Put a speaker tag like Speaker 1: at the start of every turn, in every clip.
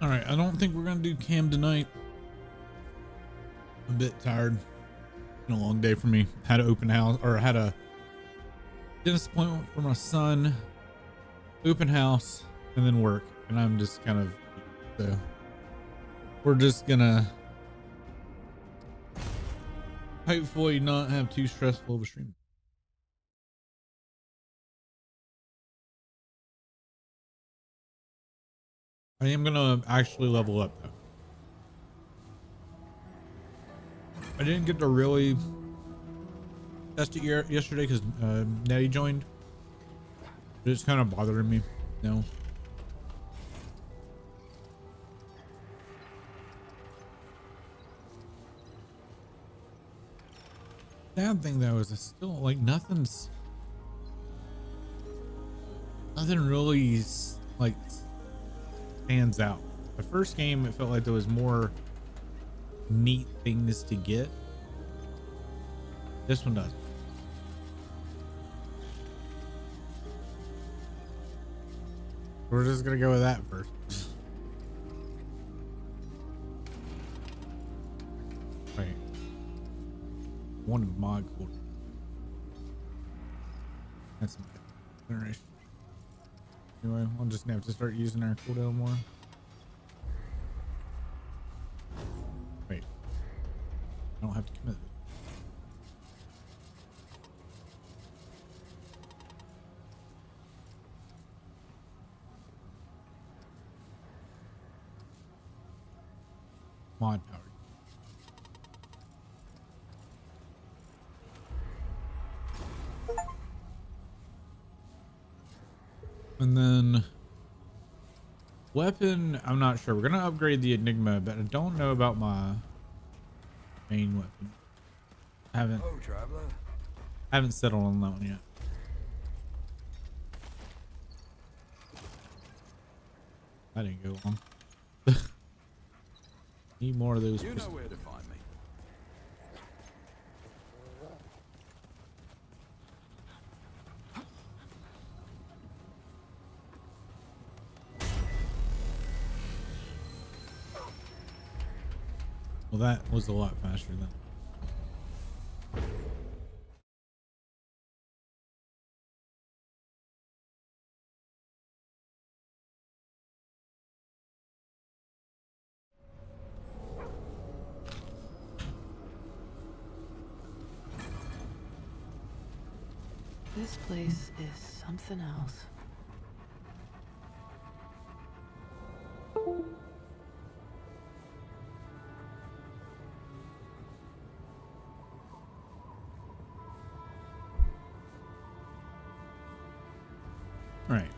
Speaker 1: All right, I don't think we're gonna do cam tonight. I'm a bit tired. Been a long day for me. Had an open house, or had a dentist appointment for my son, open house, and then work. And I'm just kind of, so we're just gonna hopefully not have too stressful of a stream. I am gonna actually level up though. I didn't get to really test it yesterday because Nettie joined. It's kind of bothering me. No. Sad thing though is it's still like nothing really like stands out. The first game it felt like there was more neat things to get. This one does. We're just gonna go with that first. Wait. One mod cool. That's my generation. Anyway, we'll just have to start using our cooldown more. Wait. I don't have to commit. Mod power. And then weapon, I'm not sure. We're gonna upgrade the Enigma, but I don't know about my main weapon. Haven't settled on that one yet. That didn't go long. Need more of those.
Speaker 2: You know where to find me.
Speaker 1: Well, that was a lot faster than.
Speaker 3: This place is something else.
Speaker 1: All right.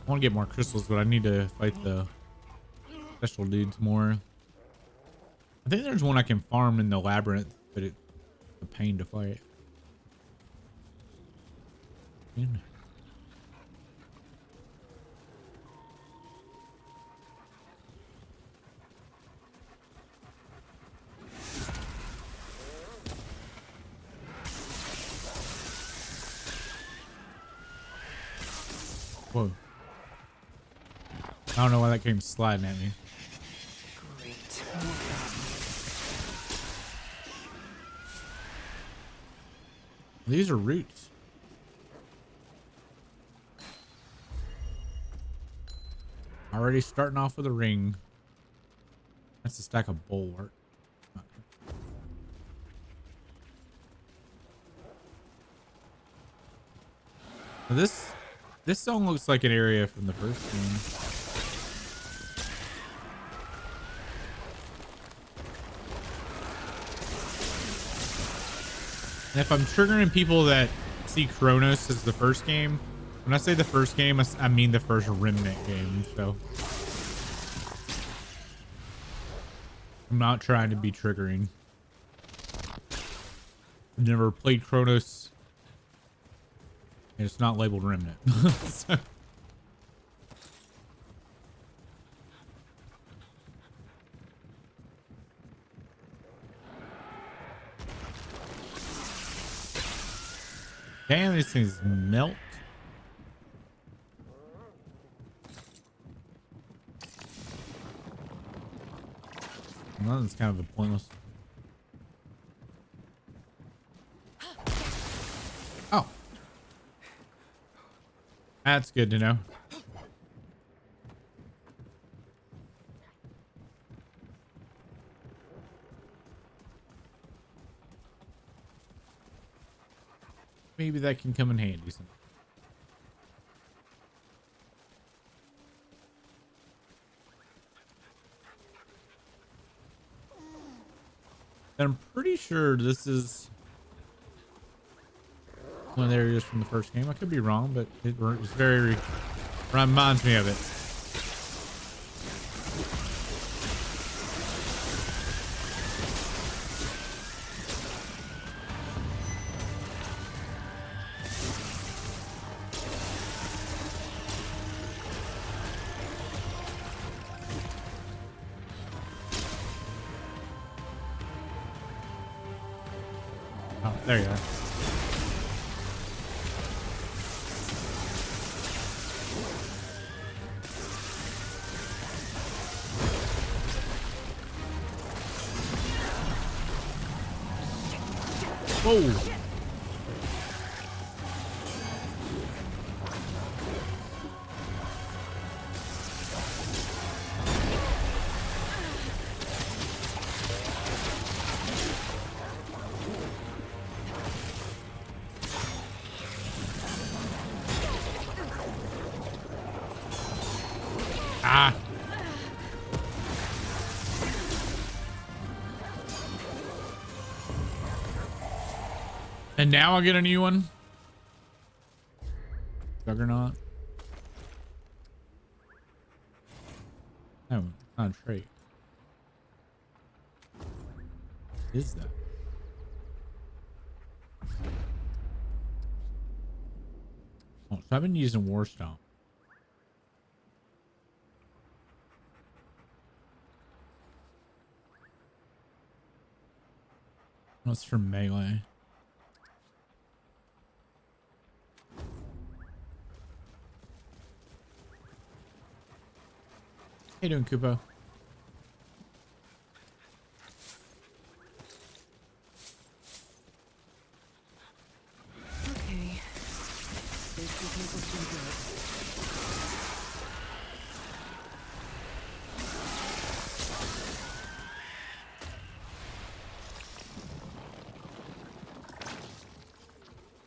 Speaker 1: I want to get more crystals, but I need to fight the special dudes more. I think there's one I can farm in the labyrinth, but it's a pain to fight. Whoa. I don't know why that came sliding at me.
Speaker 3: Great.
Speaker 1: These are roots. Already starting off with a ring. That's a stack of bulwark. This song looks like an area from the first game. And if I'm triggering people that see Kronos as the first game, when I say the first game, I mean the first Remnant game. So I'm not trying to be triggering. I've never played Kronos. And it's not labeled Remnant. So. Damn, these things melt. Well, that's kind of a pointless. Oh, that's good to know. Maybe that can come in handy sometime. And I'm pretty sure this is one of the areas from the first game. I could be wrong, but it's very reminds me of it. Oh, there you are. Whoa. Ah. And now I get a new one. Juggernaut. No, not a trait. What is that? Oh, so I've been using Warstone. What's for melee? How you doing, Kupo?
Speaker 3: Okay. Safety tables seem good.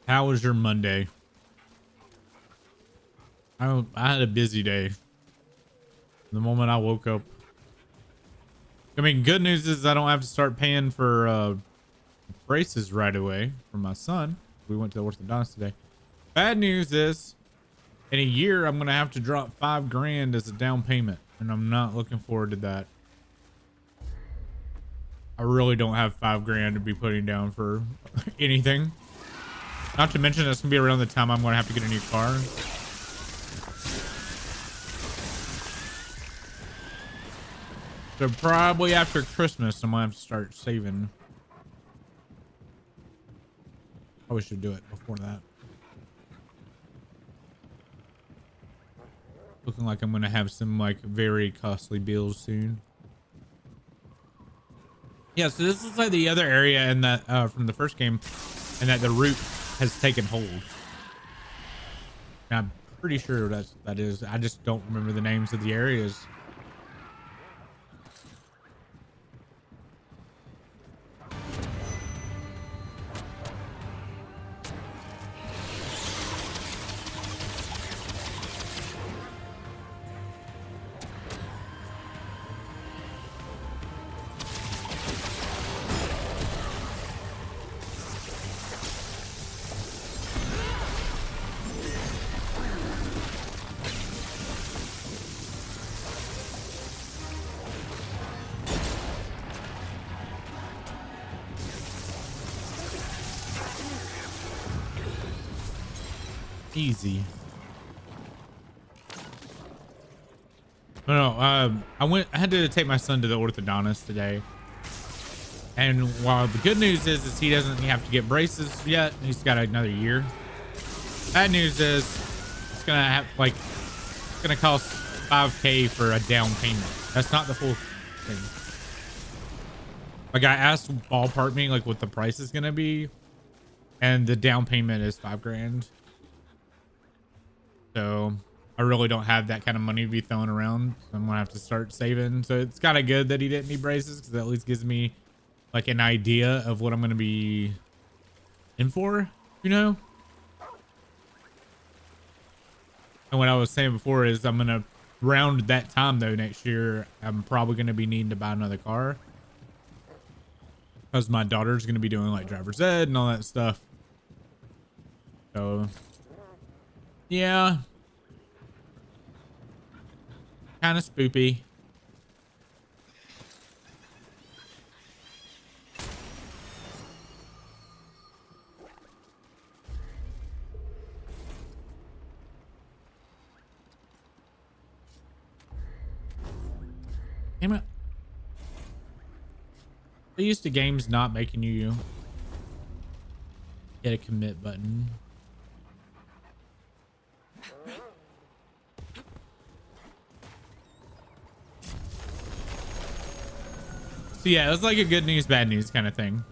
Speaker 1: How was your Monday? I had a busy day. The moment I woke up. I mean, good news is I don't have to start paying for braces right away for my son. We went to the orthodontist today. Bad news is in a year, I'm going to have to drop $5,000 as a down payment. And I'm not looking forward to that. I really don't have $5,000 to be putting down for anything. Not to mention that's going to be around the time I'm going to have to get a new car. So probably after Christmas, I'm going to have to start saving. Probably should do it before that. Looking like I'm going to have some like very costly bills soon. Yeah, so this is like the other area in that from the first game, and that the root has taken hold. And I'm pretty sure that is. I just don't remember the names of the areas. Easy. Oh, no, I had to take my son to the orthodontist today. And while the good news is he doesn't have to get braces yet, he's got another year. Bad news is it's gonna have like it's gonna cost 5K for a down payment. That's not the full thing. Like I asked ballpark me like what the price is gonna be, and the down payment is 5 grand. So I really don't have that kind of money to be throwing around. So I'm gonna have to start saving. So it's kind of good that he didn't need braces because that at least gives me like an idea of what I'm gonna be in for, you know. And what I was saying before is I'm gonna round that time though next year. I'm probably gonna be needing to buy another car because my daughter's gonna be doing like driver's ed and all that stuff. So yeah, kind of spoopy. Damn it. They used to games not making you get a commit button. So yeah, it was like a good news, bad news kind of thing.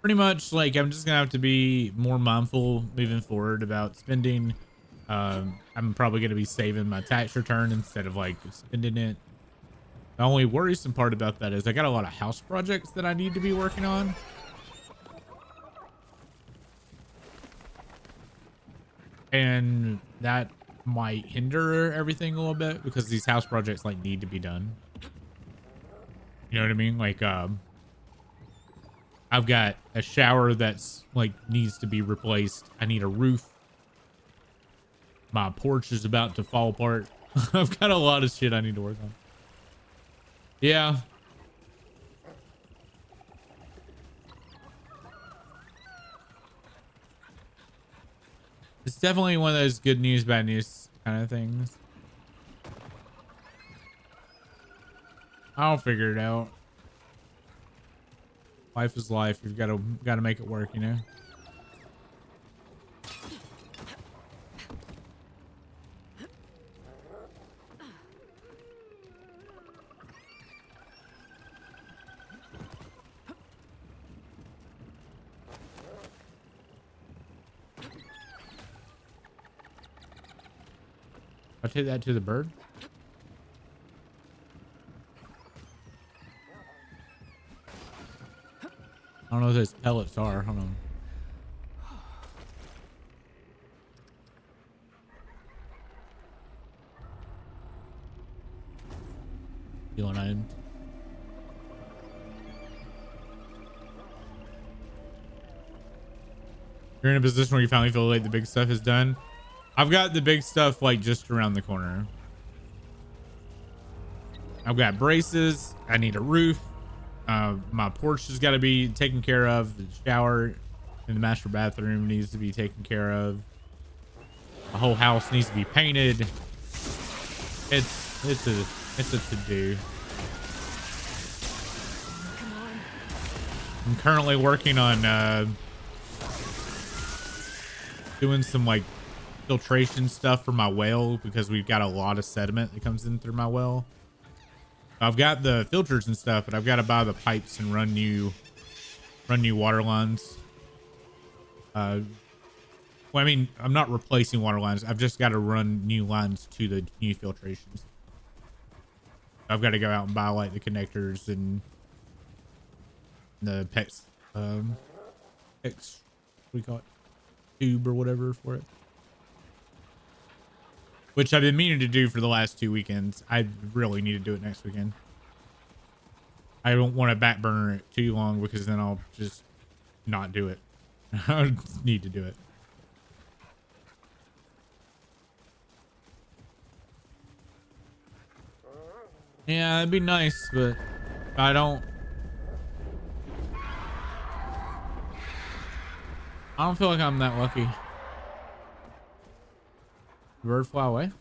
Speaker 1: Pretty much like I'm just gonna have to be more mindful moving forward about spending. I'm probably gonna be saving my tax return instead of like spending it. The only worrisome part about that is I got a lot of house projects that I need to be working on. And that might hinder everything a little bit because these house projects like need to be done. You know what I mean? Like, I've got a shower that's like needs to be replaced. I need a roof. My porch is about to fall apart. I've got a lot of shit I need to work on. Yeah. It's definitely one of those good news, bad news kind of things. I'll figure it out. Life is life. You've got to make it work, you know? I'll take that to the bird. I don't know what those pellets are. Hold on. Healing items. You're in a position where you finally feel like the big stuff is done. I've got the big stuff like just around the corner. I've got braces. I need a roof. My porch has got to be taken care of. The shower in the master bathroom needs to be taken care of. The whole house needs to be painted. It's a to-do. I'm currently working on doing some like filtration stuff for my well because we've got a lot of sediment that comes in through my well. I've got the filters and stuff, but I've got to buy the pipes and run new water lines. Well, I mean, I'm not replacing water lines. I've just got to run new lines to the new filtrations. I've got to go out and buy like the connectors and the PEX, PEX, what do we call it? Tube or whatever for it. Which I've been meaning to do for the last 2 weekends. I really need to do it next weekend. I don't want to back burner it too long because then I'll just not do it. I need to do it. Yeah, it'd be nice, but I don't feel like I'm that lucky. Bird fly away?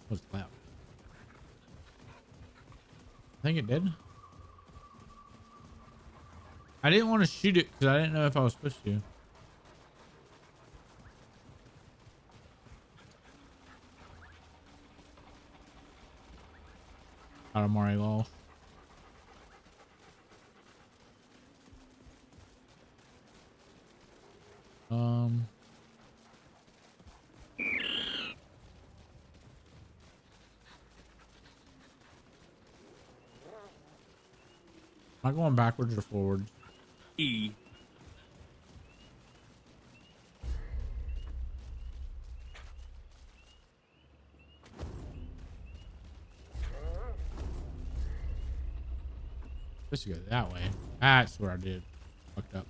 Speaker 1: Was loud. I think it did. I didn't want to shoot it because I didn't know if I was supposed to. Out of Mari lost. Um, am I going backwards or forwards?
Speaker 3: E.
Speaker 1: Supposed to go that way. That's where I did. Fucked up.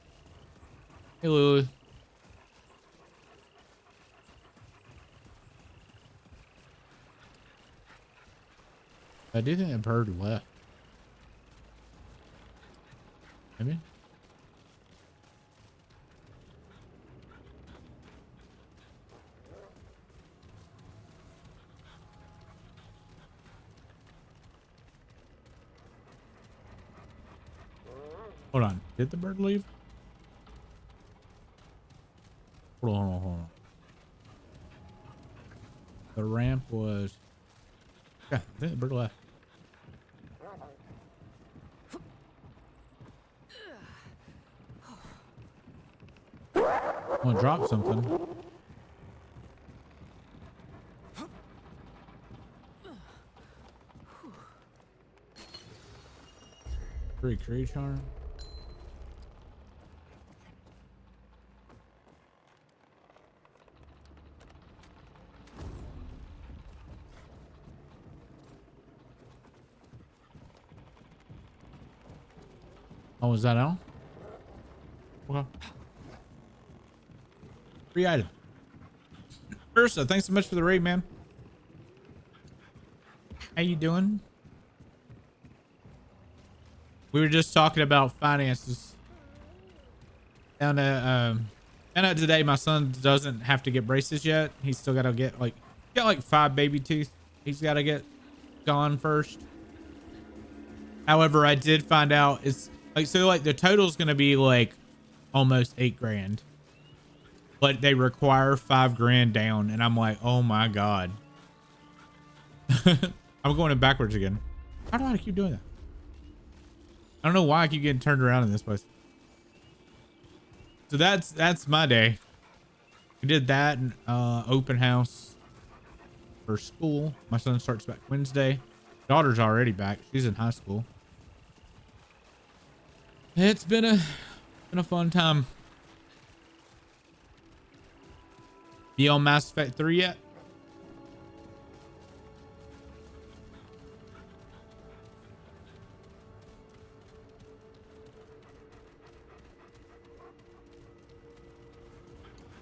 Speaker 1: Hey, Lulu. I do think the bird left. Maybe. Hold on. Did the bird leave? Hold on, hold on, hold on. The ramp was. Yeah, I think the bird left. I'm gonna drop something. Free tree charm. Oh, is that all? Okay. Free item. Ursa, thanks so much for the raid, man. How you doing? We were just talking about finances. Found out today my son doesn't have to get braces yet. He's still got to get like 5 baby teeth. He's got to get gone first. However, I did find out it's like, so like the total is going to be like almost 8 grand, but they require 5 grand down. And I'm like, oh my God. I'm going in backwards again. How do I keep doing that? I don't know why I keep getting turned around in this place. So that's my day. We did that and open house for school. My son starts back Wednesday. Daughter's already back. She's in high school. It's been a fun time. You on Mass Effect 3 yet?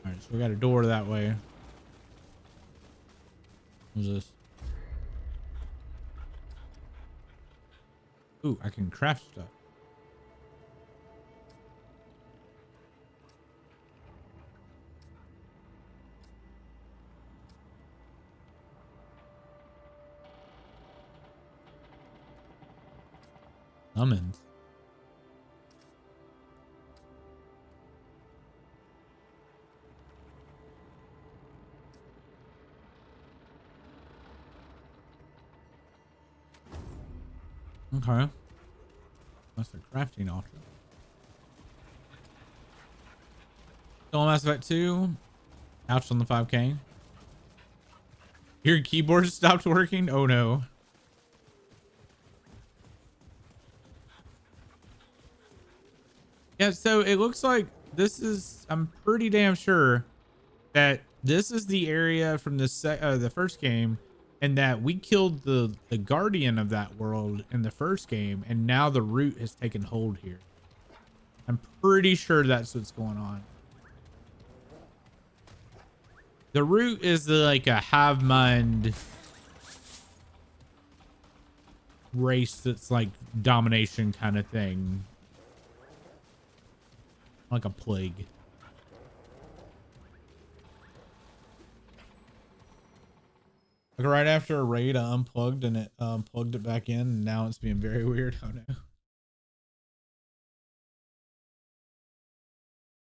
Speaker 1: All right, so we got a door that way. What's this? Ooh, I can craft stuff. Summons. Okay. That's a crafting option. Still on Mass Effect 2. Ouch on the 5K. Your keyboard stopped working? Oh no. Yeah, so it looks like this is, I'm pretty damn sure that this is the area from the first game, and that we killed the guardian of that world in the first game, and now the root has taken hold here. I'm pretty sure that's what's going on. The root is like a hive mind race that's like domination kind of thing, like a plague. Like right after a raid, I unplugged and it plugged it back in, and now it's being very weird. Oh no.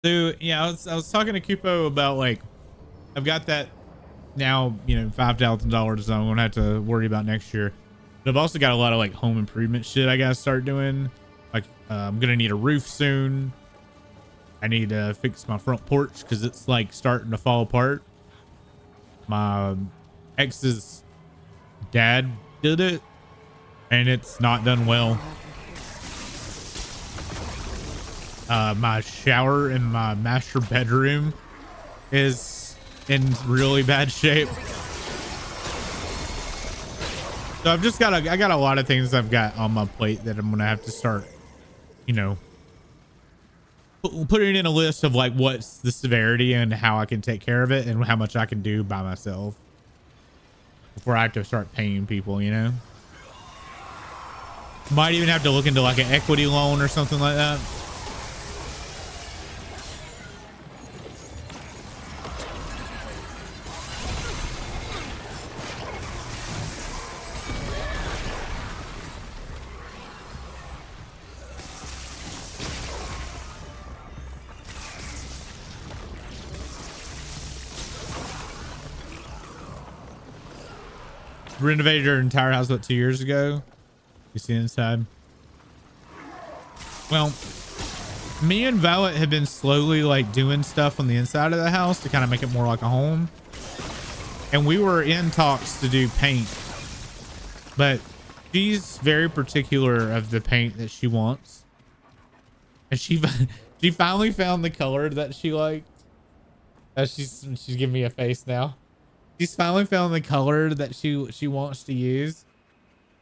Speaker 1: So yeah, I was talking to Kupo about like I've got that now, you know, $5,000 I'm gonna have to worry about next year. But I've also got a lot of like home improvement shit I gotta start doing. Like I'm gonna need a roof soon. I need to fix my front porch because it's like starting to fall apart. My ex's dad did it and it's not done well. My shower in my master bedroom is in really bad shape. So I've just got I got a lot of things I've got on my plate that I'm gonna have to start, you know, putting in a list of like what's the severity and how I can take care of it and how much I can do by myself before I have to start paying people, you know. Might even have to look into like an equity loan or something like that. Renovated her entire house about 2 years ago. You see inside. Well, me and Violet have been slowly like doing stuff on the inside of the house to kind of make it more like a home. And we were in talks to do paint, but she's very particular of the paint that she wants. And she finally found the color that she liked. She's giving me a face now. She's finally found the color that she wants to use.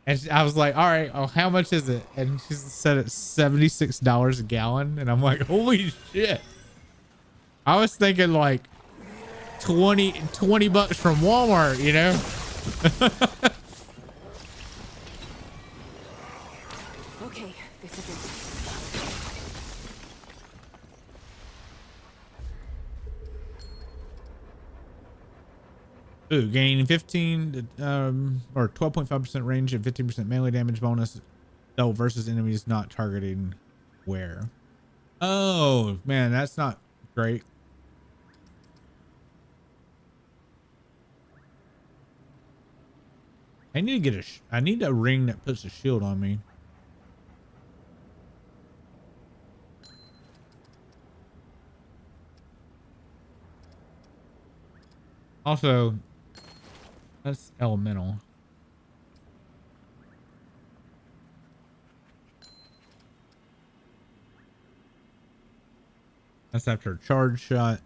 Speaker 1: And I was like, all right, oh, how much is it? And she said it's $76 a gallon. And I'm like, holy shit. I was thinking like 20 bucks from Walmart, you know?
Speaker 3: Okay, this is it.
Speaker 1: Ooh, gaining 15 or 12.5% range and 15% melee damage bonus. Though versus enemies not targeting where. Oh man, that's not great. I need to get I need a ring that puts a shield on me. Also, that's elemental. That's after a charge shot.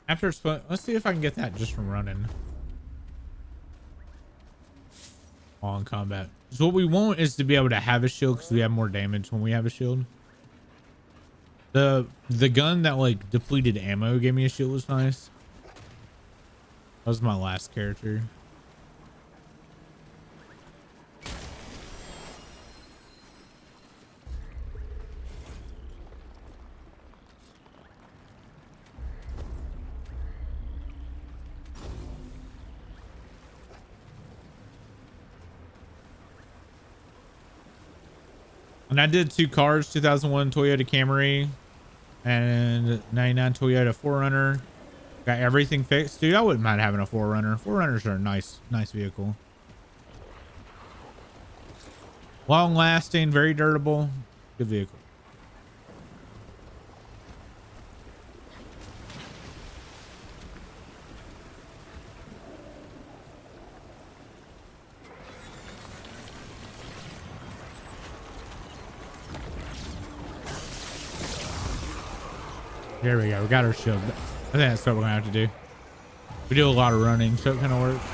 Speaker 1: After let's see if I can get that just from running while in combat. So what we want is to be able to have a shield because we have more damage when we have a shield. The gun that like depleted ammo gave me a shield was nice. That was my last character. And I did 2 cars, 2001 Toyota Camry and 99 Toyota 4Runner. Got everything fixed. Dude, I wouldn't mind having a 4Runner. 4Runners are a nice vehicle. Long lasting, very durable. Good vehicle. There we go. We got our shield. I think that's what we're gonna have to do. We do a lot of running, so it kind of works.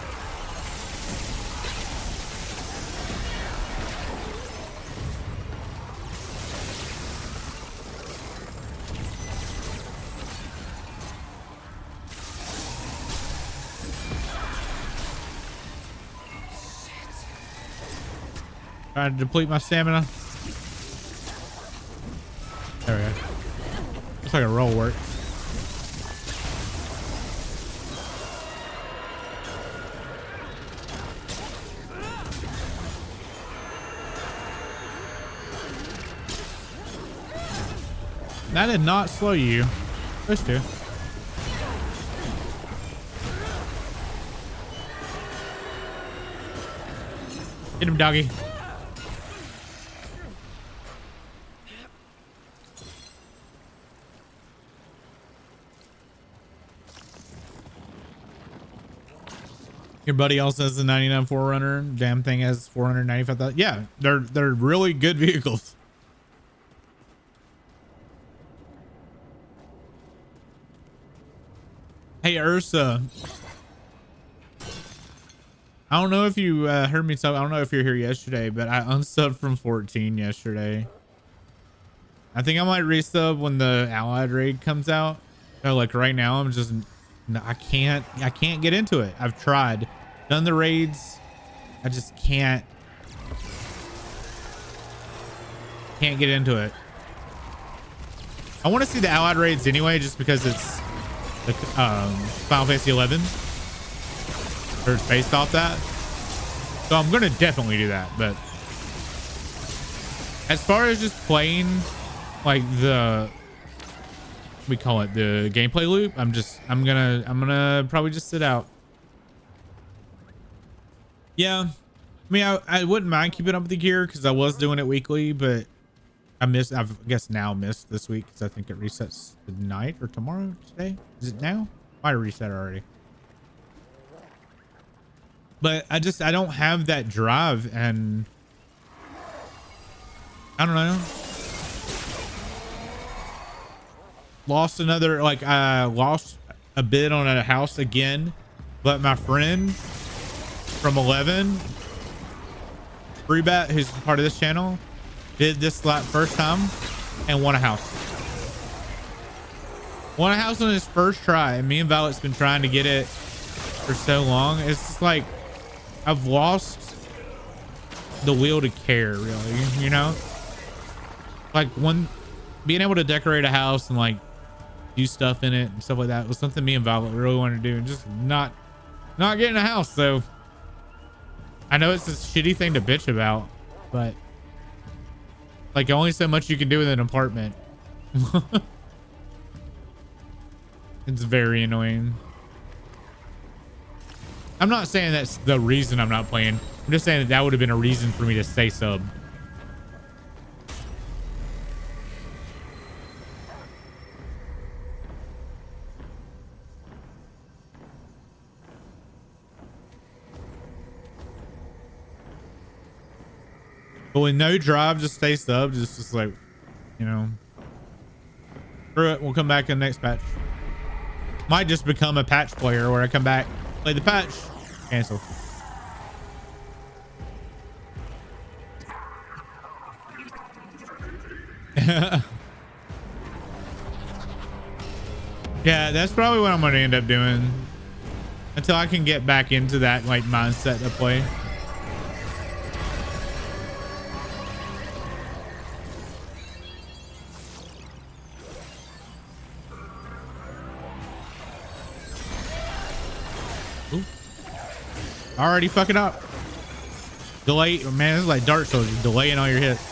Speaker 1: Trying to deplete my stamina. There we go. Looks like a roll works. That did not slow you. Supposed to. Get him, doggy. Your buddy also has the 99 4Runner. Damn thing has 495,000. Yeah, they're really good vehicles. Hey Ursa, I don't know if you heard me talk. I don't know if you're here yesterday, but I unsubbed from 14 yesterday. I think I might resub when the allied raid comes out. So like right now, I'm just I can't get into it. I've tried, done the raids. I just can't get into it. I want to see the allied raids anyway, just because it's the Final Fantasy 11, or it's based off that. So I'm gonna definitely do that. But as far as just playing like we call it the gameplay loop, I'm gonna probably just sit out. Yeah, I mean, I wouldn't mind keeping up with the gear because I was doing it weekly, but I've guess now missed this week because I think it resets tonight or tomorrow. Today is it now? Might have reset already. But I don't have that drive, and I don't know. Lost another, like I lost a bid on a house again, but my friend from 11, Freebat, who's part of this channel, did this first time and won a house. Won a house on his first try, and me and Violet's been trying to get it for so long. It's just like I've lost the will to care, really, you know? Like being able to decorate a house and like do stuff in it and stuff like that was something me and Violet really wanted to do, and just not getting a house. So I know it's a shitty thing to bitch about, but like only so much you can do with an apartment. It's very annoying. I'm not saying that's the reason I'm not playing. I'm just saying that would have been a reason for me to stay sub. But with no drive, just stay sub. Just like, you know, screw it. We'll come back in the next patch. Might just become a patch player where I come back, play the patch, cancel. Yeah, that's probably what I'm going to end up doing until I can get back into that like mindset to play. Ooh. Already fucking up. Delay, man, this is like Dark Souls, just delaying all your hits.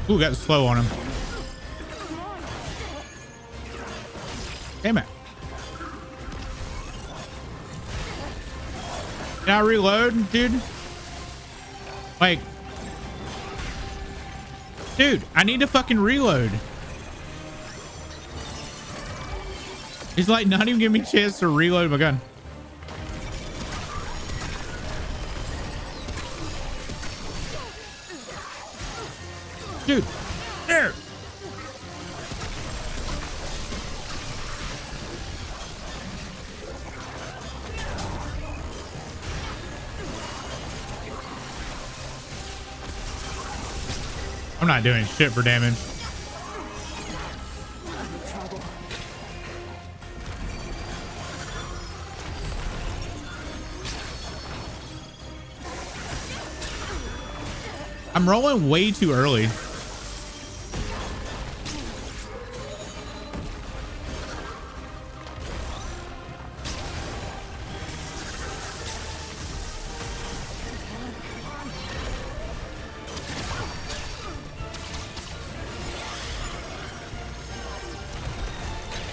Speaker 1: Ooh, got slow on him. Damn it. Can I reload, dude? Like, dude, I need to fucking reload. He's like not even giving me a chance to reload my gun. Dude, there. I'm not doing shit for damage.
Speaker 3: Trouble.
Speaker 1: I'm rolling way too early.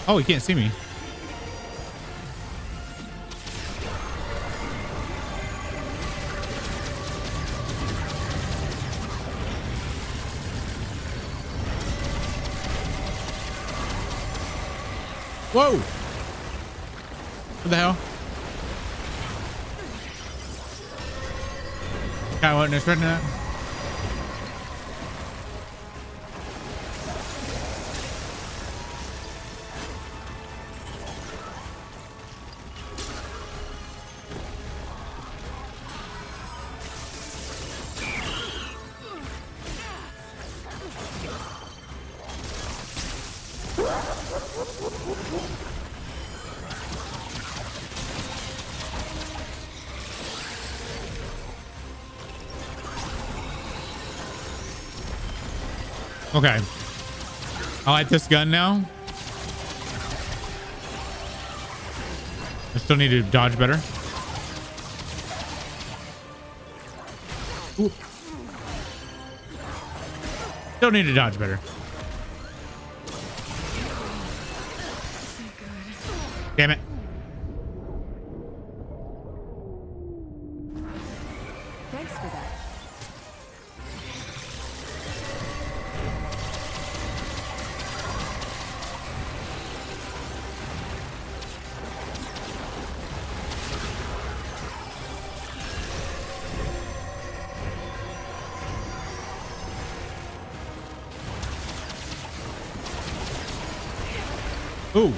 Speaker 1: Oh, he can't see me. Whoa! What the hell? Kind of wasn't expecting that. Okay. I like this gun now. I still need to dodge better. Ooh. Still need to dodge better. Damn it.
Speaker 3: Thanks for that.
Speaker 1: Ooh.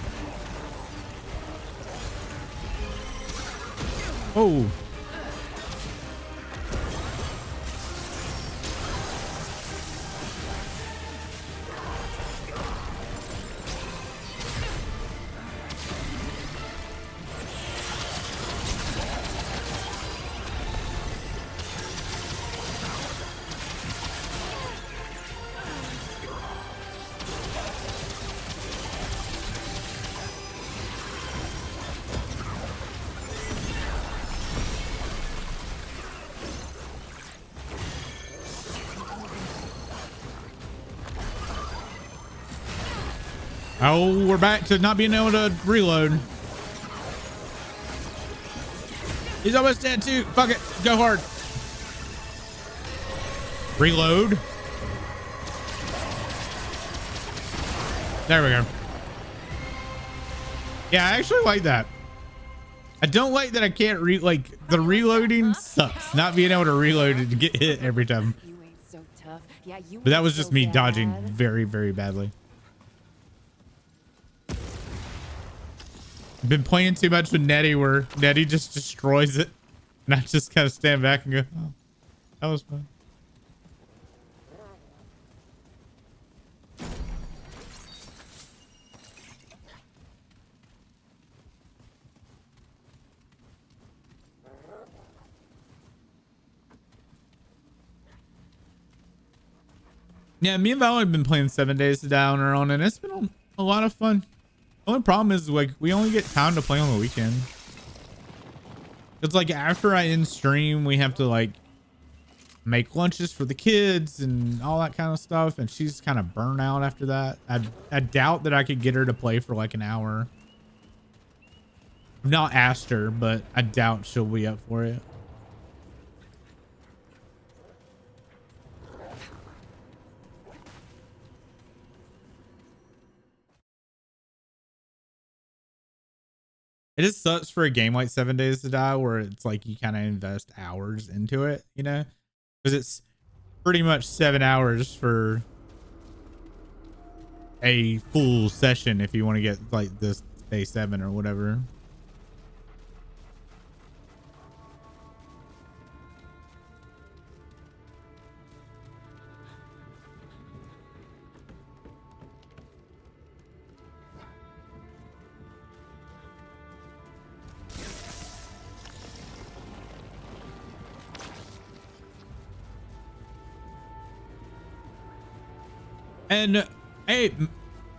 Speaker 1: Oh. Oh, we're back to not being able to reload. He's almost dead too. Fuck it. Go hard. Reload. There we go. Yeah, I actually like that. I don't like that I can't the reloading sucks. Not being able to reload and get hit every time.
Speaker 3: You ain't so tough. Yeah, you
Speaker 1: But that
Speaker 3: ain't
Speaker 1: was just
Speaker 3: so
Speaker 1: me
Speaker 3: bad.
Speaker 1: dodging very, very badly. I've been playing too much with Nettie where Nettie just destroys it. And I just kind of stand back and go, oh, that was fun. Yeah, me and Val have been playing 7 Days to Die on our own, and it's been a lot of fun. The only problem is like we only get time to play on the weekend. It's like after I end stream, we have to like make lunches for the kids and all that kind of stuff, and she's kind of burnt out after that. I doubt that I could get her to play for like an hour. I've not asked her, but I doubt she'll be up for it. It just sucks for a game like 7 Days to Die where it's like you kind of invest hours into it, you know, because it's pretty much 7 hours for a full session if you want to get like this day 7 or whatever. And hey,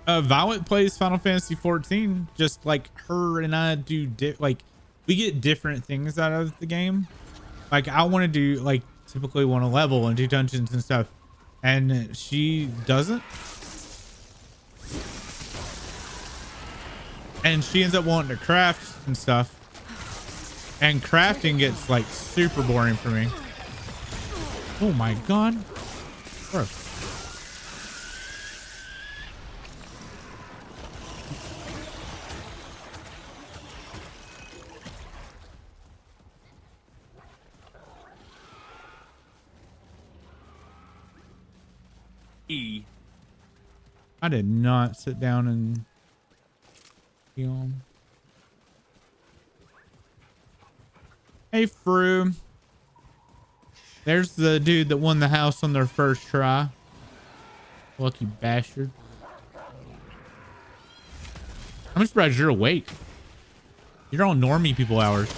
Speaker 1: Violet plays Final Fantasy 14, just like her and I do. Like we get different things out of the game. Like I want to do like typically want to level and do dungeons and stuff, and she doesn't. And she ends up wanting to craft and stuff, and crafting gets like super boring for me. Oh my god, bro. I did not sit down and heal. Hey, Fru. There's the dude that won the house on their first try. Lucky bastard. I'm surprised you're awake. You're on normie people hours.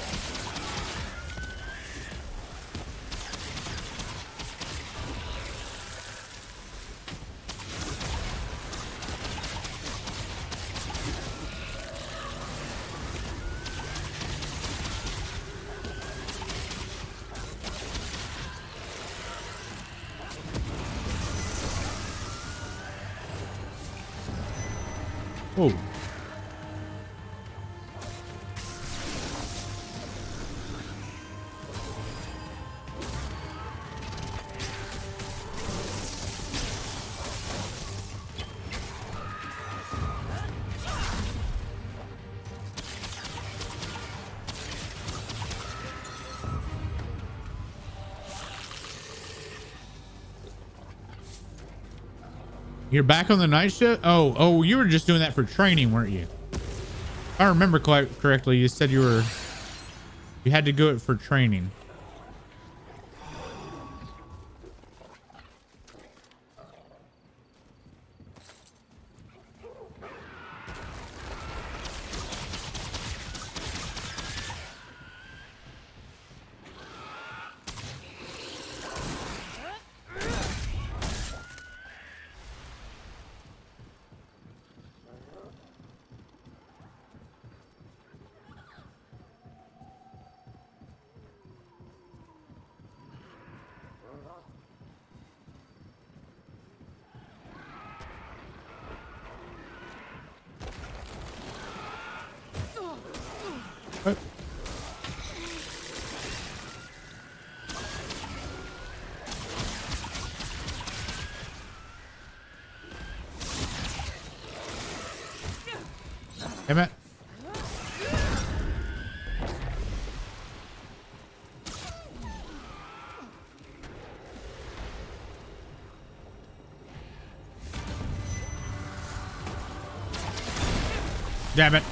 Speaker 1: Oh. You're back on the night shift? Oh, you were just doing that for training, weren't you? If I remember correctly, you said you had to do it for training. What? Damn it. Damn it.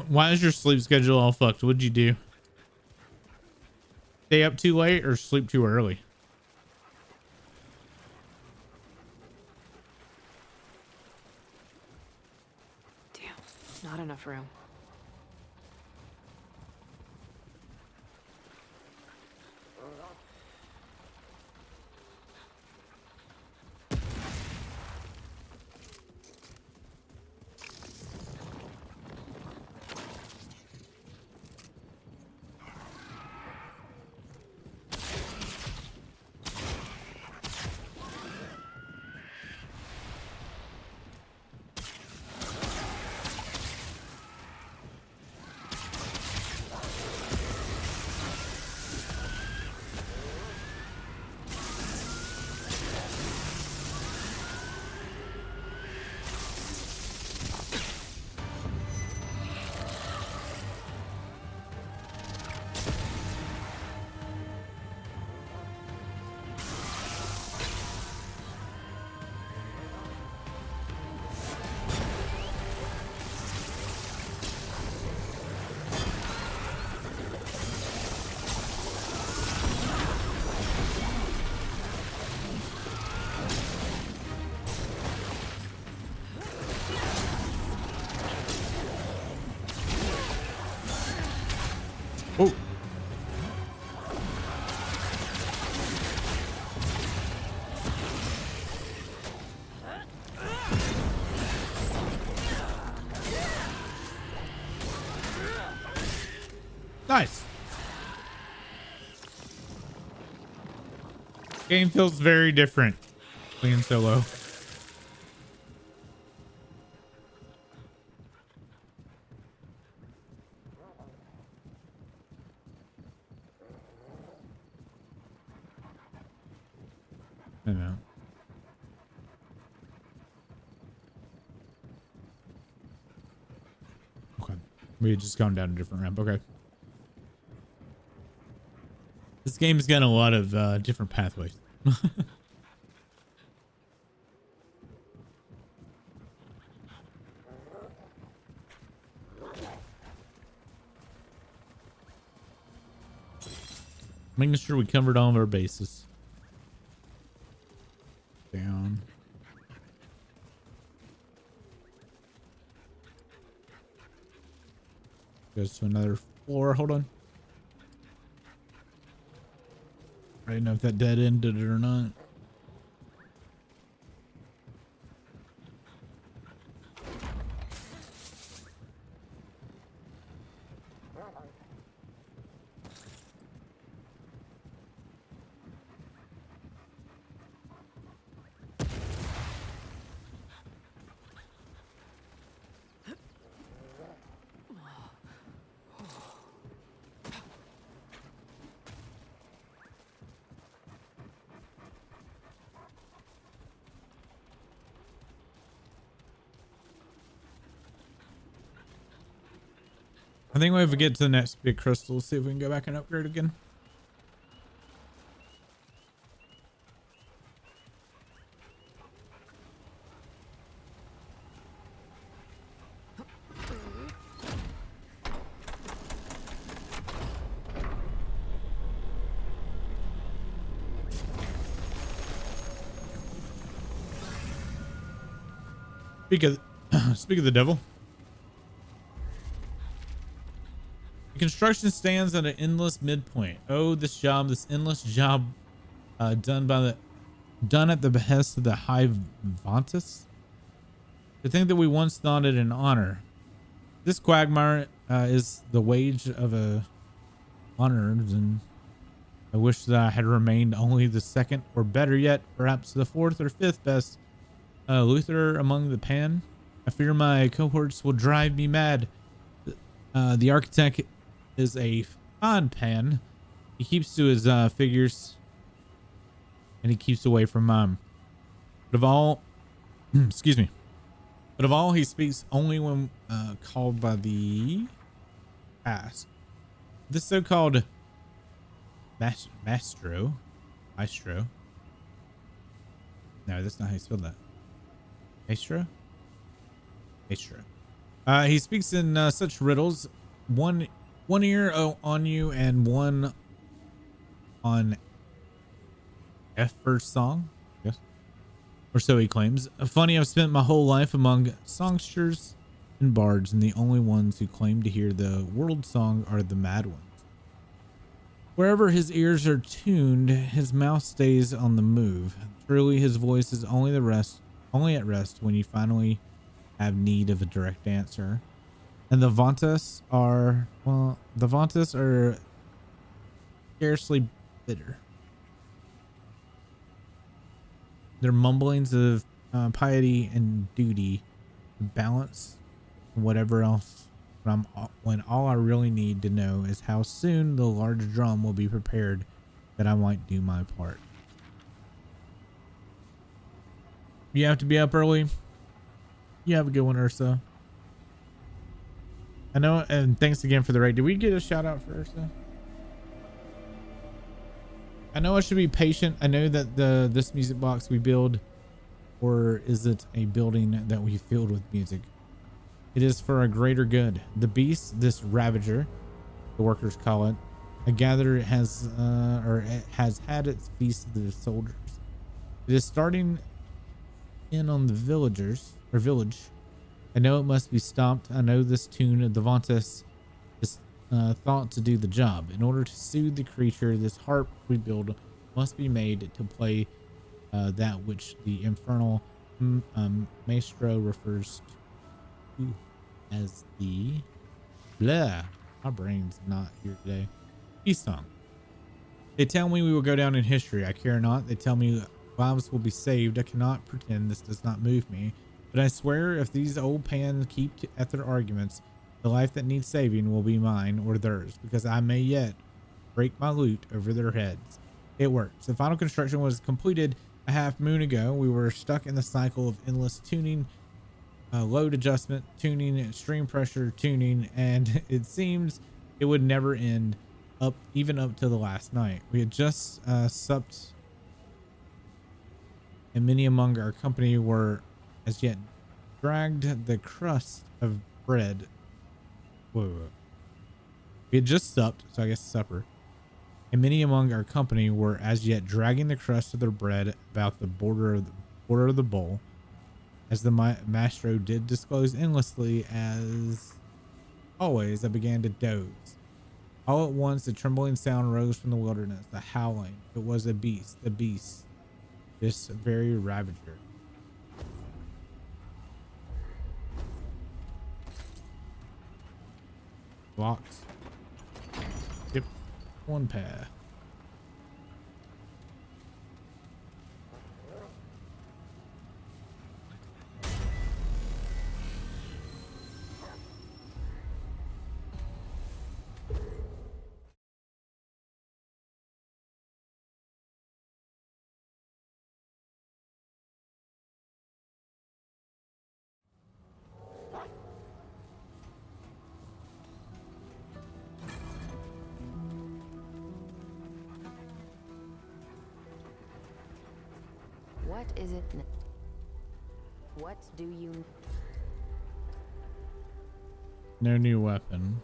Speaker 1: Why is your sleep schedule all fucked? What'd you do? Stay up too late or sleep too early?
Speaker 3: Damn, not enough room.
Speaker 1: Nice. Game feels very different playing solo. I know. Okay. We had just gone down a different ramp. Okay. This game's got a lot of different pathways. Making sure we covered all of our bases. Down. Goes to another floor. Hold on. I didn't know if that dead ended it or not. I think when we get to the next big crystal, see if we can go back and upgrade again. Speak of the devil. The construction stands at an endless midpoint. Oh, this endless job, done at the behest of the High Vantus. To think that we once thought it an honor. This quagmire is the wage of a honored, and I wish that I had remained only the second, or better yet, perhaps the fourth or fifth best Luther among the pan. I fear my cohorts will drive me mad. The architect is a fine pan. He keeps to his figures, and he keeps away from mine. But of all, excuse me. But of all, he speaks only when called by the ask. This so-called maestro. No, that's not how you spell that. Maestro. He speaks in such riddles. One ear on you and one on F first song. Yes. Or so he claims. Funny, I've spent my whole life among songsters and bards, and the only ones who claim to hear the world song are the mad ones. Wherever his ears are tuned, his mouth stays on the move. Truly, his voice is only at rest when you finally have need of a direct answer. And the Vantas are scarcely bitter. Their mumblings of piety and duty balance whatever else, when all I really need to know is how soon the large drum will be prepared that I might do my part. You have to be up early. You have a good one, Ursa. I know, and thanks again for the raid. Did we get a shout out for Ursa? I know I should be patient. I know that this music box we build, or is it a building that we filled with music? It is for a greater good. The beast, this ravager, the workers call it, a gatherer has had its feast of the soldiers. It is starting in on the village. I know it must be stopped. I know this tune of the Vantas is thought to do the job. In order to soothe the creature, this harp we build must be made to play that which the infernal maestro refers to as the blah. My brain's not here today. Peace song. They tell me we will go down in history. I care not. They tell me lives will be saved. I cannot pretend this does not move me. But I swear if these old pans keep at their arguments, the life that needs saving will be mine or theirs, because I may yet break my loot over their heads. It works. The final construction was completed a half moon ago. We were stuck in the cycle of endless tuning, load adjustment, tuning, stream pressure, tuning, and it seems it would never end up, even up to the last night. We had just supped, and many among our company were as yet dragged the crust of bread. Whoa. We had just supped, so I guess supper. And many among our company were as yet dragging the crust of their bread about the border of the bowl, as the maestro did disclose endlessly. As always, I began to doze. All at once, a trembling sound rose from the wilderness, a howling. It was a beast, this very ravager. Blocks. Skip one path.
Speaker 3: What is it? What do you...
Speaker 1: No new weapon.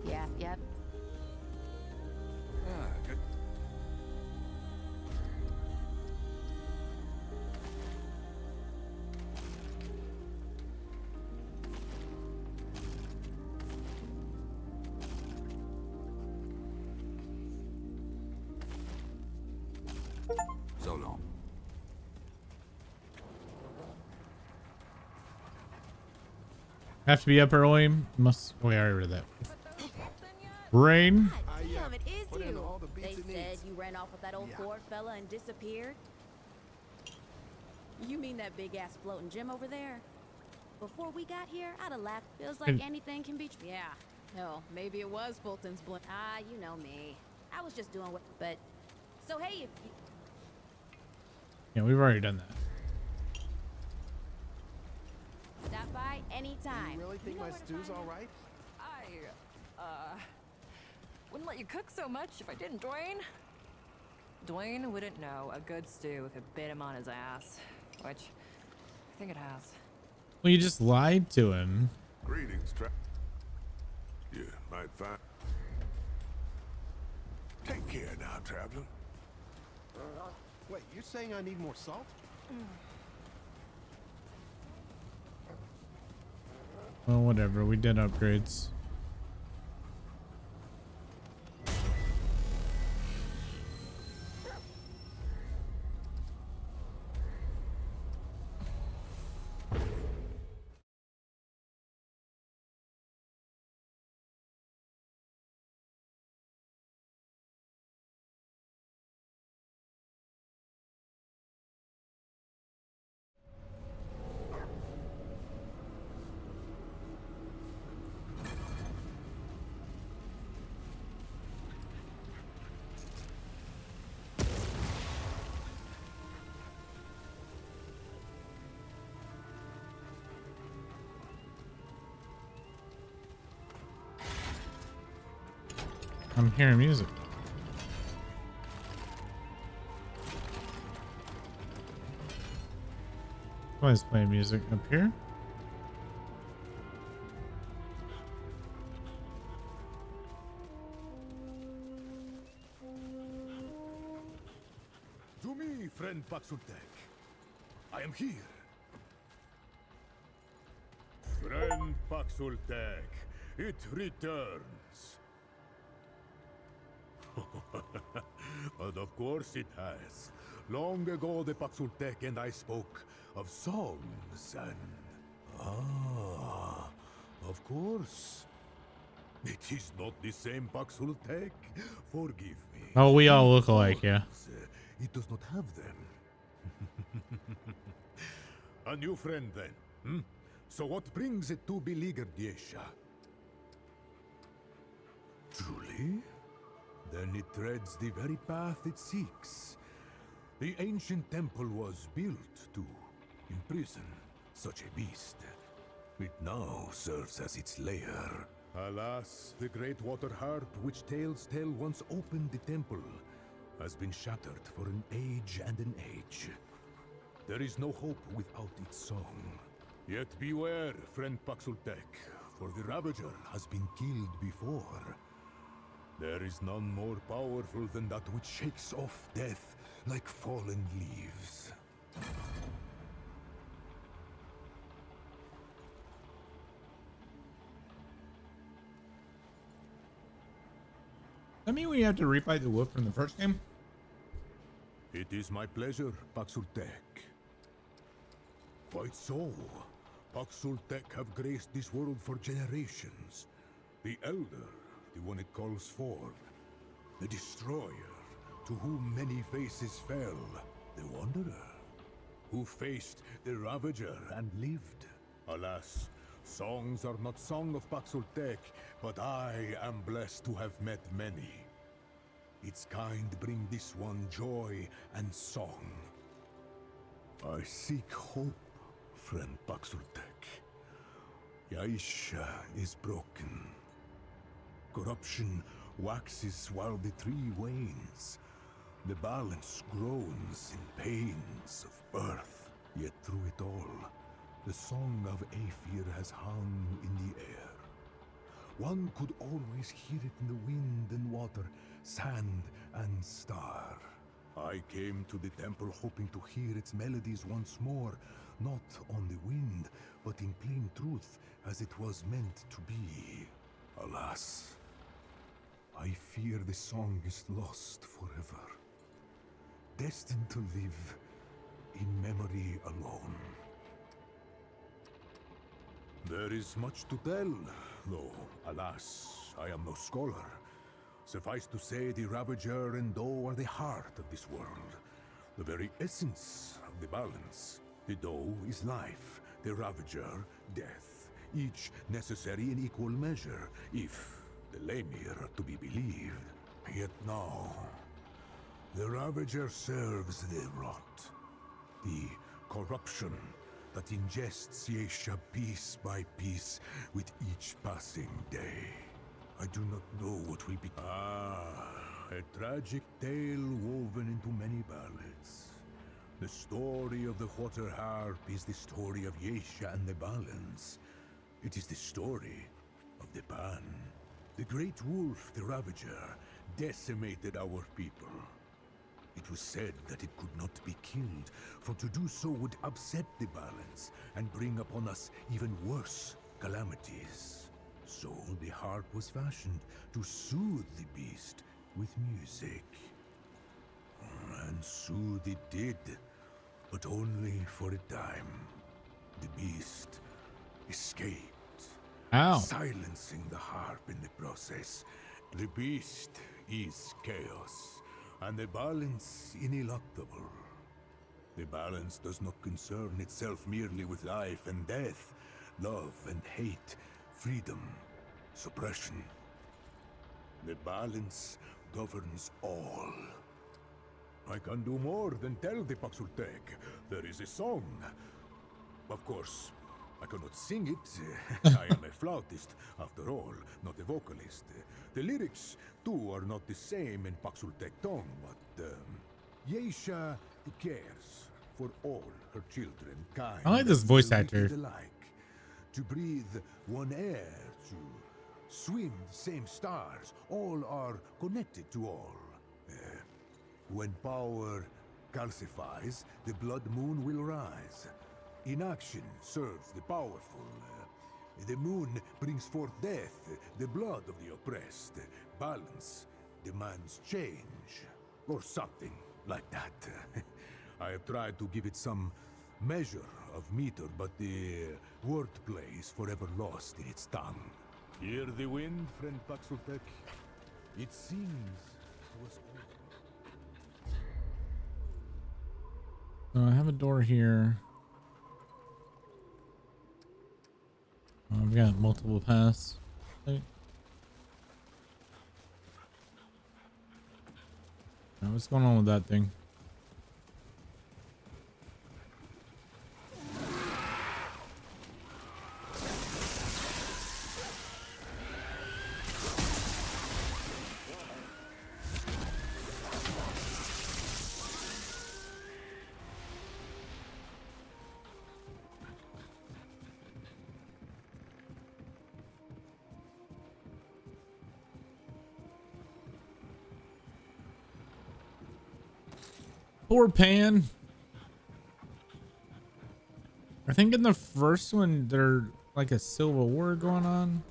Speaker 3: Yeah, yep.
Speaker 2: Good. So long.
Speaker 1: Have to be up early. Must. Oh, yeah, I already read that. Brain.
Speaker 4: Damn, it is
Speaker 2: put in
Speaker 4: you.
Speaker 2: all the beats
Speaker 4: They
Speaker 2: it
Speaker 4: said
Speaker 2: needs.
Speaker 4: you ran off with that old
Speaker 2: Yeah.
Speaker 4: Ford fella and disappeared. You mean that big ass floating gym over there? Before we got here, I'd have laughed. Feels like
Speaker 1: And-
Speaker 4: anything can be. Yeah. No, maybe it was Fulton's blunt. Ah, you know me. I was just doing what. But so hey, if you,
Speaker 1: Yeah, we've already done that.
Speaker 4: stop by anytime.
Speaker 2: You really think
Speaker 4: know
Speaker 2: my
Speaker 4: where to
Speaker 2: stew's
Speaker 4: find
Speaker 2: all
Speaker 4: me.
Speaker 2: right?
Speaker 5: Wouldn't let you cook so much if I didn't, Dwayne. Dwayne wouldn't know a good stew if it bit him on his ass, which I think it has.
Speaker 1: Well, you just lied to him.
Speaker 6: Greetings, You might find. Take care now, traveler.
Speaker 2: Wait, you're saying I need more salt?
Speaker 1: Well, whatever. We did upgrades. I'm hearing music. Somebody's playing music up here.
Speaker 6: To me, friend Paxultek. I am here. Friend Paxultek, it returns. But of course it has. Long ago, the Paxultek and I spoke of songs and... Ah, of course. It is not the same Paxultek. Forgive me.
Speaker 1: Oh, we all
Speaker 6: Of
Speaker 1: look alike, yeah.
Speaker 6: course, it does not have them. A new friend, then. Hmm? So what brings it to beleaguered Yesha? Truly? Then it treads the very path it seeks. The ancient temple was built to imprison such a beast. It now serves as its lair. Alas, the great water harp which tales tell once opened the temple has been shattered for an age and an age. There is no hope without its song. Yet beware, friend Paxultek, for the Ravager has been killed before. There is none more powerful than that which shakes off death like fallen leaves.
Speaker 1: I mean, we have to refight the wolf from the first game.
Speaker 6: It is my pleasure, Paxultek. Quite so. Paxultek have graced this world for generations. The Elder, the one it calls forth. The Destroyer, to whom many faces fell. The Wanderer, who faced the Ravager and lived. Alas, songs are not song of Paxultek, but I am blessed to have met many. Its kind bring this one joy and song. I seek hope, friend Paxultek. Yaisha is broken. Corruption waxes while the tree wanes. The balance groans in pains of birth. Yet through it all, the song of Aether has hung in the air. One could always hear it in the wind and water, sand and star. I came to the temple hoping to hear its melodies once more, not on the wind, but in plain truth, as it was meant to be. Alas, I fear the song is lost forever, destined to live in memory alone. There is much to tell, though, alas, I am no scholar. Suffice to say, the Ravager and Doe are the heart of this world, the very essence of the balance. The Doe is life, the Ravager, death, each necessary in equal measure, if the Lemir are to be believed. Yet now, the Ravager serves the rot, the corruption that ingests Yesha piece by piece with each passing day. I do not know what will be. A tragic tale woven into many ballads. The story of the water harp is the story of Yesha and the balance. It is the story of the Pan. The great wolf, the Ravager, decimated our people. It was said that it could not be killed, for to do so would upset the balance and bring upon us even worse calamities. So the harp was fashioned to soothe the beast with music. And soothe it did, but only for a time. The beast escaped,
Speaker 1: Ow.
Speaker 6: silencing the harp in the process. The beast is chaos, and the balance ineluctable. The balance does not concern itself merely with life and death, love and hate, freedom, suppression. The balance governs all. I can do more than tell the Paxultek. There is a song. Of course, I cannot sing it. I am a flautist, after all, not a vocalist. The lyrics, too, are not the same in Paxultek tongue, but Yesha cares for all her children, kind.
Speaker 1: I like this
Speaker 6: and
Speaker 1: voice
Speaker 6: wicked
Speaker 1: actor.
Speaker 6: alike. To breathe one air, to swim the same stars, all are connected to all. When power calcifies, the blood moon will rise. Inaction serves the powerful. The moon brings forth death, the blood of the oppressed. Balance demands change, or something like that. I have tried to give it some measure of meter, but the wordplay is forever lost in its tongue. Hear the wind, friend Paxultek? It seems to us all.
Speaker 1: So I have a door here. I've got multiple paths. Right. What's going on with that thing? Poor Pan. I think in the first one there's like a civil war going on.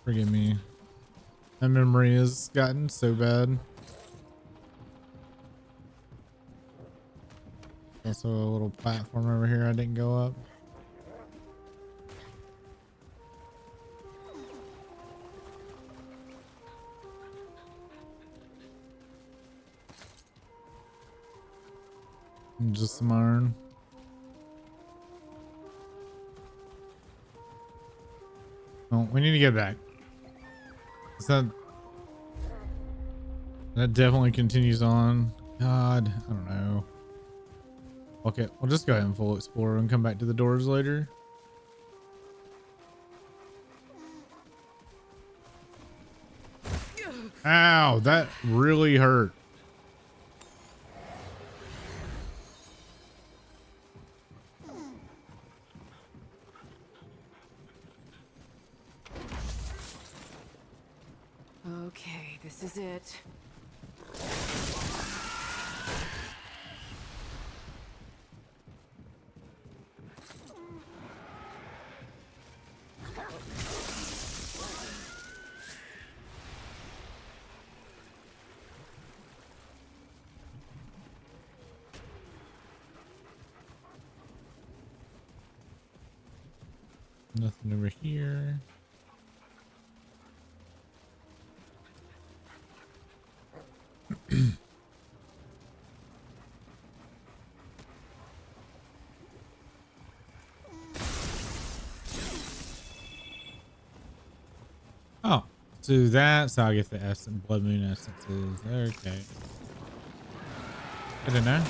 Speaker 1: Forgive me. My memory has gotten so bad. Also a little platform over here I didn't go up. Just some iron. Oh, we need to get back. That definitely continues on. God, I don't know. Okay, we'll just go ahead and full explore and come back to the doors later. Ow, that really hurt.
Speaker 5: Okay, this is it.
Speaker 1: Nothing over here. Oh, so that's how I get the essence, blood moon essences. Okay. I don't know.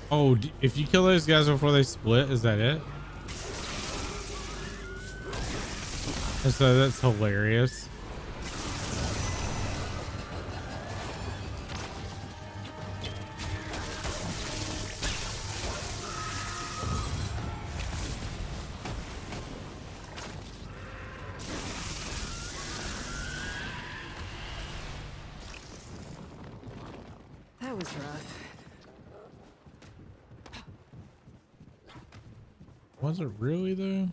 Speaker 1: Oh, if you kill those guys before they split, is that it? So that's hilarious.
Speaker 5: That was rough.
Speaker 1: Was it really though?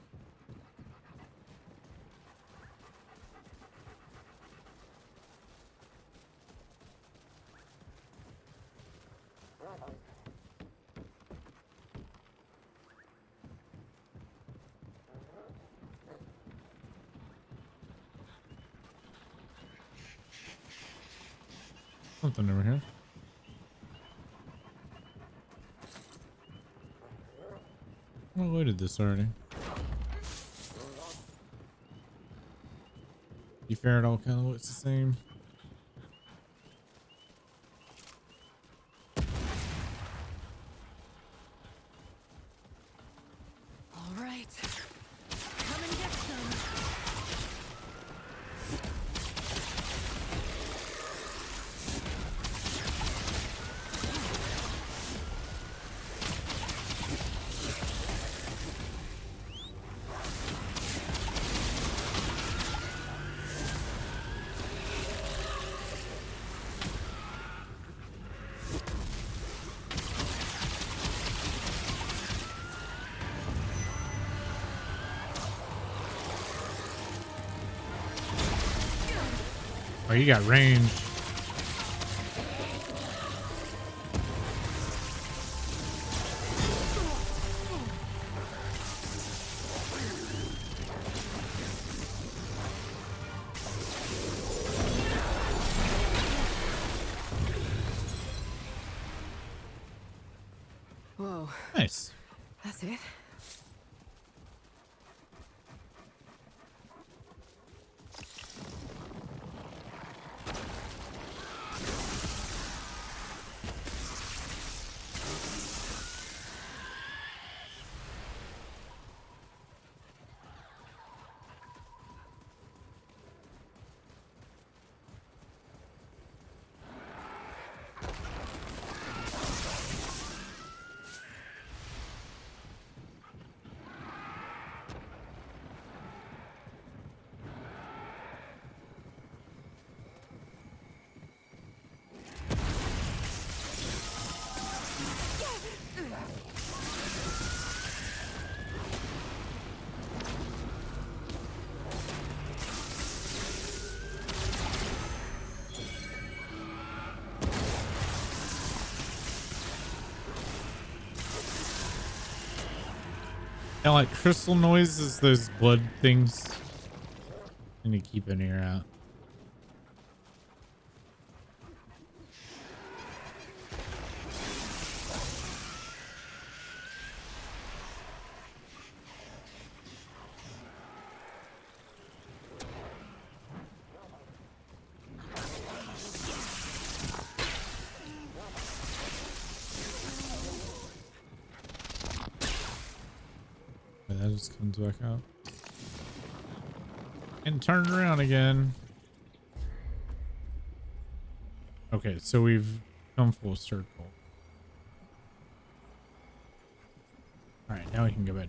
Speaker 1: Something over here. I loaded this already. You fair it all kind of looks the same.
Speaker 5: All right. Come and get some.
Speaker 1: Oh, you got range.
Speaker 5: Whoa,
Speaker 1: Nice.
Speaker 5: that's it?
Speaker 1: Yeah, like crystal noises, those blood things. I need to keep an ear out. Wait, that just comes back up. And turned around again. Okay, so we've come full circle. All right, now we can go back.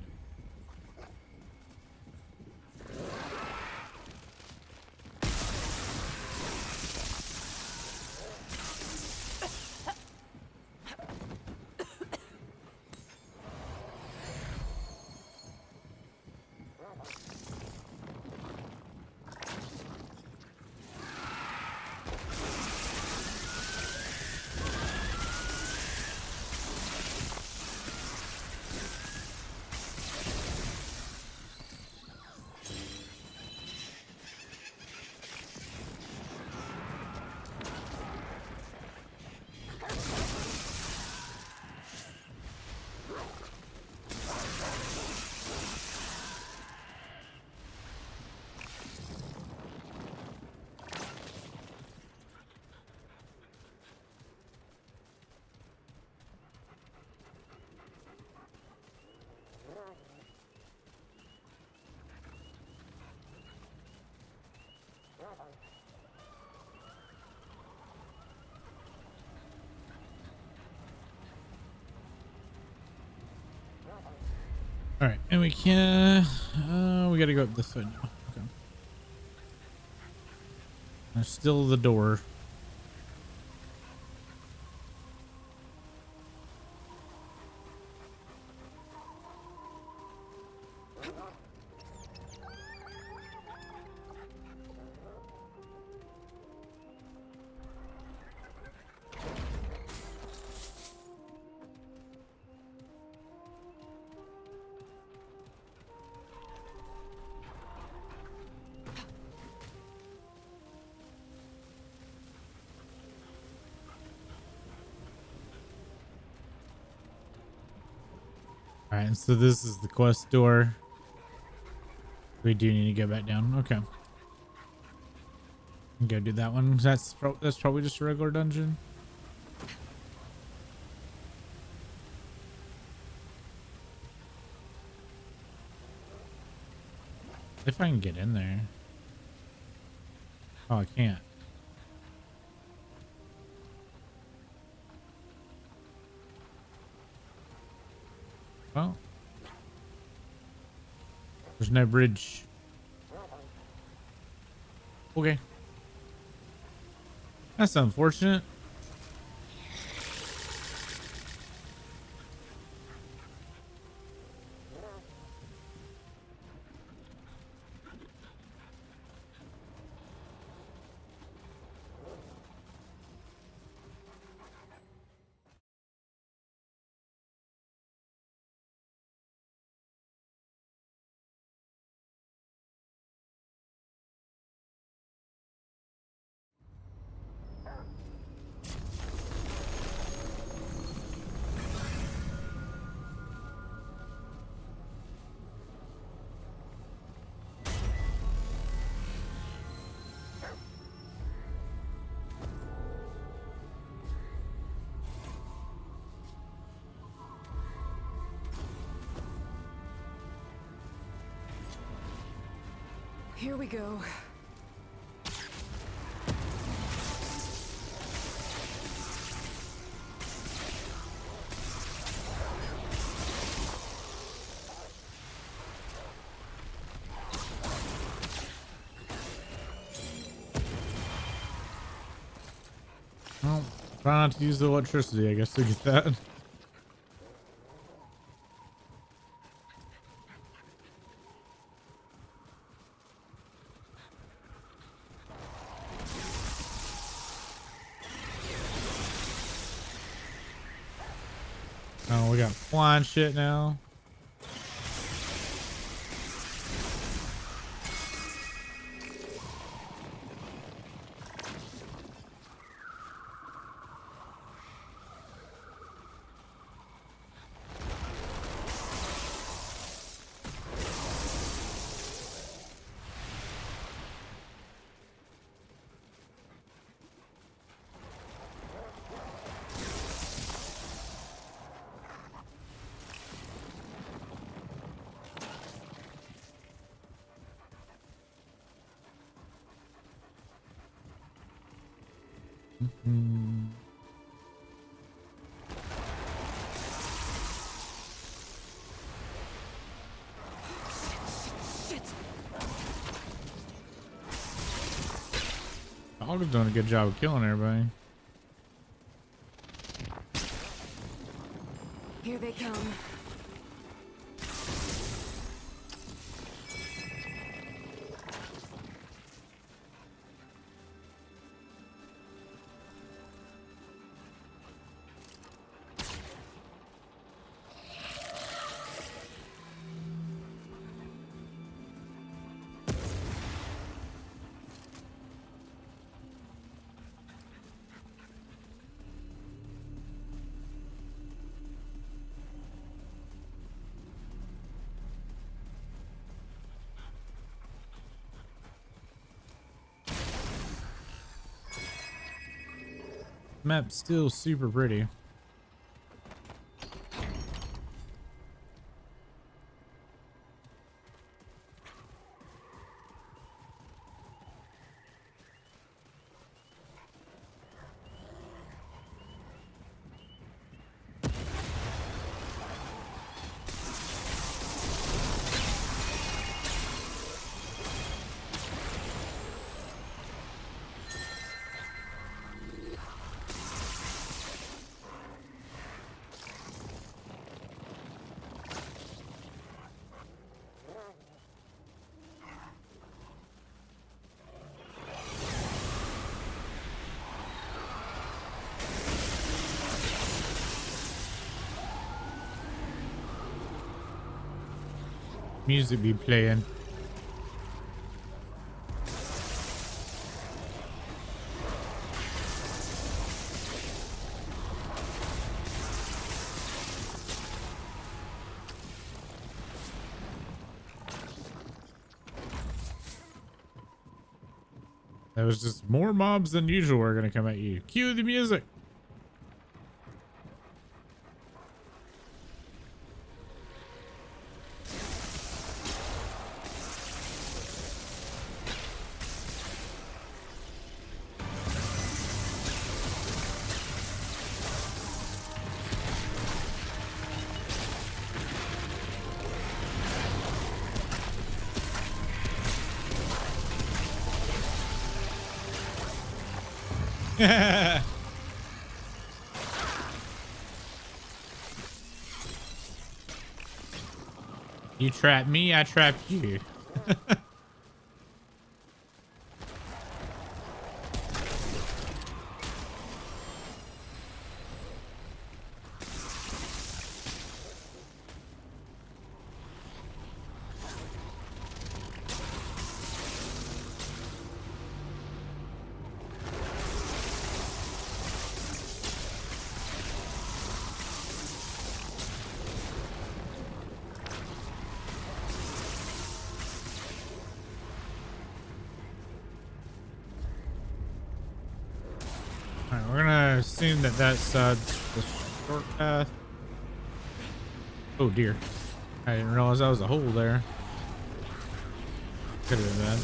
Speaker 1: All right, and we can. We got to go up this way now. Okay. There's still the door. All right, so this is the quest door. We do need to go back down. Okay. Go do that one. That's probably just a regular dungeon. If I can get in there. Oh, I can't. Well, there's no bridge. Okay. That's unfortunate.
Speaker 5: Here we go.
Speaker 1: Well, try not to use the electricity, I guess, to get that. Oh, we got flying shit now. Dog's doing a good job of killing everybody.
Speaker 5: Here they come.
Speaker 1: Map's still super pretty. Music be playing. That was just more mobs than usual are gonna come at you. Cue the music. You trapped me, I trapped you. Alright, we're gonna assume that that's the short path. Oh dear. I didn't realize that was a hole there. Could have been bad.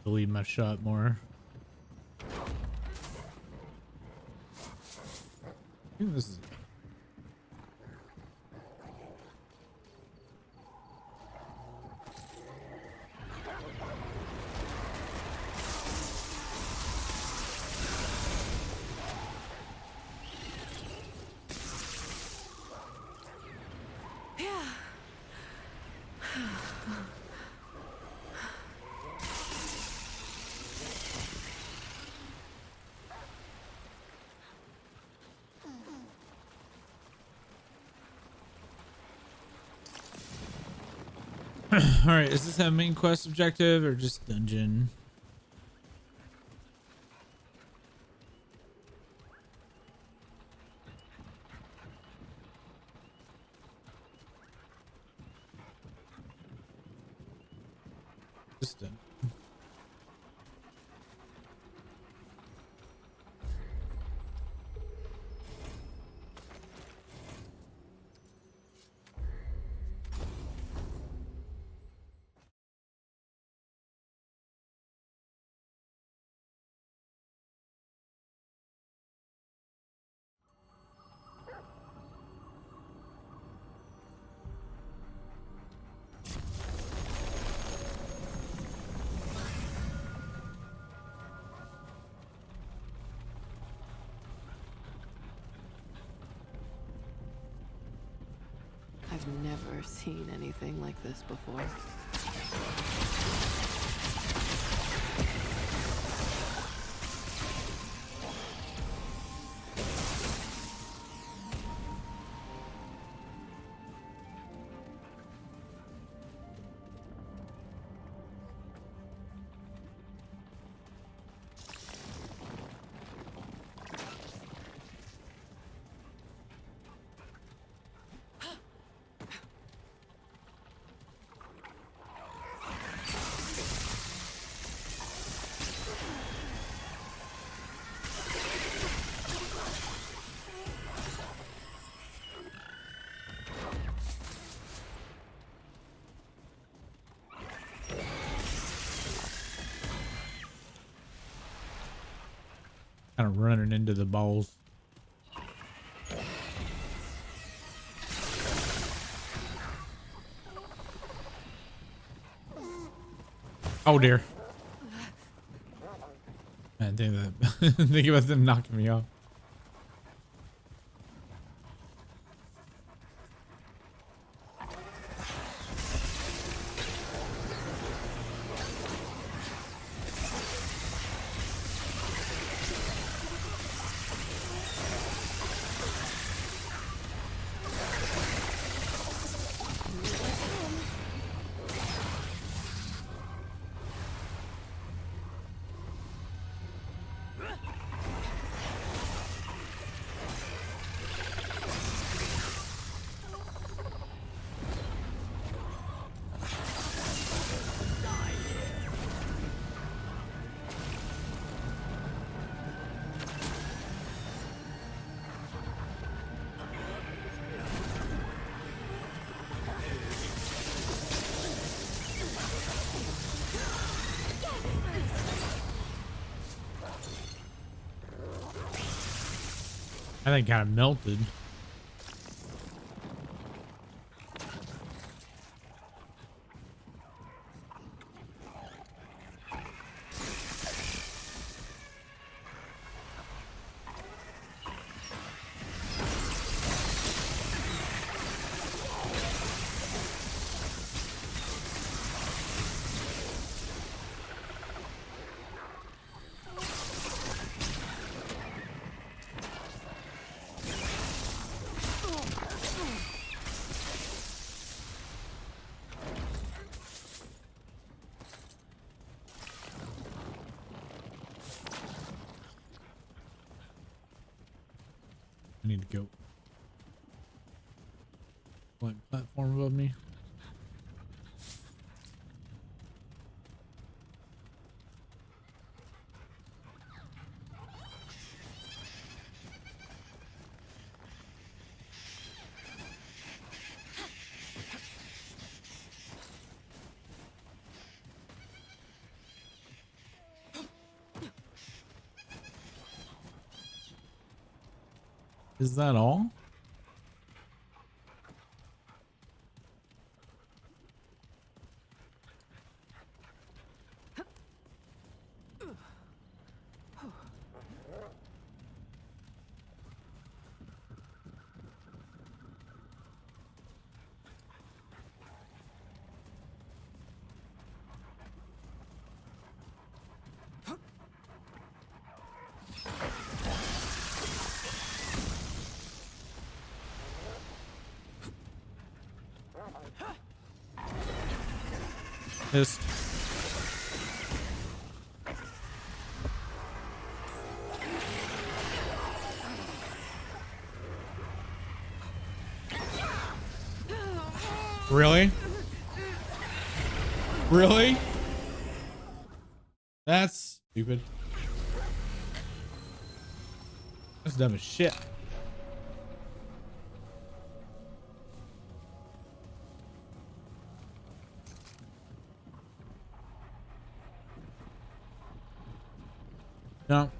Speaker 1: Believe my shot more. I think this is. All right, is this a main quest objective or just dungeon? Just dungeon.
Speaker 7: I've never seen anything like this before. Kind of running into the balls. Oh dear. I think that think about them knocking me off. I think kind of melted. I need to go. Blank platform above me. Is that all? Missed. Really? Really? That's stupid. That's dumb as shit. No.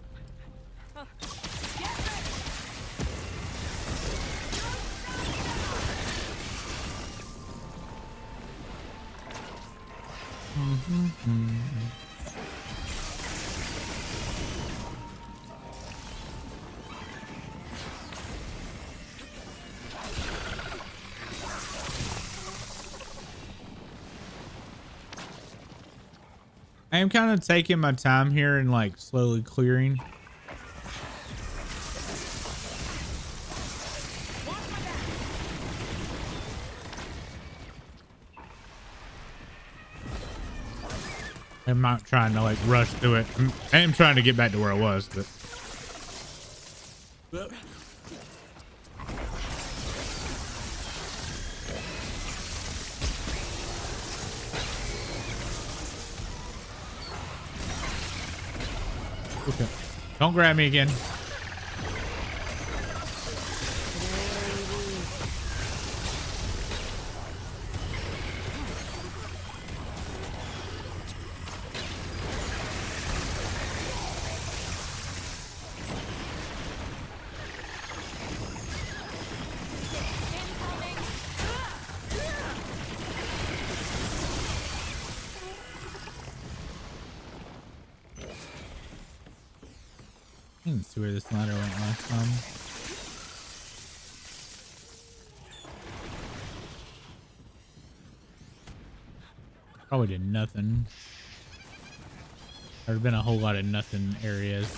Speaker 7: I am kind of taking my time here and like slowly clearing. I'm not trying to like rush through it. I am trying to get back to where I was, but. Okay. Don't grab me again. I didn't see where this ladder went last time. Probably did nothing. There'd been a whole lot of nothing areas.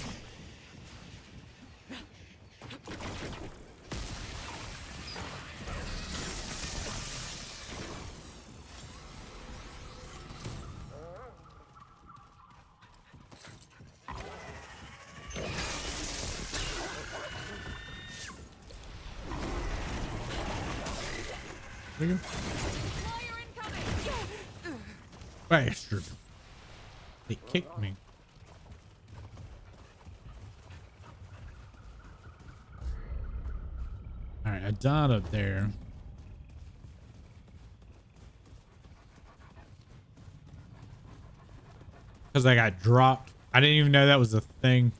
Speaker 7: Bastard. They kicked me. All right, I died up there. Because I got dropped. I didn't even know that was a thing.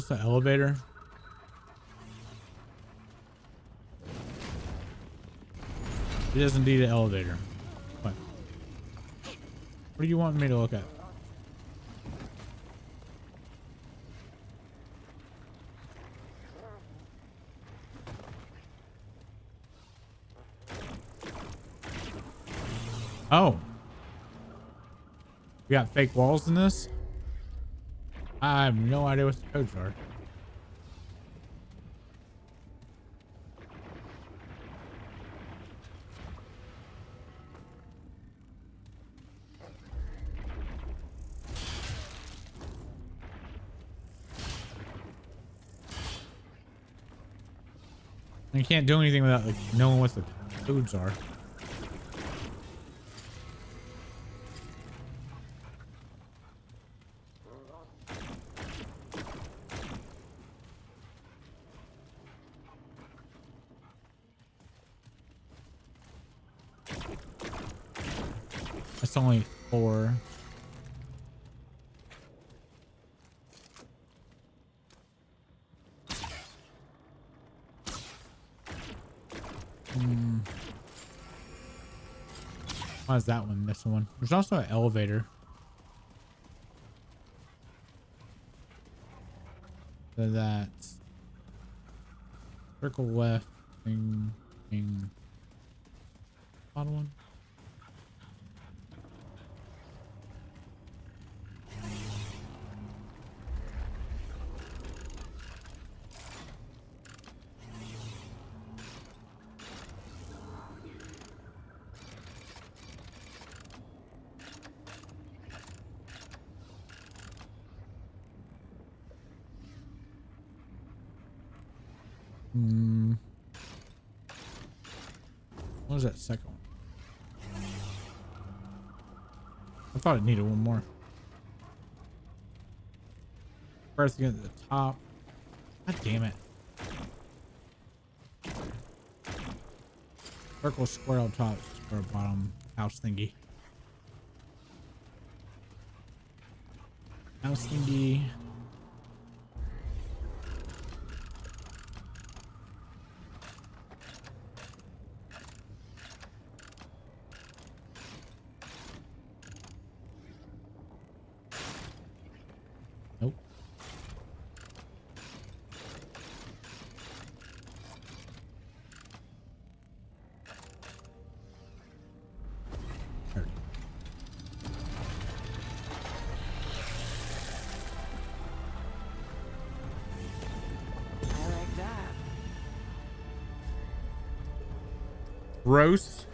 Speaker 1: Just an elevator. It is indeed an elevator. What? What do you want me to look at? Oh. We got fake walls in this? I have no idea what the codes are. You can't do anything without like knowing what the codes are. That's only 4. Why is that one missing one? There's also an elevator. So that's circle left thing. Bottom one. What was that second one? I thought it needed one more. Pressing at the top. God damn it. Circle, square on top, square bottom, house thingy. House thingy. Nope. There.
Speaker 5: I like that.
Speaker 1: Gross.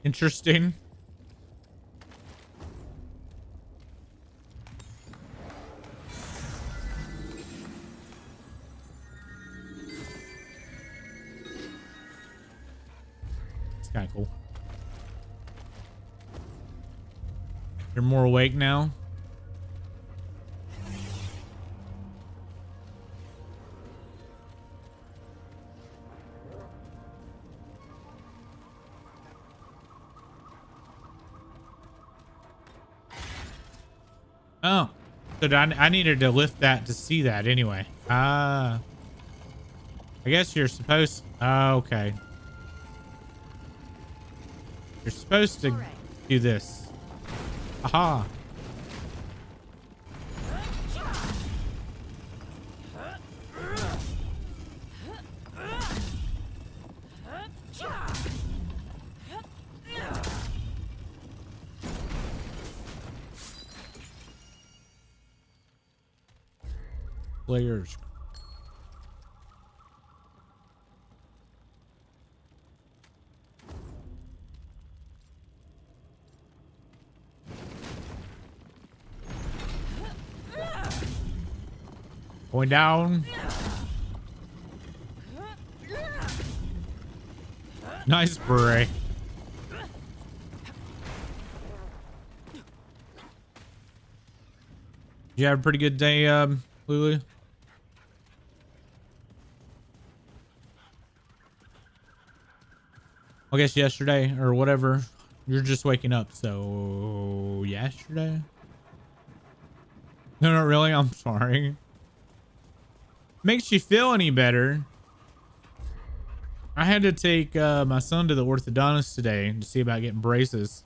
Speaker 1: Interesting. It's kind of cool. You're more awake now. Oh, so I needed to lift that to see that anyway. Ah, I guess you're supposed. Okay, you're supposed to do this. Aha. Players. Going down. Nice beret. You have a pretty good day, Lulu? I guess yesterday or whatever. You're just waking up. So yesterday? No, not really. I'm sorry. Makes you feel any better? I had to take my son to the orthodontist today to see about getting braces.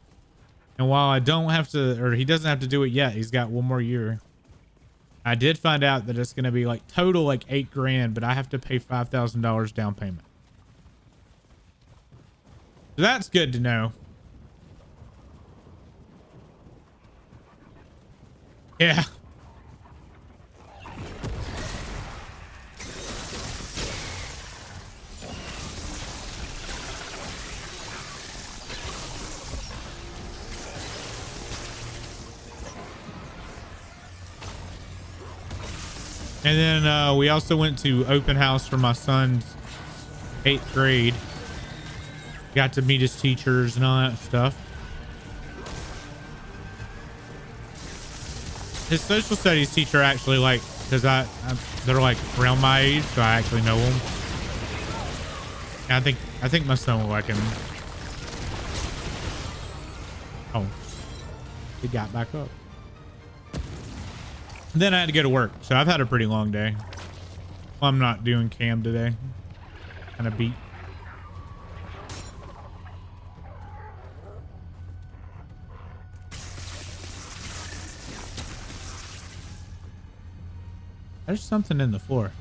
Speaker 1: And while I don't have to, or he doesn't have to do it yet, he's got one more year. I did find out that it's going to be like total like $8 grand, but I have to pay $5,000 down payment. So that's good to know. Yeah. And then we also went to open house for my son's 8th grade. Got to meet his teachers and all that stuff. His social studies teacher actually like, because they're like around my age, so I actually know them. And I think my son will like him. Oh, he got back up. Then I had to go to work, so I've had a pretty long day. Well, I'm not doing cam today. Kind of beat. There's something in the floor.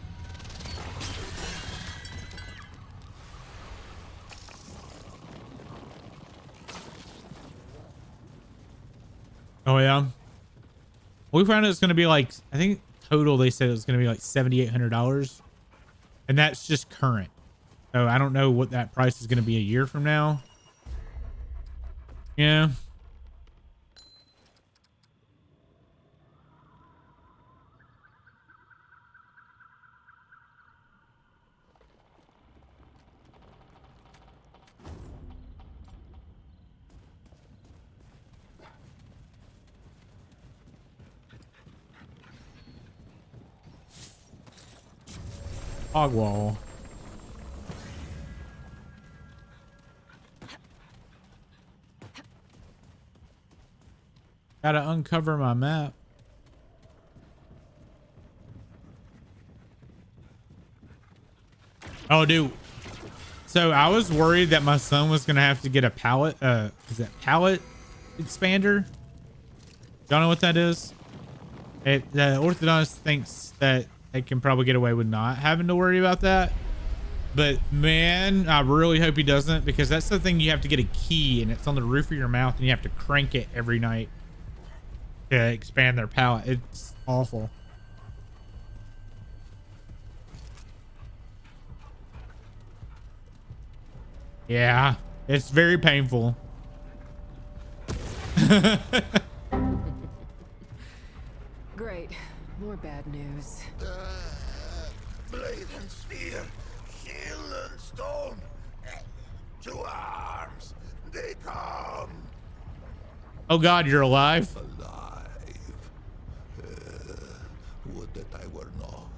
Speaker 1: Oh yeah. We found it's going to be like, I think total they said it was going to be like $7,800, and that's just current. So I don't know what that price is going to be a year from now. Yeah. Hog wall. Gotta uncover my map. Oh, dude. So I was worried that my son was gonna have to get a pallet. Is that pallet expander? Y'all know what that is? The orthodontist thinks that they can probably get away with not having to worry about that. But man, I really hope he doesn't, because that's the thing. You have to get a key and it's on the roof of your mouth and you have to crank it every night to expand their palate. It's awful. Yeah, it's very painful.
Speaker 5: Great. More bad news.
Speaker 6: Blade and spear, shield and stone. To arms, they come.
Speaker 1: Oh God, you're alive.
Speaker 6: Alive. Would that I were not.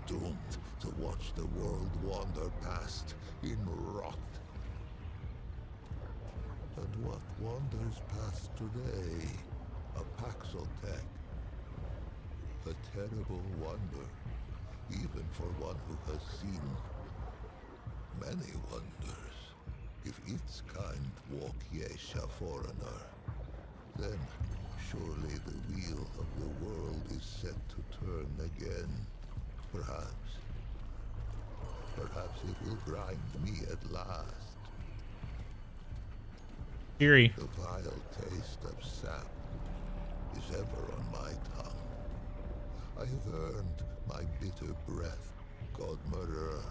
Speaker 6: Doomed to watch the world wander past in rot. And what wanders past today? A Paxotech. A terrible wonder, even for one who has seen many wonders. If its kind walk Yesha foreigner, then surely the wheel of the world is set to turn again. Perhaps it will grind me at last.
Speaker 1: Eerie.
Speaker 6: The vile taste of sap is ever on my tongue. I have earned my bitter breath, God murderer.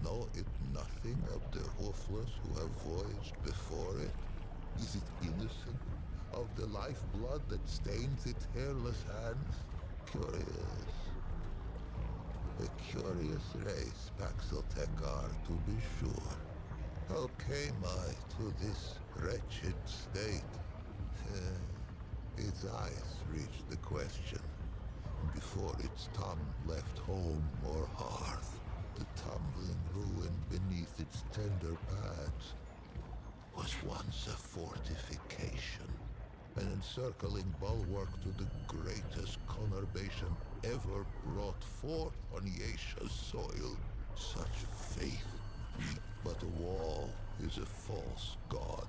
Speaker 6: Know it nothing of the hoofless who have voyaged before it? Is it innocent of the lifeblood that stains its hairless hands? Curious. A curious race, Paxotech are, to be sure. How came I to this wretched state? Its eyes reached the question. Before
Speaker 8: before its tongue left home or hearth, the tumbling ruin beneath its tender pads was once a fortification, an encircling bulwark to the greatest conurbation ever brought forth on Yesha's soil. Such faith, but a wall is a false god,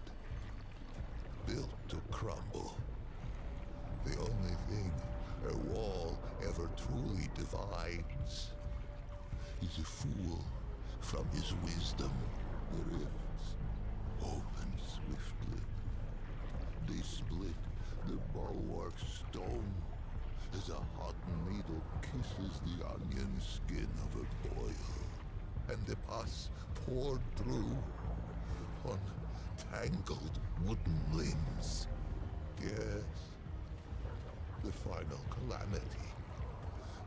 Speaker 8: built to crumble. The only thing a wall ever truly divides is a fool from his wisdom. The rifts open swiftly. They split the bulwark stone as a hot needle kisses the onion skin of a boil, and the pus poured through on tangled wooden limbs. Yes, the final calamity.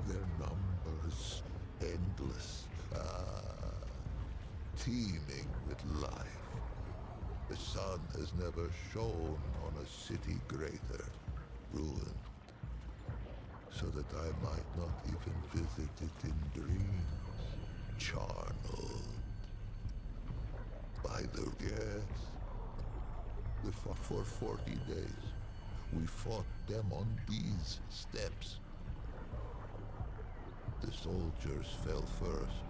Speaker 8: Their numbers endless, teeming with life. The sun has never shone on a city greater, ruined, so that I might not even visit it in dreams, charnel. By the yes, for 40 days, we fought them on these steps. The soldiers fell first,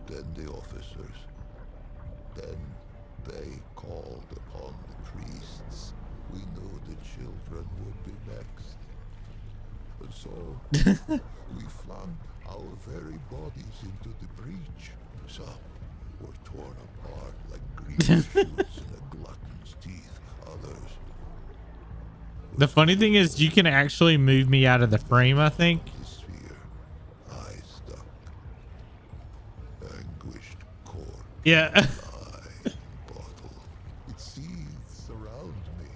Speaker 8: then the officers, then they called upon the priests. We knew the children would be next. And so, we flung our very bodies into the breach. Some were torn apart like green shoots in a glutton's teeth. Others...
Speaker 7: The funny thing is, you can actually move me out of the frame, I think.
Speaker 8: The sphere, I stuck. Anguished corpse.
Speaker 7: Yeah.
Speaker 8: Bottle. It seethes around me.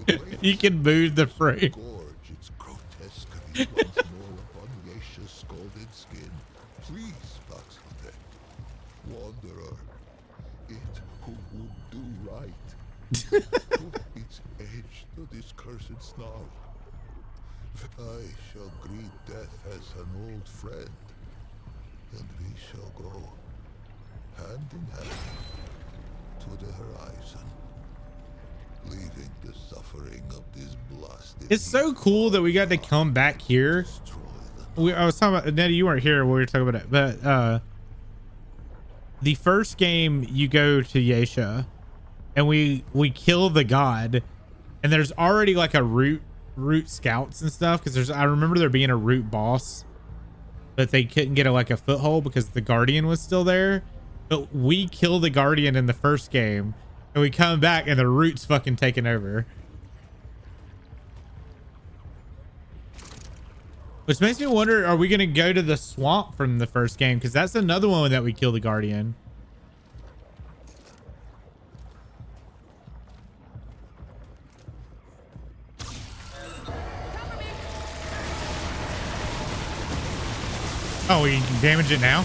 Speaker 8: It
Speaker 7: You can move the frame.
Speaker 8: gorge its grotesquerie once more upon Yesha's scalded skin. Please, Paxotec, wanderer, it who would do right. Put its edge to this cursed snarl. I shall greet death as an old friend, and we shall go hand in hand to the horizon, leaving the suffering of this blasted...
Speaker 7: It's so cool that we got to come back here. I was talking about, Nettie, you weren't here when we were talking about it, but the first game you go to Yesha and we kill the god, and there's already like a root scouts and stuff, because I remember there being a root boss, but they couldn't get like a foothold because the guardian was still there. But we kill the guardian in the first game, and we come back and the root's fucking taken over. Which makes me wonder, are we going to go to the swamp from the first game? Because that's another one that we kill the guardian. Oh, we can damage it now?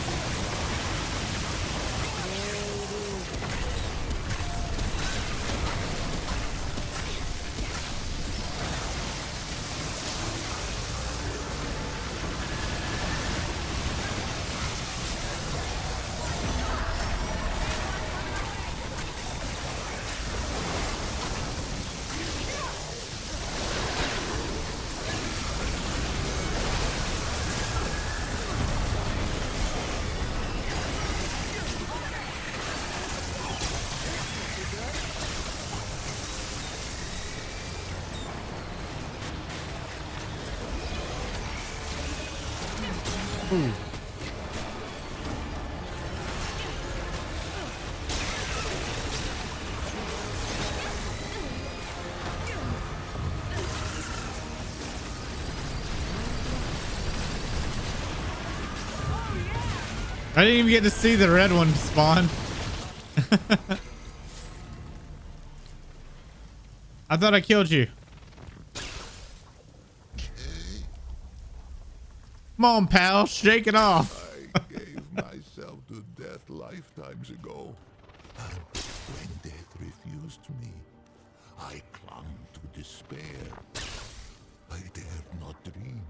Speaker 7: I didn't even get to see the red one spawn. I thought I killed you. Come on, pal, shake it off.
Speaker 8: I gave myself to death lifetimes ago. And when death refused me, I clung to despair. I dared not dream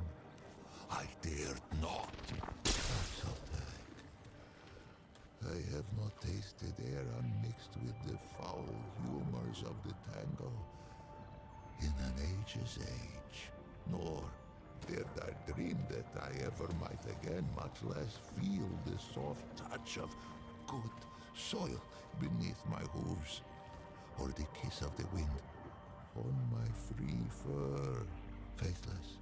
Speaker 8: tasted air unmixed with the foul humors of the tango in an age's age, nor did I dream that I ever might again, much less feel the soft touch of good soil beneath my hooves, or the kiss of the wind on my free fur. Faithless,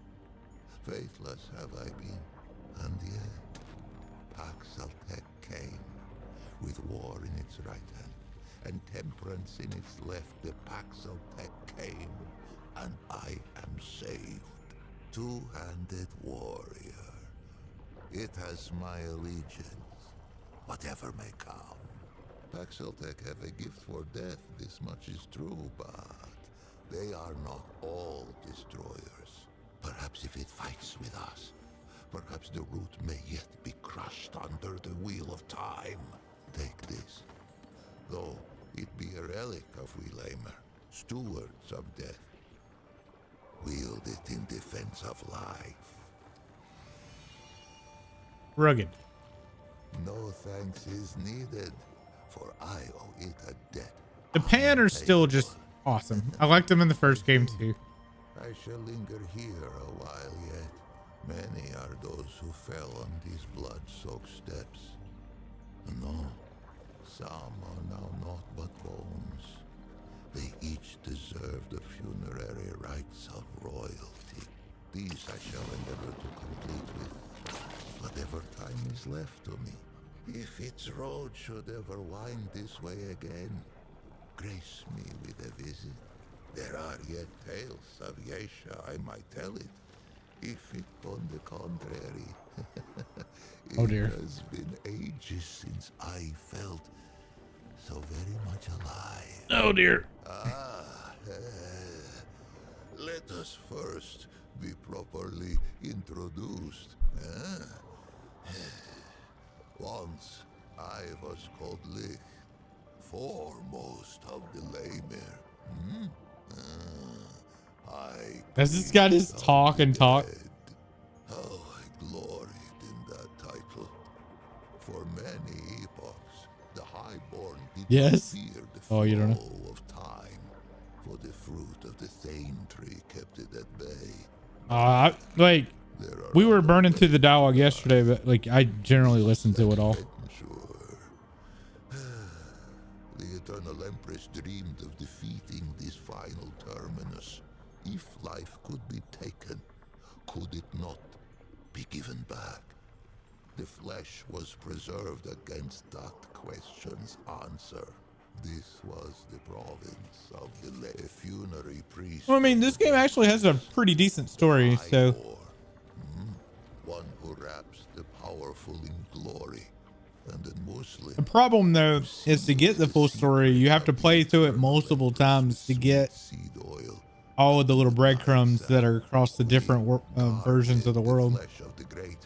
Speaker 8: faithless have I been, and yet Paxaltec came, with war in its right hand, and temperance in its left. The Paxaltec came, and I am saved. Two-handed warrior. It has my allegiance, whatever may come. Paxaltec have a gift for death, this much is true, but they are not all destroyers. Perhaps if it fights with us, perhaps the root may yet be crushed under the wheel of time. Take this, though it be a relic of Welamer, stewards of death. Wield it in defense of life.
Speaker 7: Rugged.
Speaker 8: No thanks is needed, for I owe it a debt.
Speaker 7: The pan are still just awesome. I liked them in the first game too.
Speaker 8: I shall linger here a while yet. Many are those who fell on these blood-soaked steps. No, some are now naught but bones. They each deserve the funerary rites of royalty. These I shall endeavor to complete with whatever time is left to me. If its road should ever wind this way again, grace me with a visit. There are yet tales of Yesha, I might tell it. If it, on the contrary,
Speaker 7: Oh dear.
Speaker 8: It has been ages since I felt so very much alive.
Speaker 7: Oh dear.
Speaker 8: Let us first be properly introduced. Once I was called Lich, foremost of the Lamer.
Speaker 7: Does this guy just talk and talk?
Speaker 8: Oh, I gloried in that title. For many epochs, the Highborn did
Speaker 7: Yes.
Speaker 8: not fear the
Speaker 7: Oh, you don't know.
Speaker 8: flow of time, for the fruit of the Thane tree kept it at bay.
Speaker 7: Like,
Speaker 8: There are
Speaker 7: we were
Speaker 8: other
Speaker 7: burning through the
Speaker 8: ways
Speaker 7: dialogue
Speaker 8: to
Speaker 7: yesterday, but like I generally listen to it all.
Speaker 8: ensure. The Eternal Empress dreamed of defeating this final terminus. If life could be taken, could it not be given back? The flesh was preserved against that question's answer. This was the province of the funerary priest.
Speaker 7: Well, I mean, this game actually has a pretty decent story, so.
Speaker 8: One who wraps the powerful in glory, and in Muslim.
Speaker 7: The problem though is to get the full story, you have to play through it multiple times to get
Speaker 8: Seed oil,
Speaker 7: all of the little breadcrumbs that are across the different versions of the world.
Speaker 8: flesh of the great,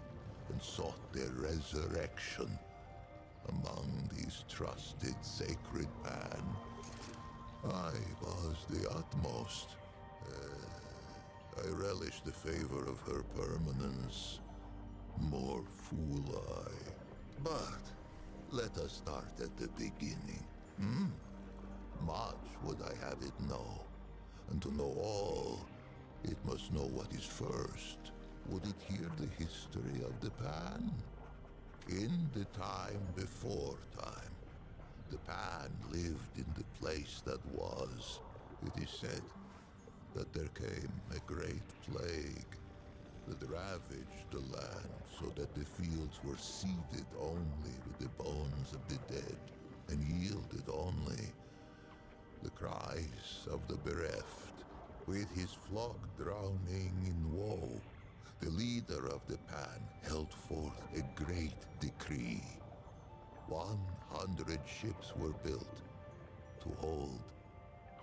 Speaker 8: and sought their resurrection among these trusted sacred pan. I was the utmost. I relish the favor of her permanence. More fool I. But let us start at the beginning. Much would I have it know. And to know all, it must know what is first. Would it hear the history of the pan? In the time before time, the pan lived in the place that was. It is said that there came a great plague that ravaged the land so that the fields were seeded only with the bones of the dead and yielded only the cries of the bereft. With his flock drowning in woe, the leader of the pan held forth a great decree. 100 ships were built to hold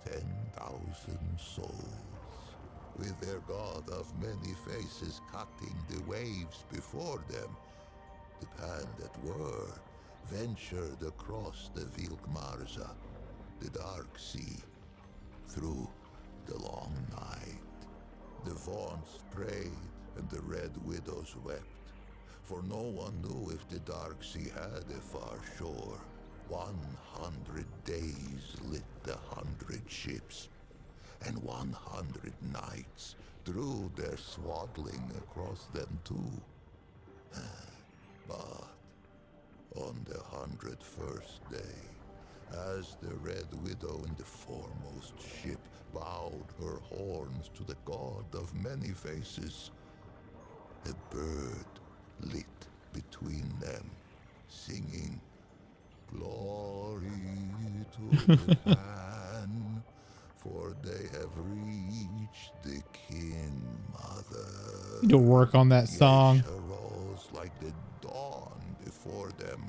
Speaker 8: 10,000 souls. With their god of many faces cutting the waves before them, the pan that were ventured across the Vilkmarza, the dark sea, through the long night. The Vaughnts prayed and the Red Widows wept, for no one knew if the dark sea had a far shore. 100 days lit the 100 ships, and 100 nights drew their swaddling across them too. But on the 101st day, as the Red Widow in the foremost ship bowed her horns to the god of many faces, a bird lit between them, singing, "Glory to the Pan, for they have reached the King Mother."
Speaker 7: Need to work on that song.
Speaker 8: Yasha rose like the dawn before them,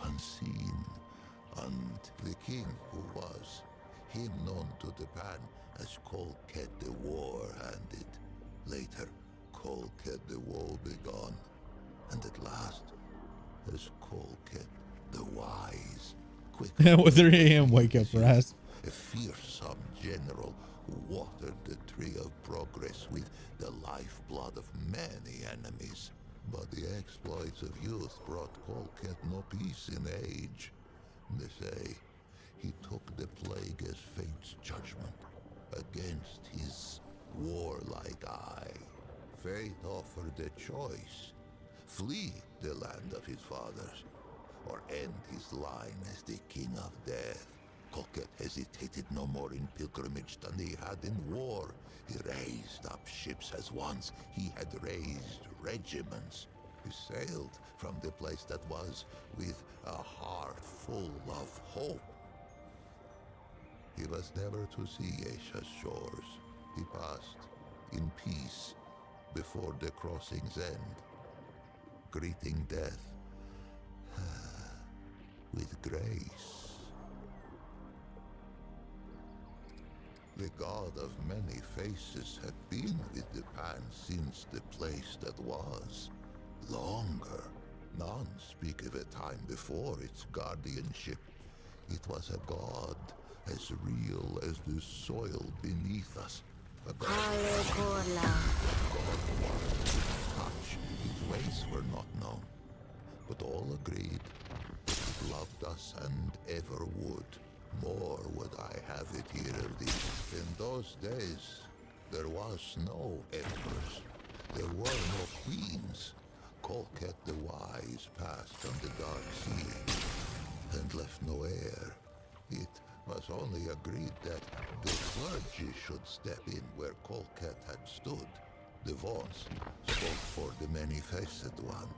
Speaker 8: unseen, and the king, who was him known to the Pan as Colket the War-Handed, later Colket the Woebegone, and at last as Colket the Wise, quick.
Speaker 7: With 3 a.m. wake up for us.
Speaker 8: A fearsome general who watered the tree of progress with the lifeblood of many enemies. But the exploits of youth brought Colket no peace in age. They say he took the plague as fate's judgment against his warlike eye. Fate offered a choice: flee the land of his fathers, or end his line as the king of death. Colket hesitated no more in pilgrimage than he had in war. He raised up ships as once he had raised regiments. He sailed from the place that was with a heart full of hope. He was never to see Yasha's shores. He passed in peace before the crossing's end, greeting death with grace. The god of many faces had been with the Pan since the place that was. Longer. None speak of a time before its guardianship. It was a god as real as the soil beneath us. A god was touch. Its ways were not known, but all agreed it loved us and ever would. More would I have it here of thee. In those days, there was no emperors. There were no queens. Colket the Wise passed on the dark sea and left no heir. It was only agreed that the clergy should step in where Colket had stood. The Vaughns spoke for the many-faced one,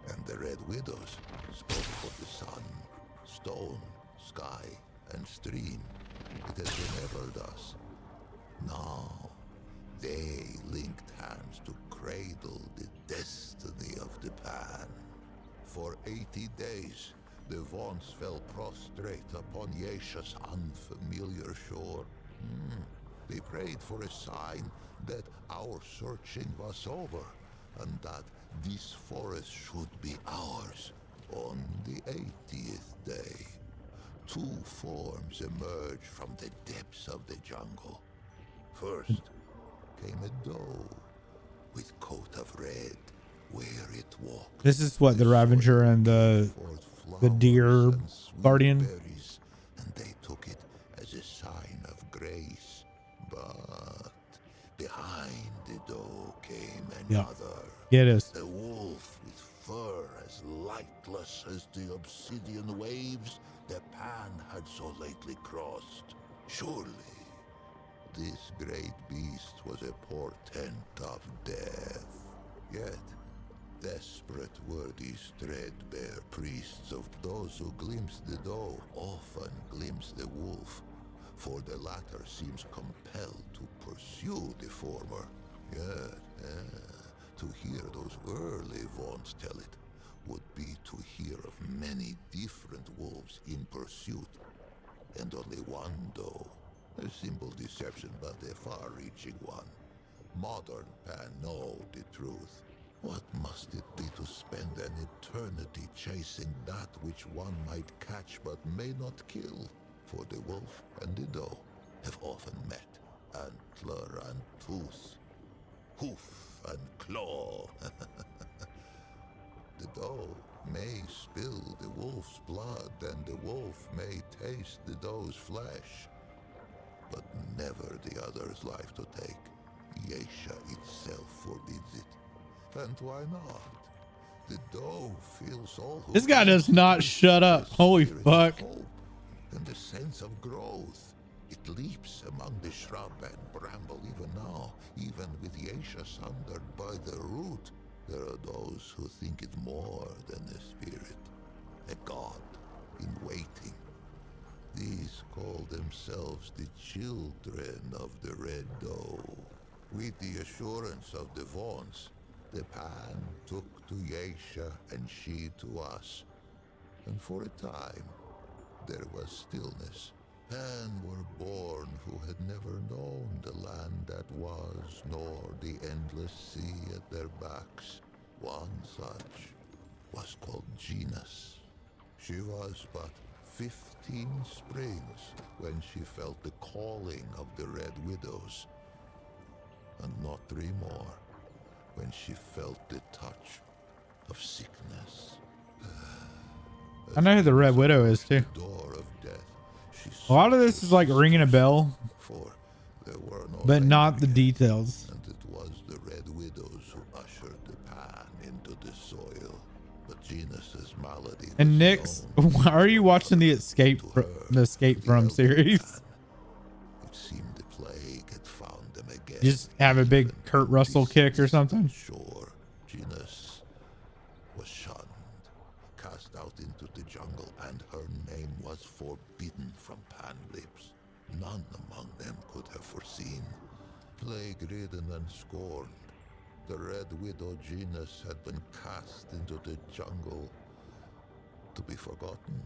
Speaker 8: and the Red Widows spoke for the sun, stone, sky, and stream. It has been ever thus. Now, they linked hands to cradle the destiny of the Pan. For 80 days, the Vaughns fell prostrate upon Yasha's unfamiliar shore. They prayed for a sign that our searching was over, and that this forest should be ours. On the 80th day, 2 forms emerged from the depths of the jungle. First came a doe with coat of red, where it walked.
Speaker 7: This is what the Ravager and the deer guardian.
Speaker 8: Berries, and they took it as a sign of grace. But behind the doe came another.
Speaker 7: Yeah, it is.
Speaker 8: A wolf with fur as lightless as the obsidian waves the Pan had so lately crossed. Surely, this great beast was a portent of death. Yet, desperate were these threadbare priests of those who glimpsed the doe, often glimpsed the wolf, for the latter seems compelled to pursue the former. Yet, to hear those early Vaughns tell it would be to hear of many different wolves in pursuit, and only one doe. A simple deception, but a far-reaching one. Modern Pan know the truth. What must it be to spend an eternity chasing that which one might catch but may not kill? For the wolf and the doe have often met, antler and tooth, hoof and claw. The doe may spill the wolf's blood, and the wolf may taste the doe's flesh, but never the other's life to take. Yesha itself forbids it. And why not? The doe feels all who
Speaker 7: This guy does
Speaker 8: comes
Speaker 7: not
Speaker 8: to
Speaker 7: shut up.
Speaker 8: the
Speaker 7: Holy
Speaker 8: spirit of
Speaker 7: fuck.
Speaker 8: hope and the sense of growth. It leaps among the shrub and bramble even now, even with Yesha sundered by the root. There are those who think it more than a spirit, a god in waiting. These call themselves the children of the Red Doe. With the assurance of the Vaughns, the Pan took to Yesha and she to us. And for a time, there was stillness. Pan were born who had never known the land that was, nor the endless sea at their backs. One such was called Genus. She was but 15 springs when she felt the calling of the Red Widows, and not 3 more when she felt the touch of sickness.
Speaker 7: I know who the Red Widow is too.
Speaker 8: Door of death, she
Speaker 7: A lot of
Speaker 8: sought
Speaker 7: this
Speaker 8: her
Speaker 7: is like ringing a bell,
Speaker 8: for there were no
Speaker 7: but not the
Speaker 8: language,
Speaker 7: details.
Speaker 8: and it was the Red Widows who ushered the Pan into the soil. But Genus's malady
Speaker 7: And
Speaker 8: was
Speaker 7: Nyx,
Speaker 8: known.
Speaker 7: why are you watching the Escape from series?
Speaker 8: It seemed the plague had found them again.
Speaker 7: You just have a big Kurt Russell kick or something?
Speaker 8: Sure, Genus was shunned, cast out into the jungle, and her name was forbidden from Pan lips. None among them could have foreseen. Plague-ridden and scorned, the Red Widow Genus had been cast into the jungle to be forgotten.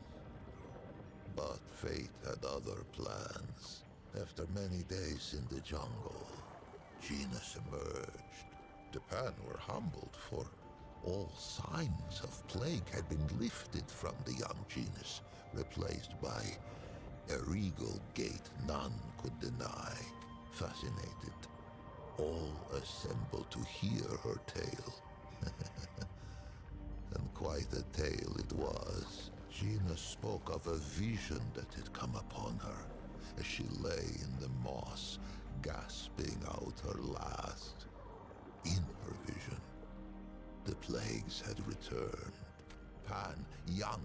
Speaker 8: But fate had other plans. After many days in the jungle, Genus emerged. The Pan were humbled, for all signs of plague had been lifted from the young Genus, replaced by a regal gait none could deny. Fascinated, all assembled to hear her tale. And quite a tale it was. Genus spoke of a vision that had come upon her as she lay in the moss, gasping out her last. In her vision, the plagues had returned. Pan, young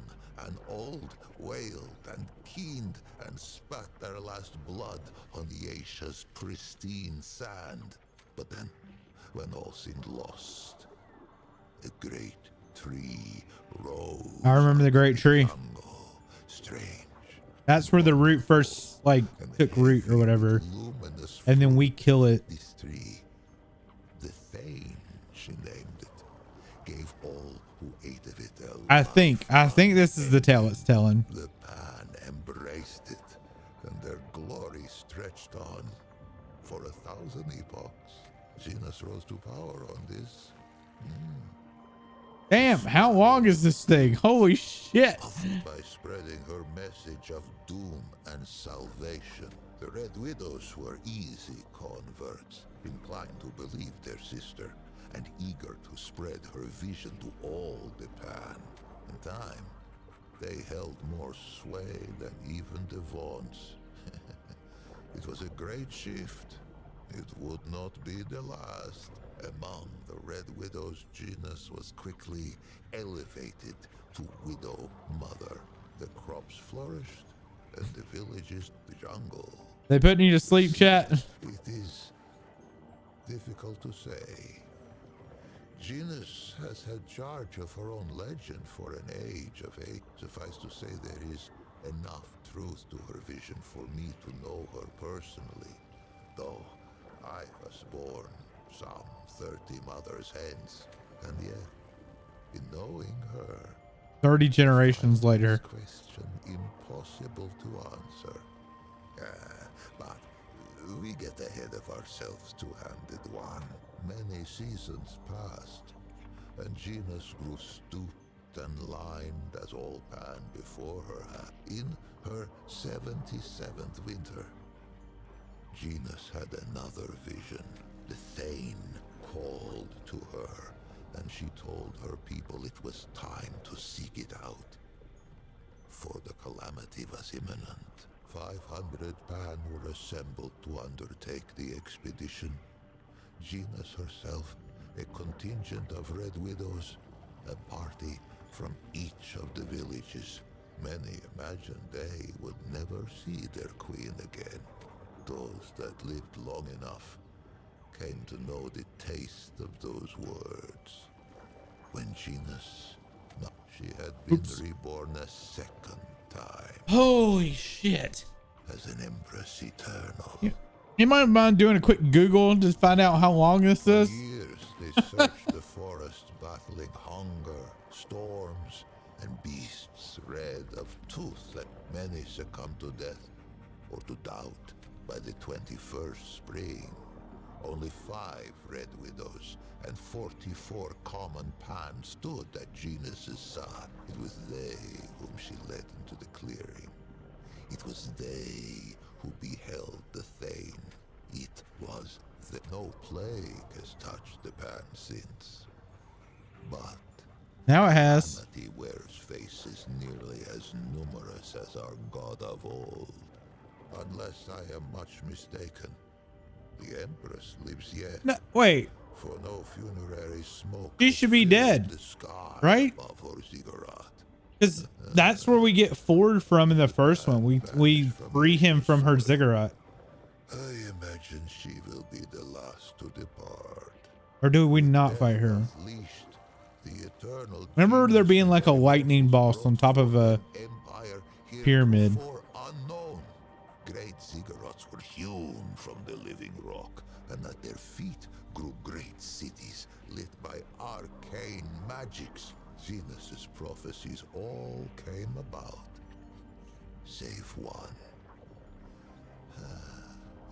Speaker 8: and old, wailed and keened and spat their last blood on Yesha's pristine sand. But then, when all seemed lost, a great tree rose.
Speaker 7: I remember the great tree.
Speaker 8: Jungle. Strange.
Speaker 7: That's where the root first like took root or whatever,
Speaker 8: Luminous
Speaker 7: and then
Speaker 8: fruit.
Speaker 7: we kill it.
Speaker 8: This tree, the Thane, she named it, gave all who ate of it a
Speaker 7: I
Speaker 8: life.
Speaker 7: think this is the tale it's telling.
Speaker 8: The Pan embraced it, and their glory stretched on for 1,000 epochs. Genus rose to power on this.
Speaker 7: Damn, how long is this thing? Holy shit.
Speaker 8: Often by spreading her message of doom and salvation. The Red Widows were easy converts, inclined to believe their sister, and eager to spread her vision to all the Pan. In time, they held more sway than even the Vaughns. It was a great shift. It would not be the last. Among the Red Widows, Genus was quickly elevated to Widow Mother. The crops flourished, and the villages, the jungle.
Speaker 7: They putting you to sleep, chat?
Speaker 8: It is difficult to say. Genus has had charge of her own legend for an age of 8. Suffice to say, there is enough truth to her vision for me to know her personally, though I was born some 30 mothers hence, and yet, in knowing her,
Speaker 7: 30 generations later.
Speaker 8: question impossible to answer. But we get ahead of ourselves, two-handed one. Many seasons passed, and Genus grew stooped and lined as all Pan before her had. In her 77th winter, Genus had another vision. The Thane called to her, and she told her people it was time to seek it out. For the calamity was imminent. 500 Pan were assembled to undertake the expedition. Genus herself, a contingent of Red Widows, a party from each of the villages. Many imagined they would never see their queen again. Those that lived long enough came to know the taste of those words. When Genus, no, she had been reborn a second time
Speaker 7: Holy shit.
Speaker 8: as an Empress Eternal.
Speaker 7: You might mind doing a quick Google to find out how long this
Speaker 8: For
Speaker 7: is?
Speaker 8: years they searched the forest, battling hunger, storms, and beasts red of tooth that many succumbed to death or to doubt. By the 21st spring, only 5 Red Widows and 44 common Pan stood at Genus's side. It was they whom she led into the clearing. It was they who beheld the Thane. It was that no plague has touched the Pan since. But
Speaker 7: Now it has.
Speaker 8: calamity wears faces nearly as numerous as our god of old. Unless I am much mistaken, the Empress lives yet.
Speaker 7: No, wait.
Speaker 8: For no funerary smoke.
Speaker 7: She
Speaker 8: has
Speaker 7: should be
Speaker 8: filled
Speaker 7: dead,
Speaker 8: the sky
Speaker 7: right?
Speaker 8: above her ziggurat.
Speaker 7: Because that's where we get Ford from in the first one. We free him from her ziggurat.
Speaker 8: I imagine she will be the last to depart.
Speaker 7: Or do we not fight her?
Speaker 8: Unleashed, the eternal
Speaker 7: Remember there
Speaker 8: genius
Speaker 7: being like a
Speaker 8: of
Speaker 7: lightning boss on top of a
Speaker 8: empire
Speaker 7: pyramid.
Speaker 8: heretofore unknown. Great ziggurats were hewn from the living rock, and at their feet grew great cities lit by arcane magics. Genus's prophecies all came about, save one.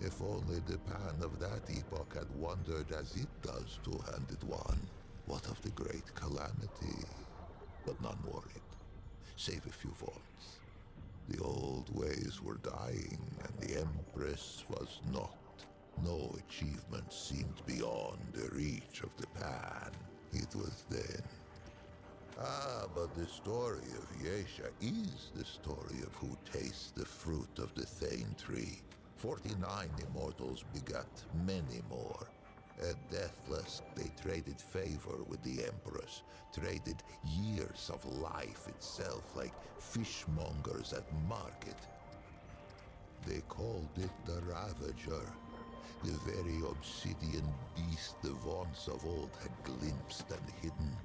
Speaker 8: If only the Pan of that epoch had wandered as it does two-handed one. What of the great calamity? But none worried, save a few vaults. The old ways were dying, and the Empress was not. No achievement seemed beyond the reach of the Pan. It was then. But the story of Yesha is the story of who tastes the fruit of the Thane tree. 49 immortals begat many more. At deathless, they traded favor with the Empress, traded years of life itself like fishmongers at market. They called it the Ravager, the very obsidian beast the vaunts of old had glimpsed and hidden.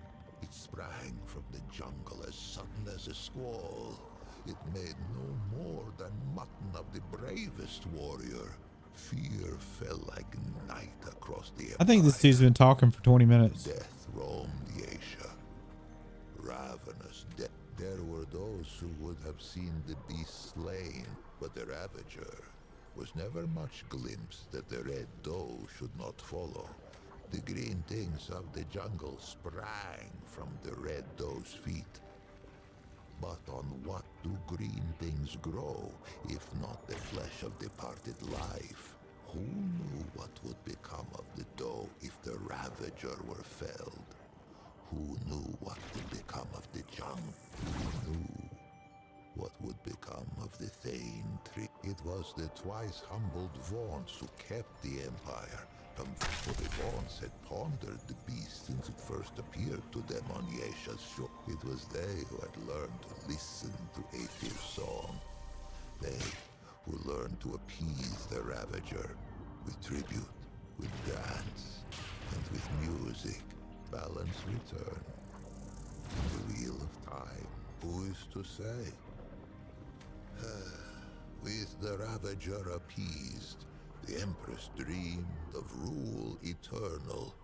Speaker 8: It sprang from the jungle as sudden as a squall. It made no more than mutton of the bravest warrior. Fear fell like night across the empire.
Speaker 7: I think this dude's been talking for 20 minutes.
Speaker 8: Death roamed Yesha. Ravenous death. There were those who would have seen the beast slain, but the Ravager was never much glimpsed that the red doe should not follow. The green things of the jungle sprang from the red doe's feet. But on what do green things grow, if not the flesh of departed life? Who knew what would become of the doe if the Ravager were felled? Who knew what would become of the jungle? Who knew what would become of the Thane tree? It was the twice humbled Vaunts who kept the empire. For the Vaunts had pondered the beast since it first appeared to them on Yesha's shore. It was they who had learned to listen to Aethir's song. They who learned to appease the Ravager with tribute, with dance, and with music. Balance returned. The wheel of time. Who is to say? With the Ravager appeased, the Empress dreamed of rule eternal.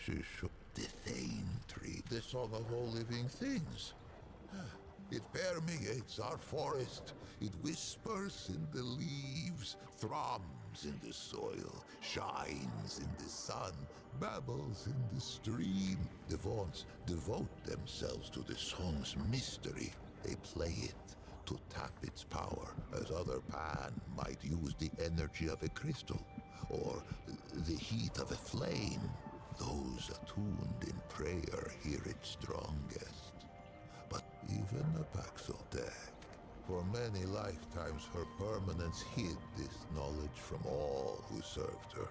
Speaker 8: She shook the Thane tree, the song of all living things. It permeates our forest. It whispers in the leaves, thrums in the soil, shines in the sun, babbles in the stream. The Vaunts devote themselves to the song's mystery. They play it to tap its power, as other Pan might use the energy of a crystal, or the heat of a flame. Those attuned in prayer hear it strongest. But even a Paxeltech, for many lifetimes her permanence hid this knowledge from all who served her.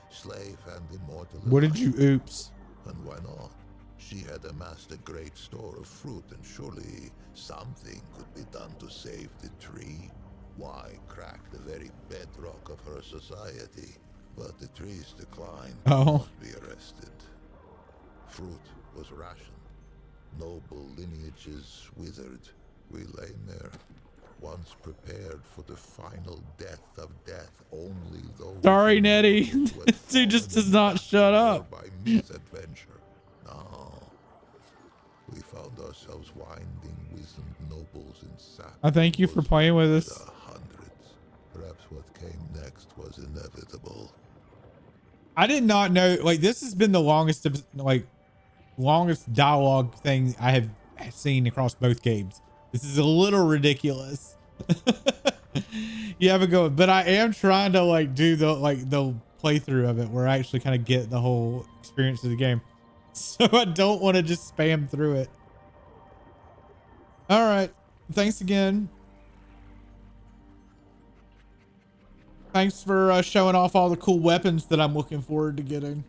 Speaker 8: Slave and immortal
Speaker 7: What did
Speaker 8: alike.
Speaker 7: you oops?
Speaker 8: And why not? She had amassed a great store of fruit, and surely something could be done to save the tree. Why crack the very bedrock of her society? But the tree's decline
Speaker 7: Oh.
Speaker 8: must be arrested. Fruit was rationed. Noble lineages withered. We lay there, once prepared for the final death of death. Only those.
Speaker 7: Sorry, Nettie.
Speaker 8: who had
Speaker 7: This dude just
Speaker 8: fallen
Speaker 7: does
Speaker 8: in
Speaker 7: not
Speaker 8: battle
Speaker 7: shut
Speaker 8: were
Speaker 7: up.
Speaker 8: by misadventure. No. We found ourselves winding wizened nobles in sap.
Speaker 7: I thank you for playing with us.
Speaker 8: The hundreds. Perhaps what came next was inevitable.
Speaker 7: I did not know, like, this has been the longest dialogue thing I have seen across both games. This is a little ridiculous. You have a go, but I am trying to like do the playthrough of it where I actually kind of get the whole experience of the game. So I don't want to just spam through it. All right. Thanks again. Thanks for showing off all the cool weapons that I'm looking forward to getting.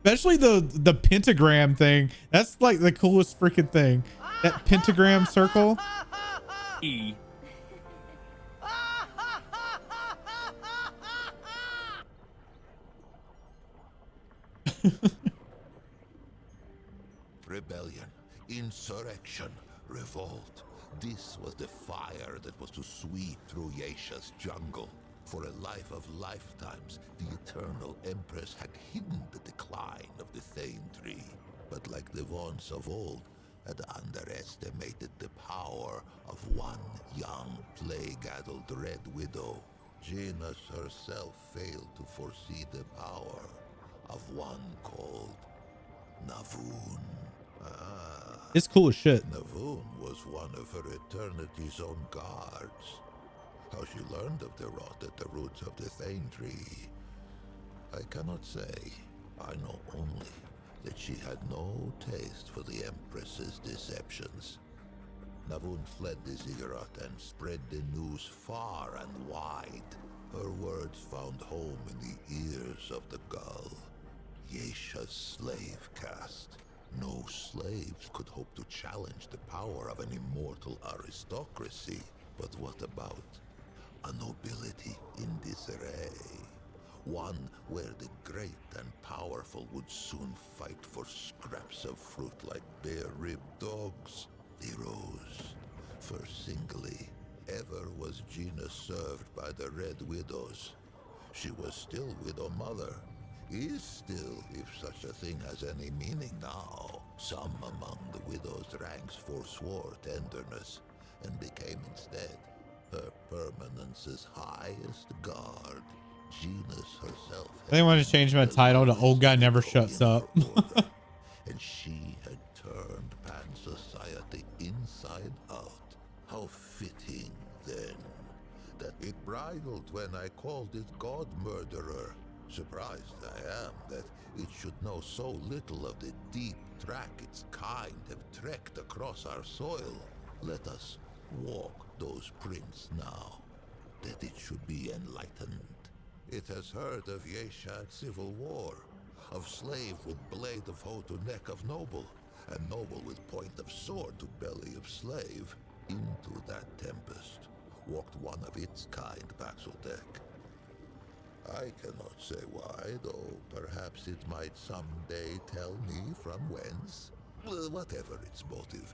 Speaker 7: Especially the pentagram thing. That's like the coolest freaking thing. That pentagram circle.
Speaker 9: E.
Speaker 8: Rebellion, insurrection, revolt. This was the fire that was to sweep through Yesha's jungle. For a life of lifetimes, the Eternal Empress had hidden the decline of the Thane tree. But like the Vaughns of old, had underestimated the power of one young, plague-addled Red Widow. Genus herself failed to foresee the power of one called Navun.
Speaker 7: It's cool as shit.
Speaker 8: Navun was one of her Eternity's own guards. How she learned of the rot at the roots of the Thane tree, I cannot say. I know only that she had no taste for the Empress's deceptions. Navun fled the ziggurat and spread the news far and wide. Her words found home in the ears of the gull. Yesha's slave caste. No slaves could hope to challenge the power of an immortal aristocracy. But what about a nobility in disarray? One where the great and powerful would soon fight for scraps of fruit like bare-ribbed dogs. They rose, for singly ever was Gina served by the Red Widows. She was still Widow Mother, is still, if such a thing has any meaning now. Some among the widow's ranks forswore tenderness, and became instead her permanence's highest guard. Genus herself.
Speaker 7: They want to change my title to Old Guy Never Shuts Up.
Speaker 8: And she had turned Pan society inside out. How fitting, then, that it bridled when I called it God Murderer. Surprised I am that it should know so little of the deep track its kind have trekked across our soil. Let us walk those prints now, that it should be enlightened. It has heard of Yesha civil war, of slave with blade of hoe to neck of noble, and noble with point of sword to belly of slave. Into that tempest walked one of its kind, Paxeltech. I cannot say why, though perhaps it might someday tell me from whence. Whatever its motive.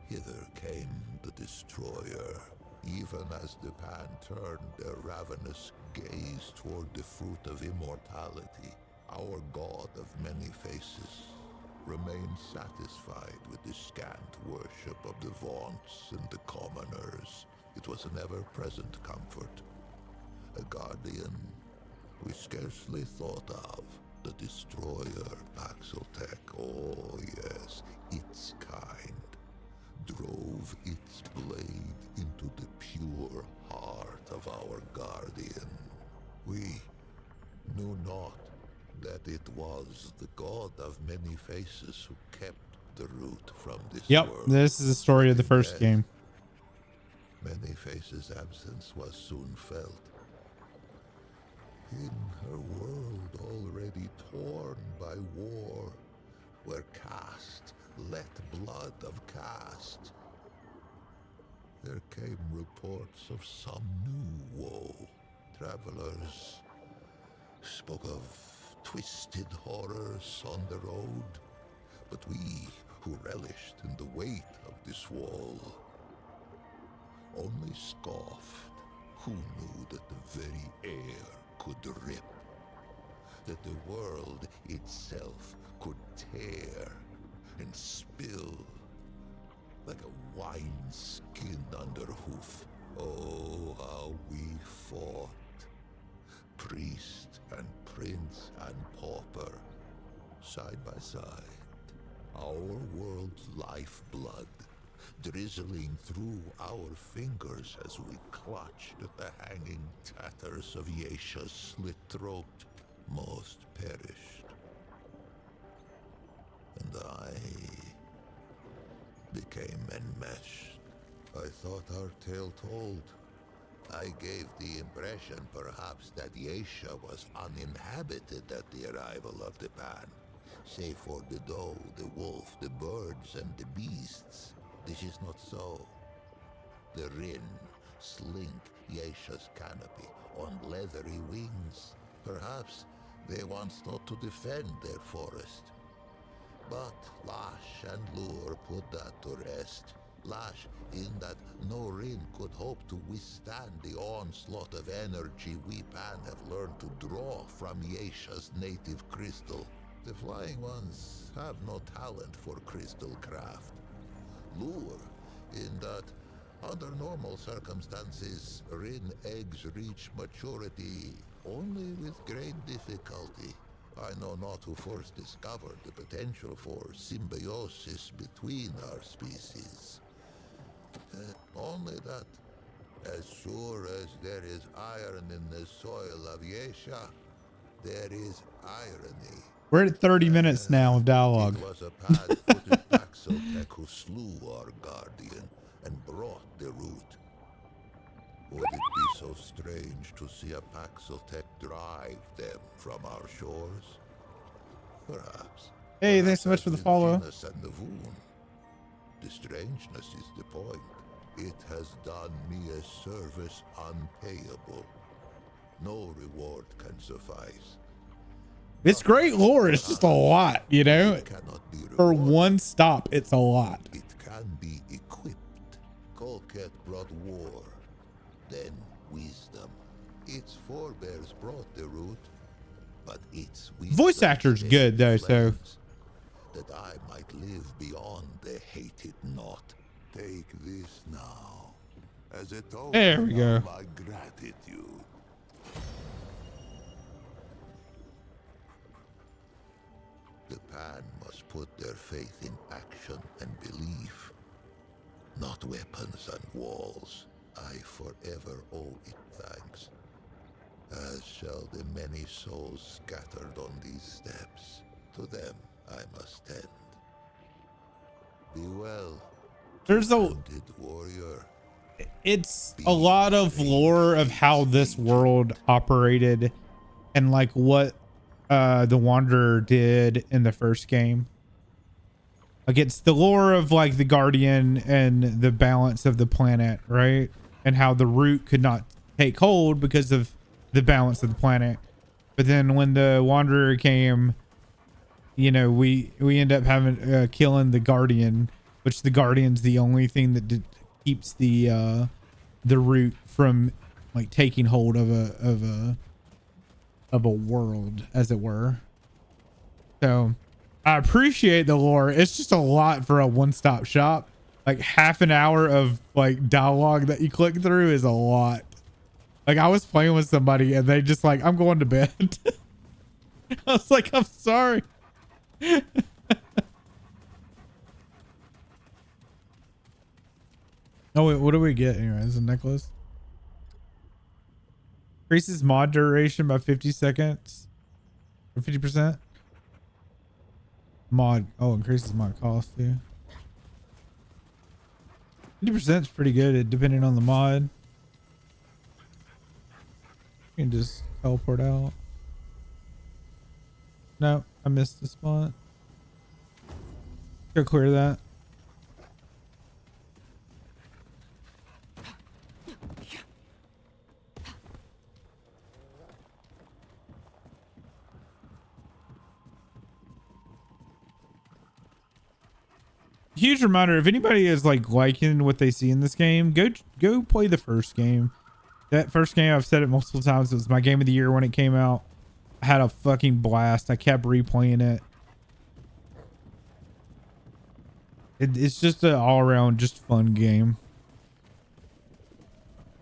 Speaker 8: Hither came the destroyer, even as the Pan turned their ravenous gaze toward the fruit of immortality. Our god of many faces remained satisfied with the scant worship of the vaunts and the commoners. It was an ever-present comfort. A guardian we scarcely thought of. The destroyer, Paxeltech, oh yes, its kind, drove its blade into the pure heart of our guardian. We knew not that it was the god of many faces who kept the root from this
Speaker 7: Yep,
Speaker 8: world.
Speaker 7: this is the story of the first
Speaker 8: Yes.
Speaker 7: game.
Speaker 8: Many faces' absence was soon felt. In her world already torn by war, where caste let blood of caste, there came reports of some new woe. Travelers spoke of twisted horrors on the road, but we who relished in the weight of this wall only scoffed. Who knew that the very air could rip, that the world itself could tear and spill like a wineskin under hoof. Oh, how we fought, priest and prince and pauper, side by side, our world's lifeblood drizzling through our fingers as we clutched at the hanging tatters of Yesha's slit throat. Most perished, and I became enmeshed. I thought our tale told. I gave the impression perhaps that Yesha was uninhabited at the arrival of the Pan, save for the doe, the wolf, the birds, and the beasts. This is not so. The Rin slink Yesha's canopy on leathery wings. Perhaps they once thought to defend their forest. But Lash and Lure put that to rest. Lash, in that no Rin could hope to withstand the onslaught of energy we Pan have learned to draw from Yesha's native crystal. The Flying Ones have no talent for crystal craft. Lure, in that under normal circumstances, Rin eggs reach maturity only with great difficulty. I know not who first discovered the potential for symbiosis between our species. Only that, as sure as there is iron in the soil of Yesha, there is irony.
Speaker 7: We're at 30 minutes now of dialogue.
Speaker 8: It was a pad-footed Paxotech who slew our guardian and brought the root. Would it be so strange to see a Paxotech drive them from our shores? Perhaps.
Speaker 7: Hey, thanks so much for the follow.
Speaker 8: Genus and the wound. The strangeness is the point. It has done me a service unpayable. No reward can suffice.
Speaker 7: It's great lore. It's just a lot, you know?
Speaker 8: It cannot be
Speaker 7: For
Speaker 8: rewarded.
Speaker 7: one stop, it's a lot.
Speaker 8: It can be equipped. Kolket brought war, then wisdom. Its forebears brought the root, but its wisdom
Speaker 7: Voice actor's
Speaker 8: stayed
Speaker 7: good, though,
Speaker 8: in
Speaker 7: so.
Speaker 8: flames, that I might live beyond the hated knot. Take this now, as a token
Speaker 7: There we go.
Speaker 8: of my gratitude. The Pan must put their faith in action and belief, not weapons and walls. I forever owe it thanks, as shall the many souls scattered on these steps. To them I must tend. Be well,
Speaker 7: There's a,
Speaker 8: wounded warrior.
Speaker 7: it's a lot of lore of how this world operated and like what the Wanderer did in the first game. Like it's the lore of like the Guardian and the balance of the planet, right? And how the root could not take hold because of the balance of the planet. But then when the Wanderer came, you know, we end up having killing the Guardian, which the Guardian's the only thing that keeps the root from like taking hold of a world, as it were. So I appreciate the lore. It's just a lot for a one-stop shop. Like half an hour of like dialogue that you click through is a lot. Like I was playing with somebody and they just like, I'm going to bed. I was like, I'm sorry. Oh wait, what do we get anyways? A necklace? Increases mod duration by 50 seconds. For 50%. Mod. Oh, increases mod cost too. 50% is pretty good depending on the mod. You can just teleport out. No, I missed the spot. Go clear that. Huge reminder, if anybody is like liking what they see in this game, go play the first game. That first game, I've said it multiple times, it was my game of the year when it came out. I had a fucking blast. I kept replaying it. It's just an all-around just fun game.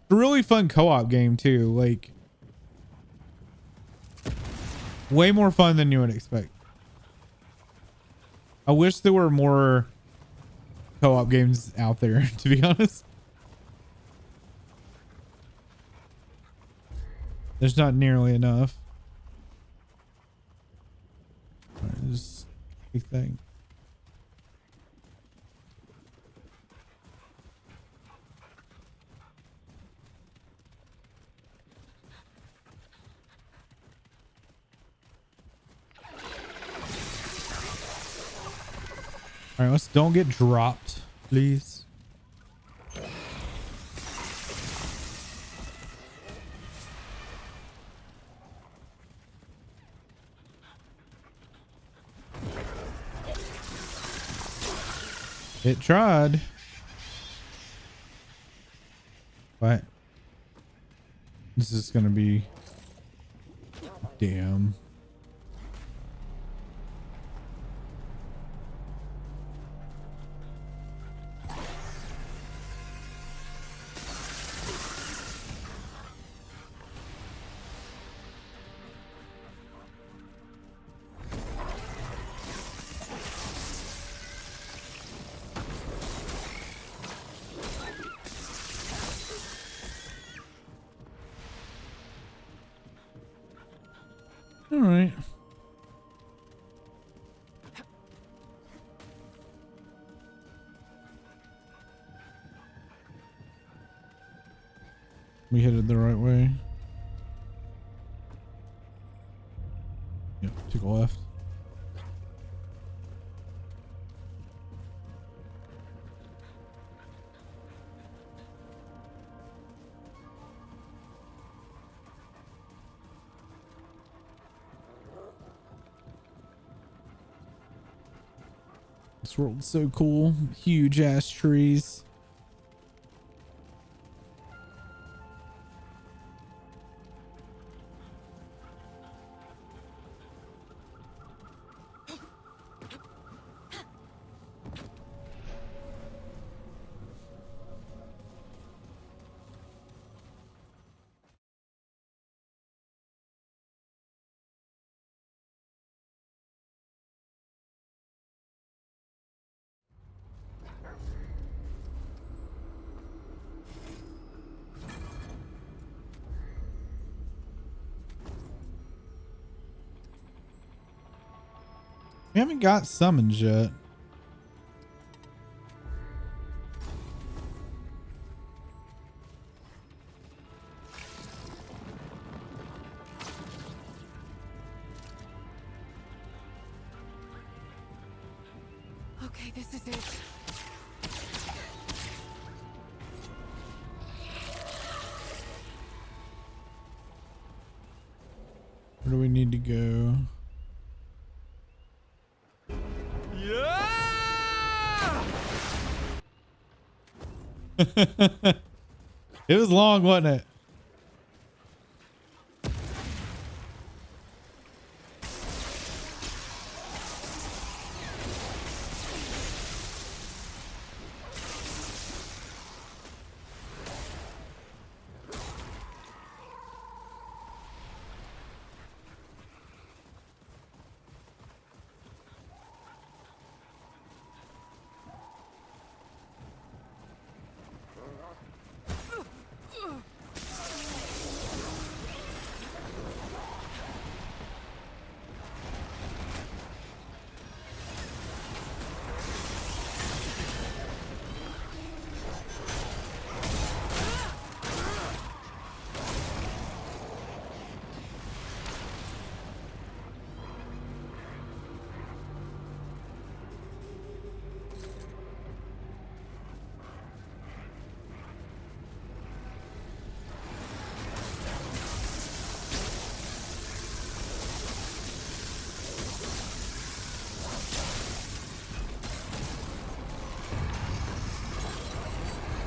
Speaker 7: It's a really fun co-op game too. Like way more fun than you would expect. I wish there were more co-op games out there, to be honest. There's not nearly enough. All right, just big thing. All right, let's don't get dropped, please. It tried. What? This is gonna be... Damn. All right. We headed the right way. Yep, took a left. This world's so cool. Huge ass trees. We haven't got summons yet.
Speaker 5: Okay, this is it.
Speaker 7: Where do we need to go? It was long, wasn't it?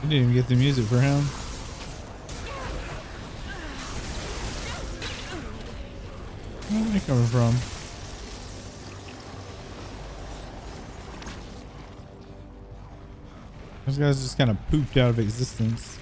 Speaker 1: We didn't even get the music for him. Where's he coming from? Those guys just kind of pooped out of existence.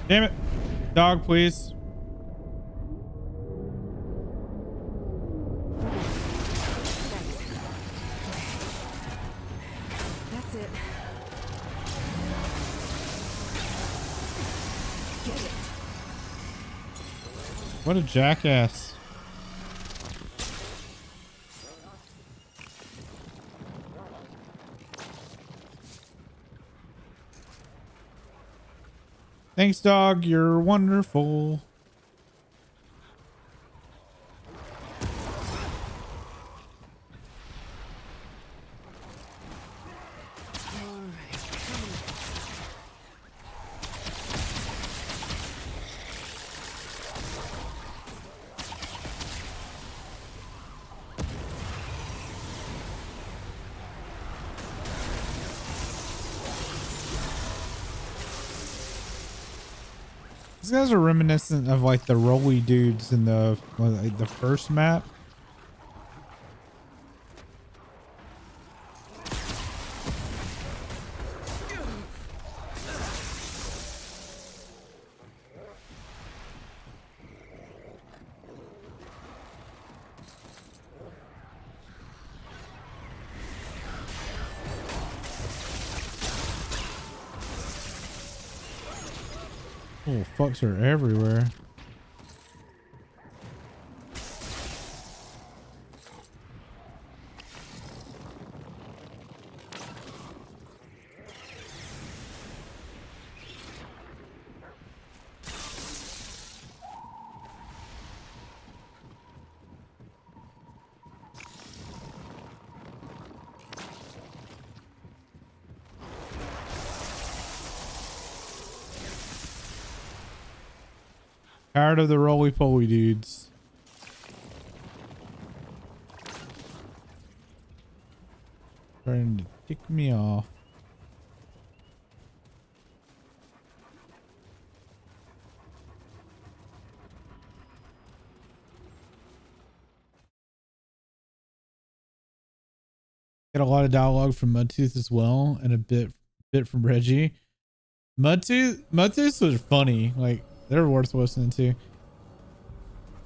Speaker 1: Damn it. Dog, please.
Speaker 5: That's it. Get it.
Speaker 1: What a jackass. Thanks, dog. You're wonderful. These guys are reminiscent of like the rolly dudes in the like the first map. Oh, fucks are everywhere. Tired of the roly-poly dudes. Trying to tick me off. Get a lot of dialogue from Mudtooth as well, and a bit from Reggie. Mudtooth was funny. Like, they're worth listening to.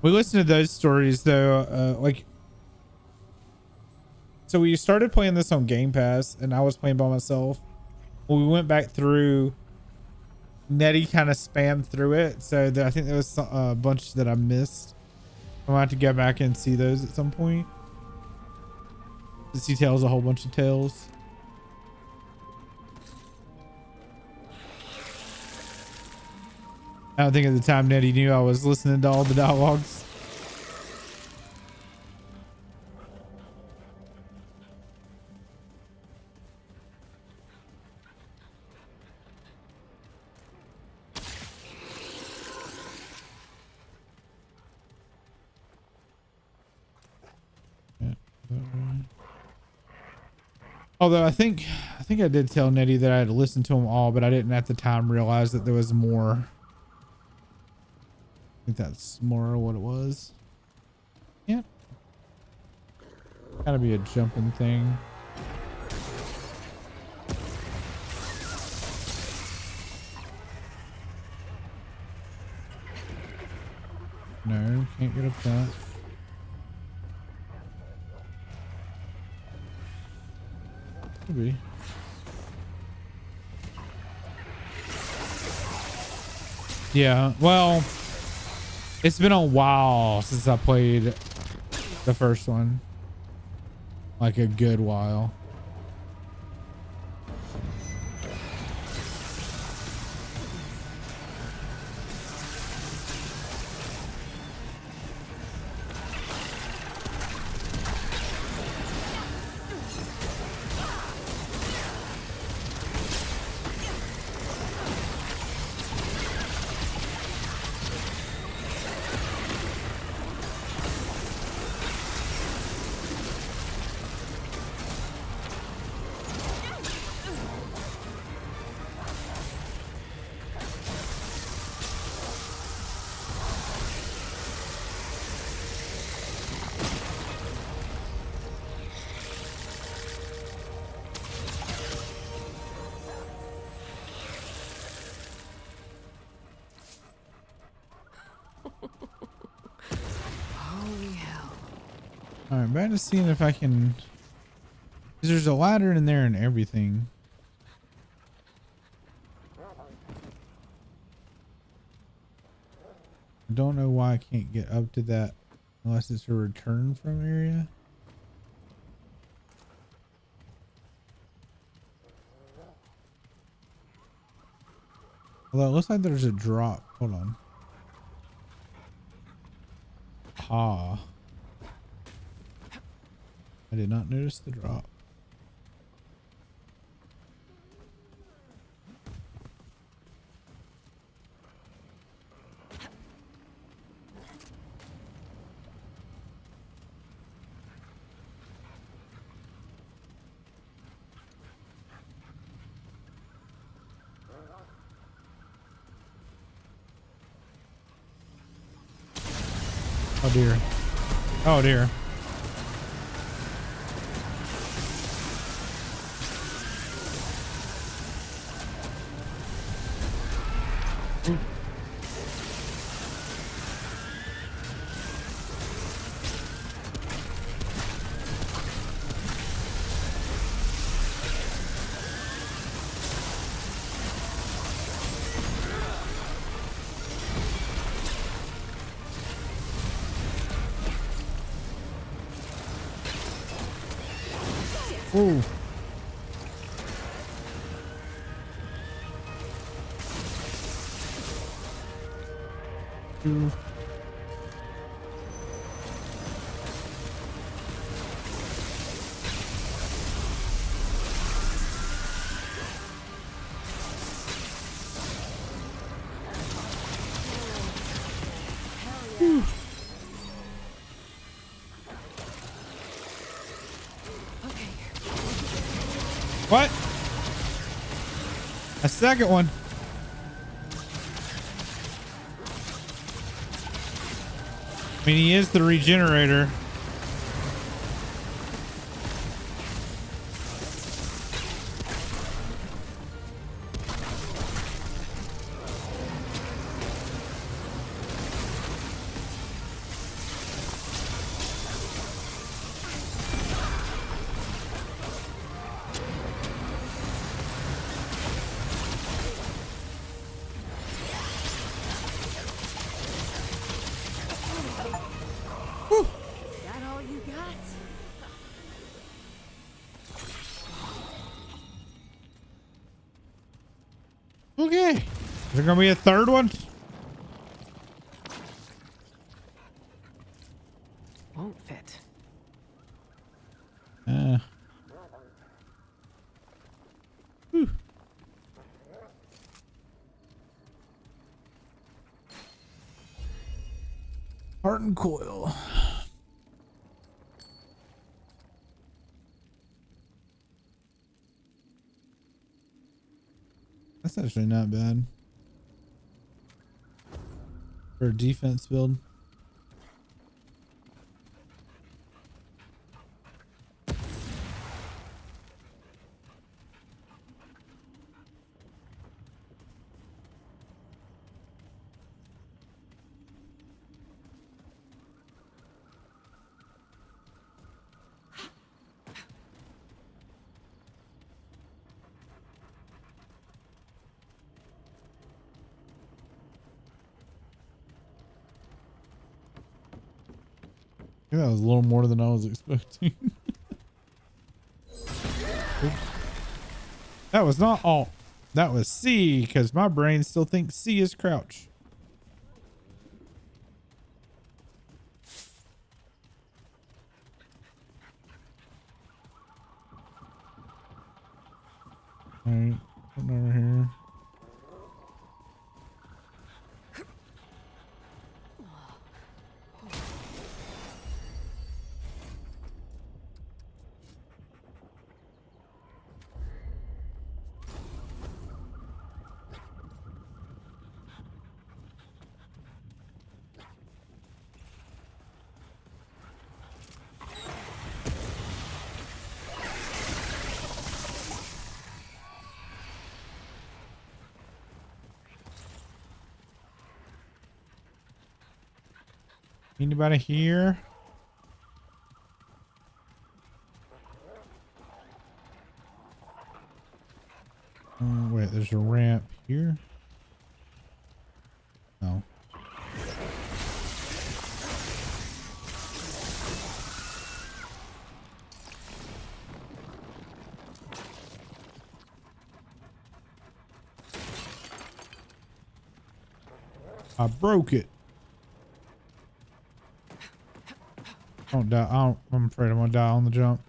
Speaker 1: We listened to those stories though. So we started playing this on Game Pass, and I was playing by myself. When we went back through, Nettie kind of spammed through it, so I think there was a bunch that I missed. I'm gonna have to go back and see those at some point. He tells a whole bunch of tales. I don't think at the time Nettie knew I was listening to all the dialogues. Although I think I did tell Nettie that I had listened to them all, but I didn't at the time realize that there was more. I think that's more what it was. Yeah. Gotta be a jumping thing. No, can't get up that. Could be. Yeah, well, it's been a while since I played the first one. Like a good while.
Speaker 7: All right, back to seeing if I can. Cause there's a ladder in there and everything. I don't know why I can't get up to that unless it's a return from area. Although it looks like there's a drop. Hold on. Ah. I did not notice the drop. Oh dear. Oh dear. Ooh. Ooh. What? A second one. I mean, he is the regenerator.
Speaker 4: That all you got?
Speaker 7: Okay. Is there gonna be a third one?
Speaker 5: Won't fit.
Speaker 7: Whew. Heart and coil. That's actually not bad for a defense build. Yeah, that was a little more than I was expecting. That was not alt. That was C, because my brain still thinks C is crouch. All right, something over here. Anybody here? there's a ramp here. No. I broke it. Don't die. I'm afraid I'm gonna die on the jump.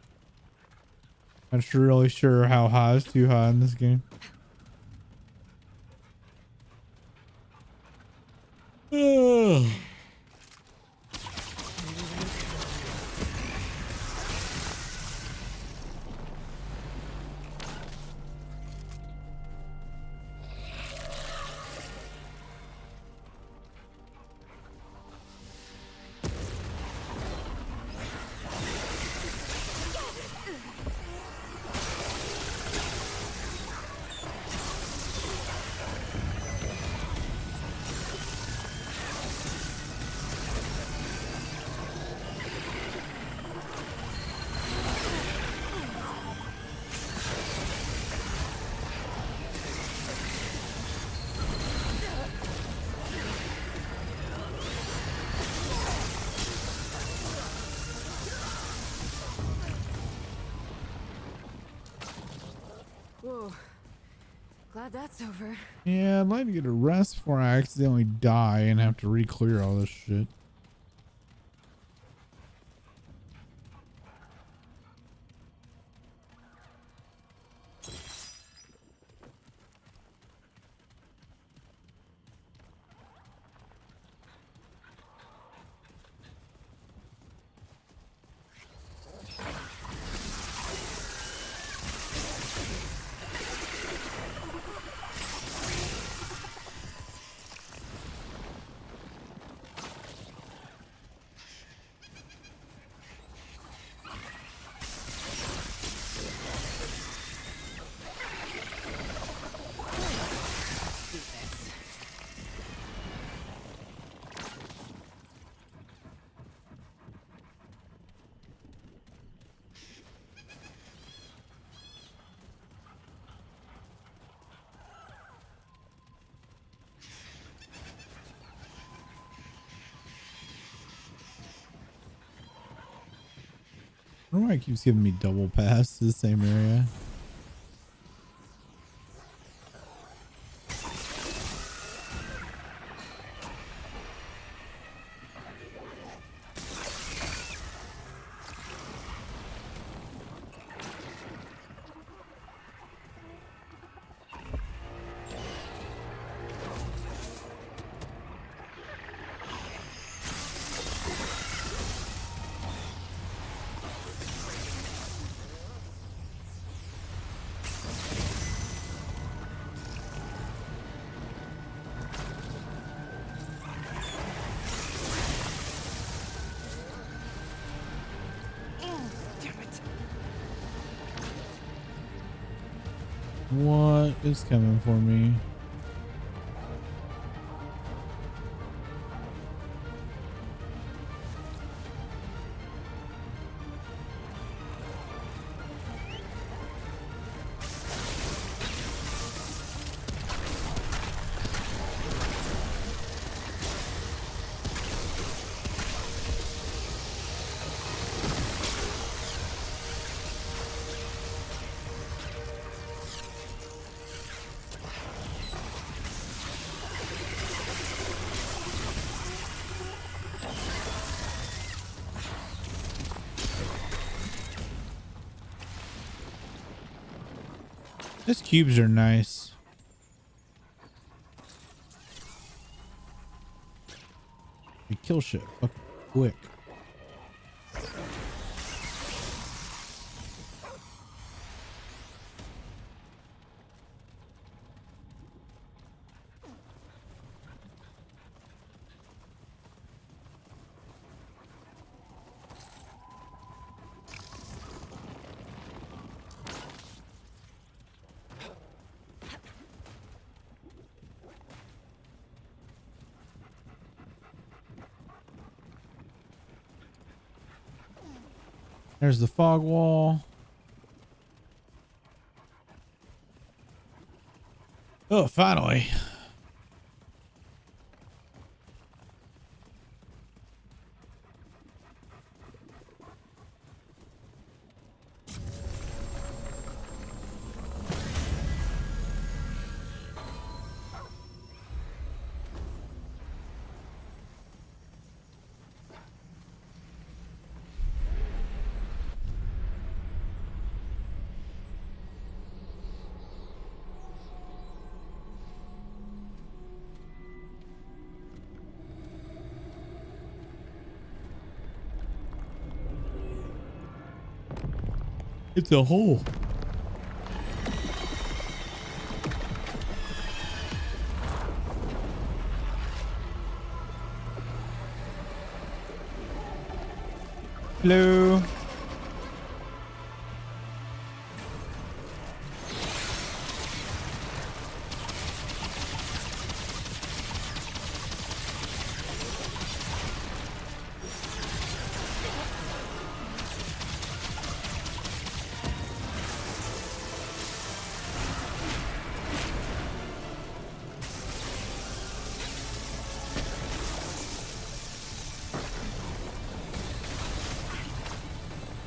Speaker 7: I'm not really sure how high is too high in this game. Ugh.
Speaker 5: Whoa. Glad that's over.
Speaker 7: Yeah, I'd like to get a rest before I accidentally die and have to re-clear all this shit. I don't know why it keeps giving me double pass to the same area. What is coming for me? These cubes are nice. They kill shit fucking quick. There's the fog wall.
Speaker 1: Oh, finally. It's a hole. Hello.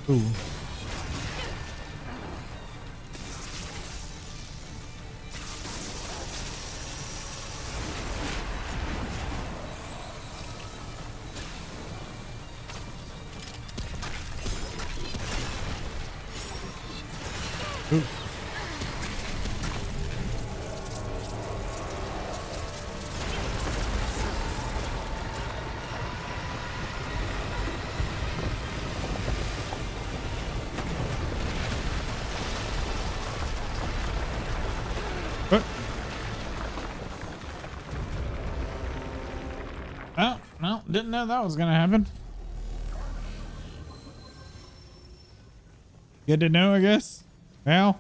Speaker 1: Ooh. Ooh. What? Oh, no, didn't know that was gonna happen. Good to know, I guess. Well.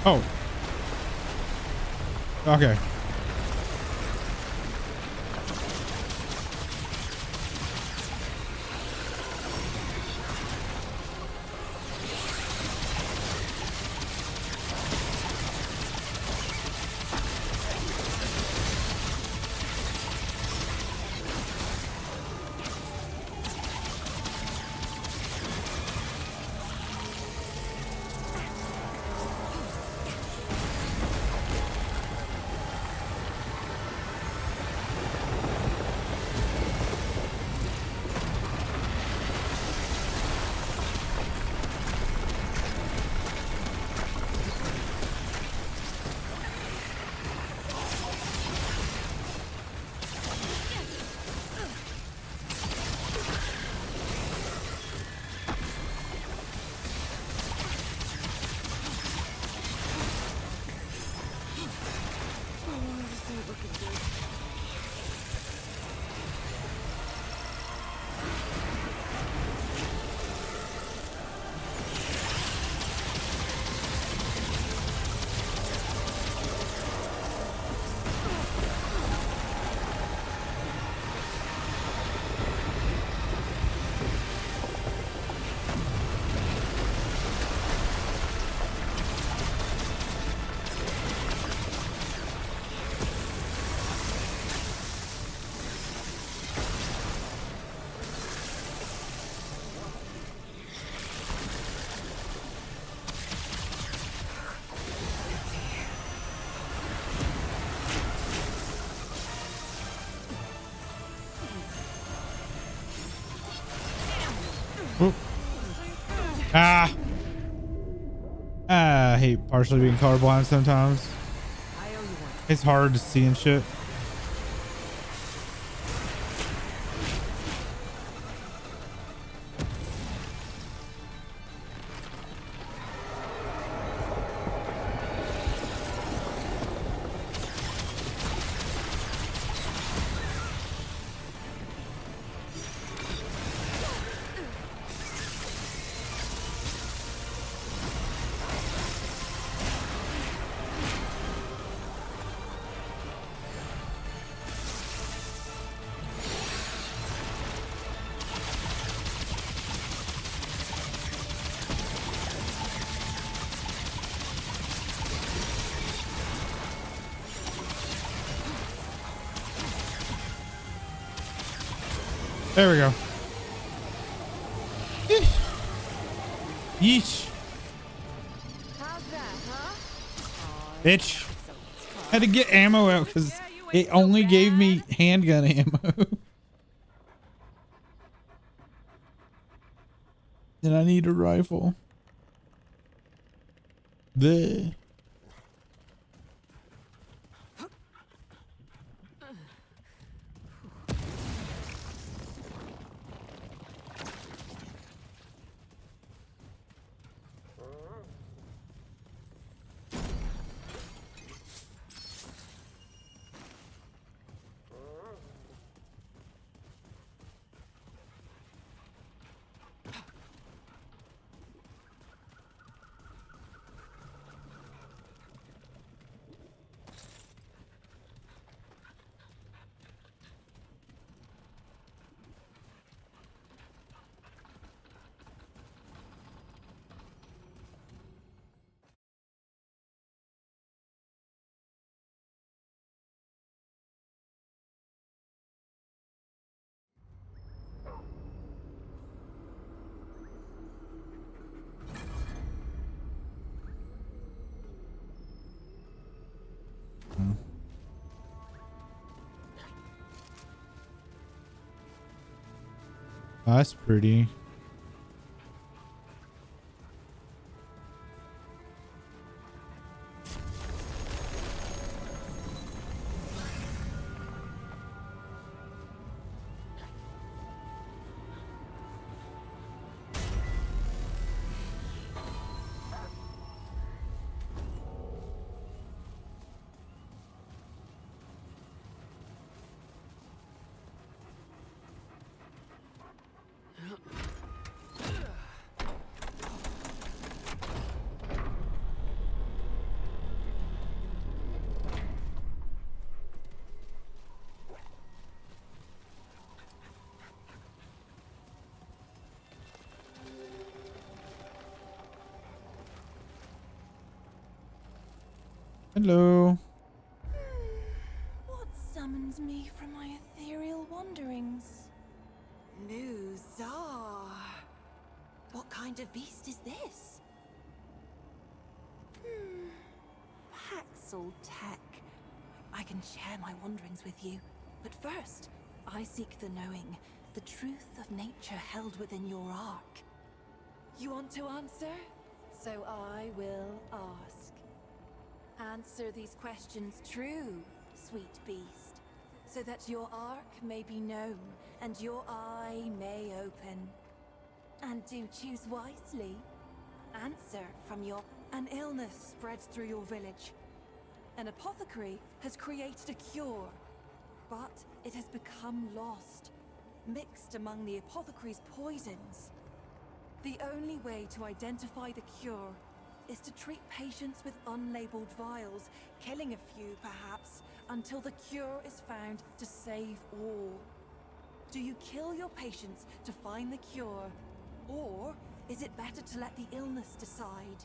Speaker 1: Oh. Okay. Oop. Ah. I hate partially being colorblind sometimes.
Speaker 5: I owe you one.
Speaker 7: It's hard to see and shit. There we go. Yeesh.
Speaker 4: How's that, huh?
Speaker 7: Bitch. Had to get ammo out because it only gave me handgun ammo. And I need a rifle. Bleh. Oh, that's pretty. Hello.
Speaker 9: What summons me from my ethereal wanderings? Muzar. What kind of beast is this? Paxel Tech. I can share my wanderings with you, but first, I seek the knowing, the truth of nature held within your ark. You want to answer? So I will ask. Answer these questions true, sweet beast, so that your ark may be known and your eye may open. And do choose wisely. Answer from your... An illness spreads through your village. An apothecary has created a cure, but it has become lost, mixed among the apothecary's poisons. The only way to identify the cure is to treat patients with unlabeled vials, killing a few perhaps, until the cure is found to save all. Do you kill your patients to find the cure, or is it better to let the illness decide?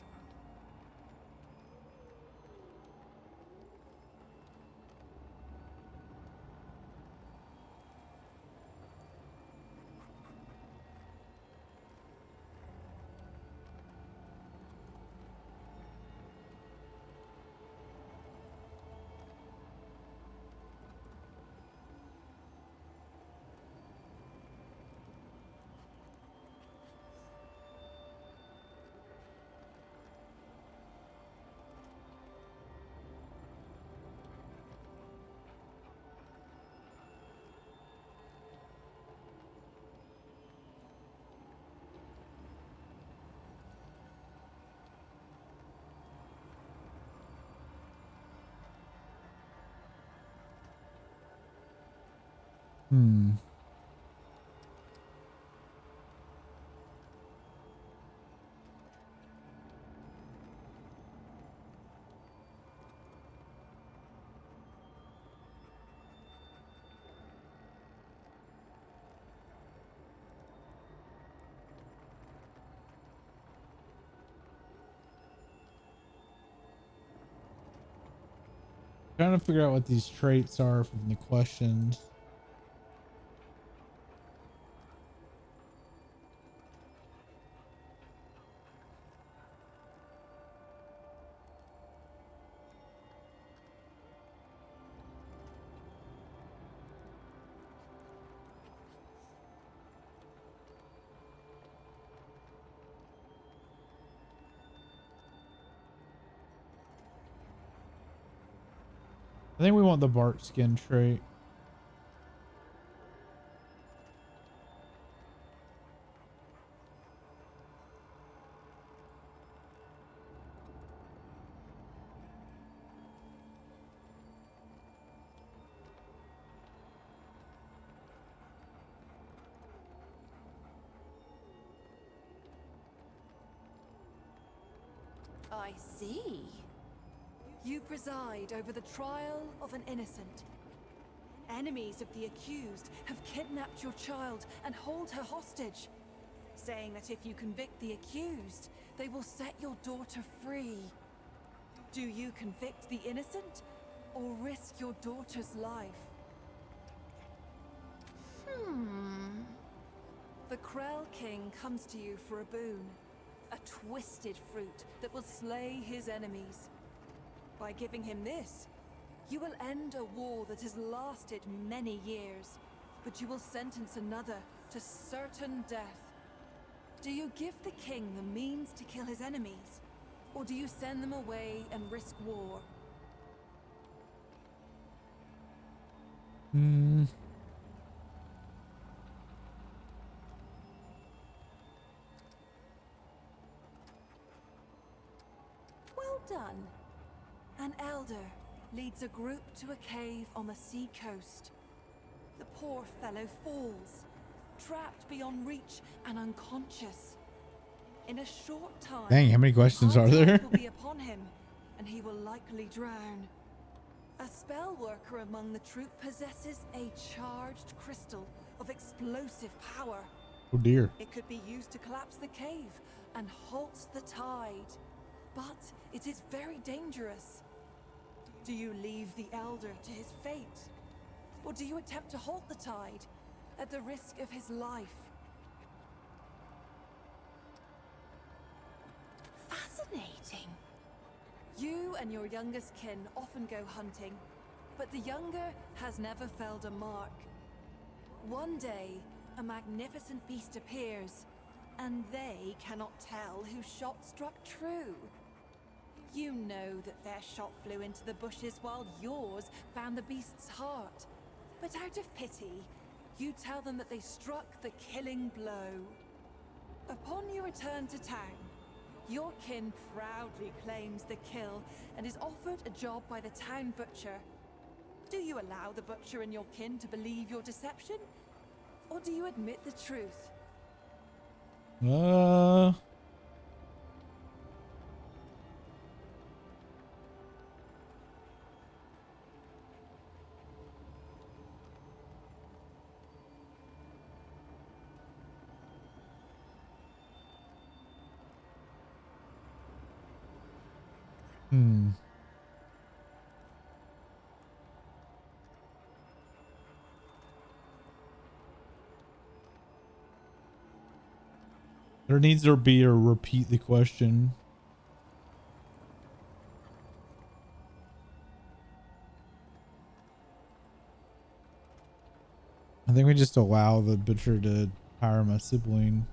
Speaker 1: Hmm. Trying to figure out what these traits are from the questions. I think we want the bark skin trait.
Speaker 9: I see. You preside over the trial of an innocent. Enemies of the accused have kidnapped your child and hold her hostage, saying that if you convict the accused, they will set your daughter free. Do you convict the innocent, or risk your daughter's life? The Krell King comes to you for a boon. A twisted fruit that will slay his enemies. By giving him this, you will end a war that has lasted many years, but you will sentence another to certain death. Do you give the king the means to kill his enemies, or do you send them away and risk war?
Speaker 1: Hmm.
Speaker 9: Well done. An elder leads a group to a cave on the sea coast. The poor fellow falls, trapped beyond reach and unconscious. In a short time,
Speaker 1: Dang, how many questions
Speaker 9: high
Speaker 1: are there?
Speaker 9: tide will be upon him, and he will likely drown. A spell worker among the troop possesses a charged crystal of explosive power.
Speaker 1: Oh dear.
Speaker 9: It could be used to collapse the cave and halt the tide. But it is very dangerous. Do you leave the Elder to his fate? Or do you attempt to halt the tide at the risk of his life? Fascinating. You and your youngest kin often go hunting, but the younger has never felled a mark. One day, a magnificent beast appears, and they cannot tell whose shot struck true. You know that their shot flew into the bushes while yours found the beast's heart. But out of pity, you tell them that they struck the killing blow. Upon your return to town, your kin proudly claims the kill and is offered a job by the town butcher. Do you allow the butcher and your kin to believe your deception? Or do you admit the truth?
Speaker 1: Hmm. There needs to be a repeat the question. I think we just allow the butcher to hire my sibling.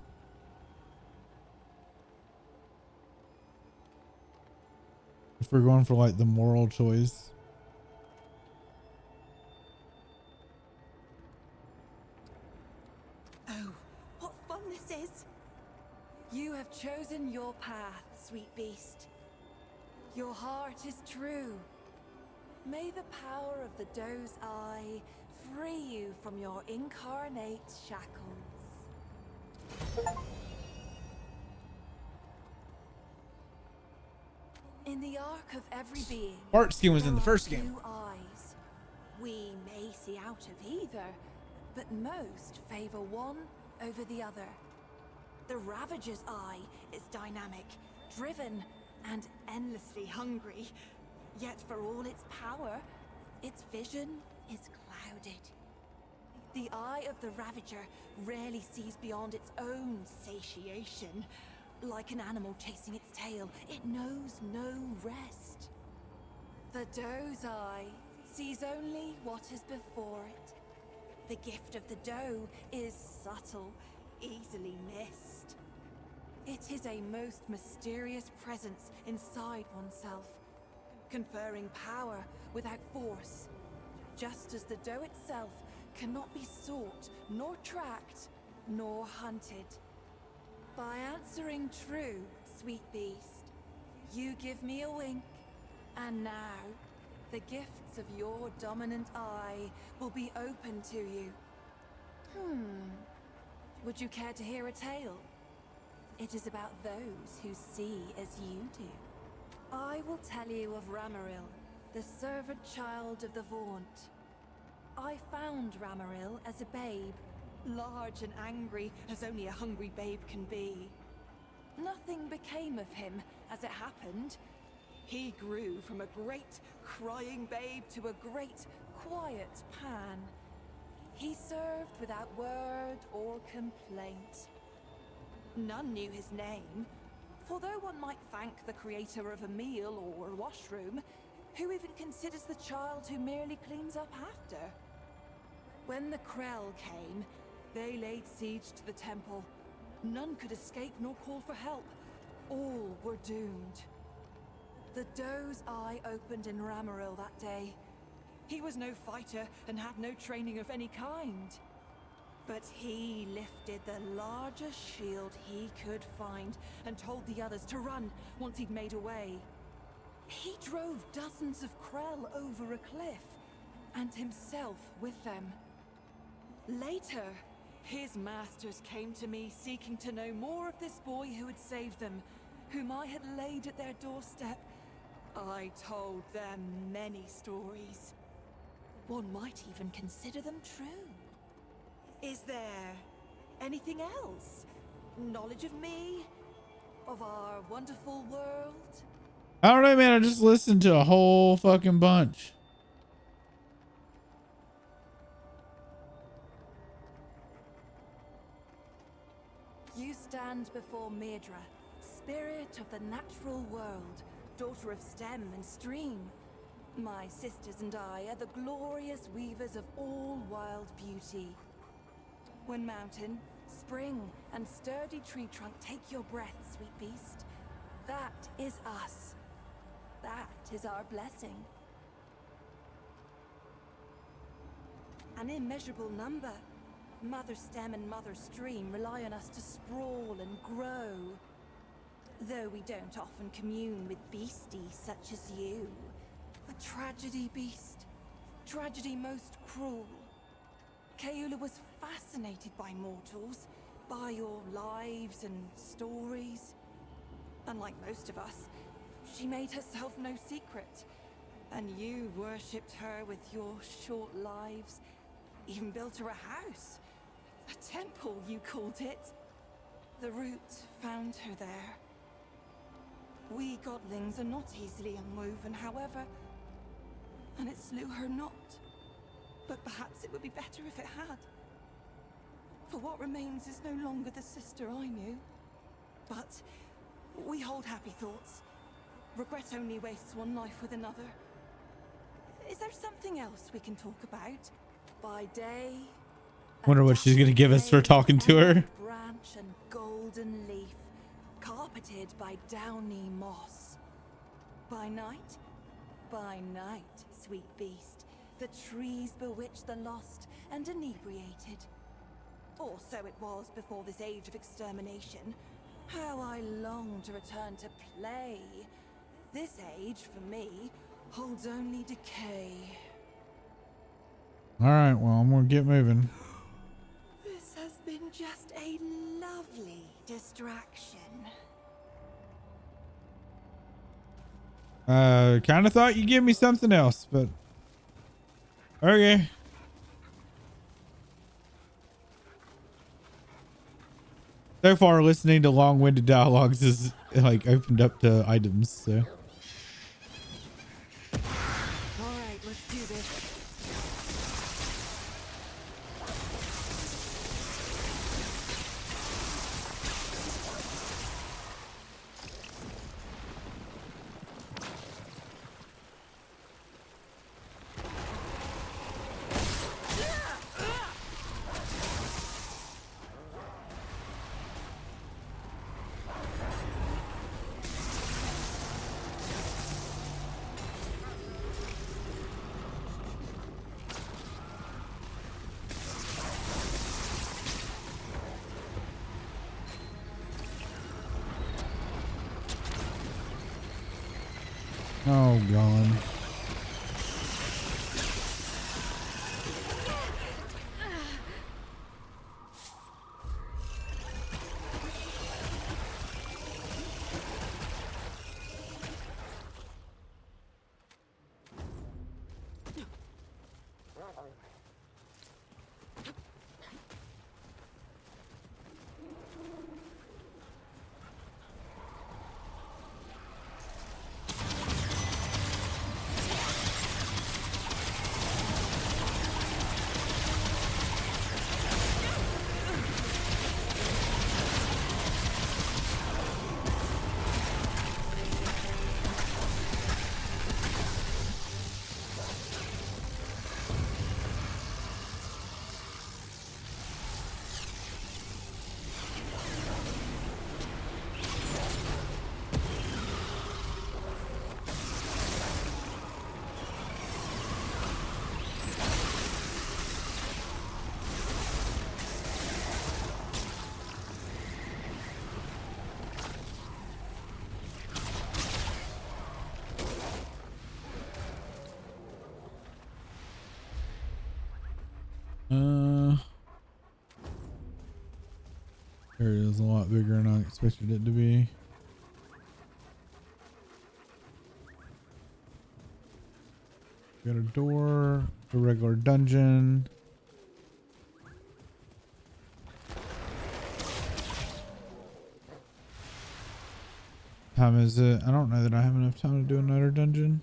Speaker 1: If we're going for like the moral choice.
Speaker 9: Oh, what fun this is! You have chosen your path, sweet beast. Your heart is true. May the power of the doe's eye free you from your incarnate shackles. In the arc of every being,
Speaker 7: Art skin was in the
Speaker 9: there are
Speaker 7: first game.
Speaker 9: two eyes. We may see out of either, but most favor one over the other. The Ravager's eye is dynamic, driven, and endlessly hungry. Yet for all its power, its vision is clouded. The eye of the Ravager rarely sees beyond its own satiation. Like an animal chasing its tail, it knows no rest. The doe's eye sees only what is before it. The gift of the doe is subtle, easily missed. It is a most mysterious presence inside oneself, conferring power without force, just as the doe itself cannot be sought, nor tracked, nor hunted. By answering true, sweet beast, you give me a wink, and now the gifts of your dominant eye will be open to you. Would you care to hear a tale? It is about those who see as you do. I will tell you of Ramaril, the servant child of the Vaunt. I found Ramaril as a babe, large and angry as only a hungry babe can be. Nothing became of him as it happened. He grew from a great crying babe to a great quiet Pan. He served without word or complaint. None knew his name, for though one might thank the creator of a meal or a washroom, who even considers the child who merely cleans up after? When the Krell came, they laid siege to the temple. None could escape nor call for help. All were doomed. The doe's eye opened in Ramaril that day. He was no fighter and had no training of any kind. But he lifted the largest shield he could find and told the others to run once he'd made away. He drove dozens of Krell over a cliff, and himself with them. Later, his masters came to me seeking to know more of this boy who had saved them, whom I had laid at their doorstep. I told them many stories. One might even consider them true. Is there anything else? Knowledge of me? Of our wonderful world?
Speaker 7: I don't know, man. I just listened to a whole fucking bunch.
Speaker 9: You stand before Medra, spirit of the natural world, daughter of stem and stream. My sisters and I are the glorious weavers of all wild beauty. When mountain, spring, and sturdy tree trunk take your breath, sweet beast, that is us. That is our blessing. An immeasurable number. Mother stem and mother stream rely on us to sprawl and grow. Though we don't often commune with beasties such as you. A tragedy, beast. Tragedy most cruel. Kaula was fascinated by mortals, by your lives and stories. Unlike most of us, she made herself no secret. And you worshipped her with your short lives. Even built her a house. A temple, you called it. The root found her there. We godlings are not easily unwoven, however. And it slew her not. But perhaps it would be better if it had. For what remains is no longer the sister I knew. But we hold happy thoughts. Regret only wastes one life with another. Is there something else we can talk about? By day,
Speaker 7: Wonder what she's gonna give us for talking to her.
Speaker 9: Branch and golden leaf, carpeted by downy moss. By night, sweet beast, the trees bewitch the lost and inebriated. Or so it was before this age of extermination. How I long to return to play. This age, for me, holds only decay.
Speaker 1: All right, well, I'm gonna get moving.
Speaker 9: This has been just a lovely distraction.
Speaker 1: Kind of thought you'd give me something else, but okay. So far, listening to long-winded dialogues is like opened up to items. So
Speaker 9: All right, let's do this.
Speaker 1: oh god. Area is a lot bigger than I expected it to be. Got a door, a regular dungeon. Time is it? I don't know that I have enough time to do another dungeon.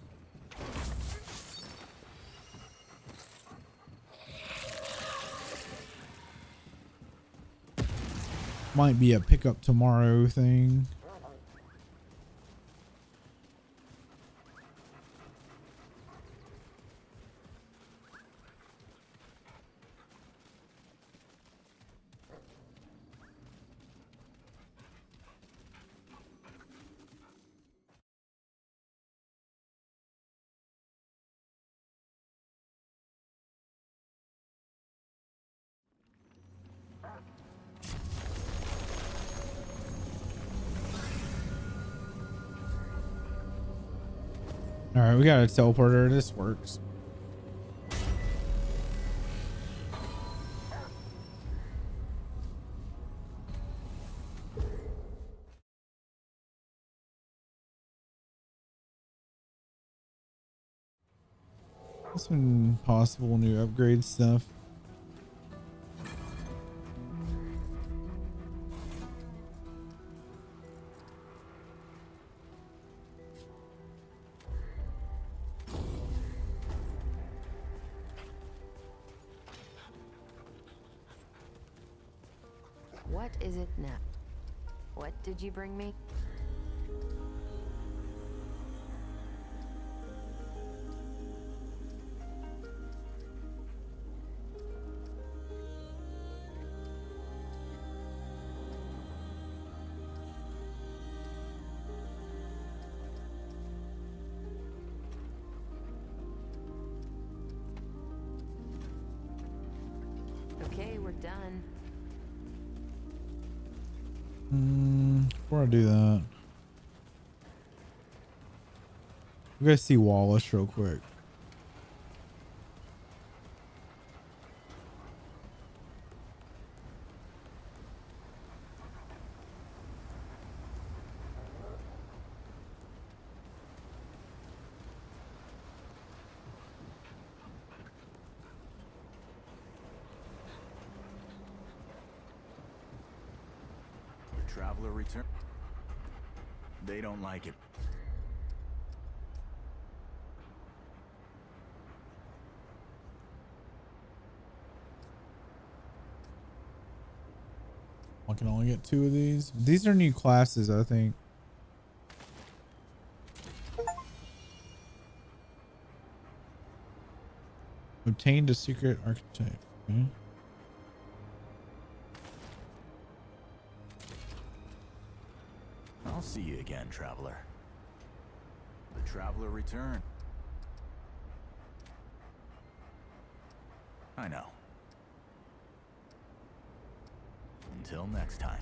Speaker 1: Might be a pick up tomorrow thing. All right, we got a teleporter. This works. Some possible new upgrade stuff.
Speaker 3: What is it now? What did you bring me? Okay, we're done.
Speaker 1: Before I do that, we gotta see Wallace real quick.
Speaker 10: traveler return. They don't like it.
Speaker 7: I can only get 2 of these. These are new classes, I think. Obtained a secret archetype. Okay.
Speaker 10: I'll see you again, traveler. The traveler return. I know. Until next time.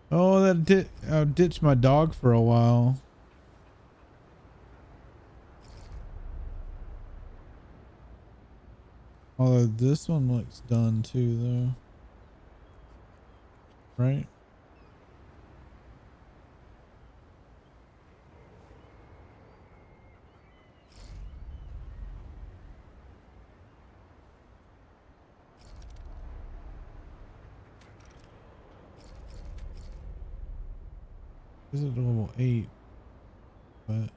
Speaker 7: Oh, I ditched my dog for a while. Although this one looks done too, though. Right? This is level 8, but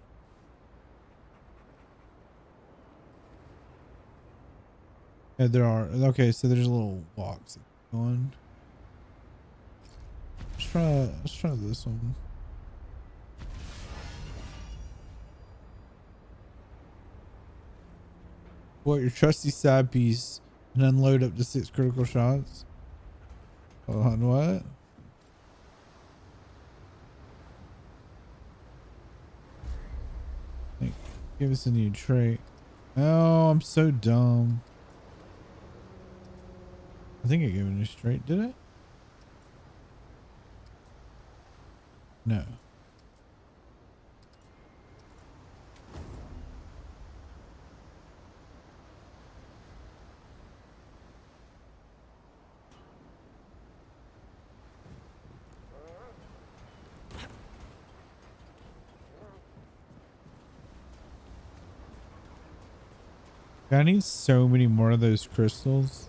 Speaker 7: yeah, there are. Okay, so there's a little box going. Let's try this one. What, your trusty side piece and unload up to 6 critical shots? Hold on, what? Give us a new trait. Oh, I'm so dumb. I think I gave it a new trait, did it? No. I need so many more of those crystals.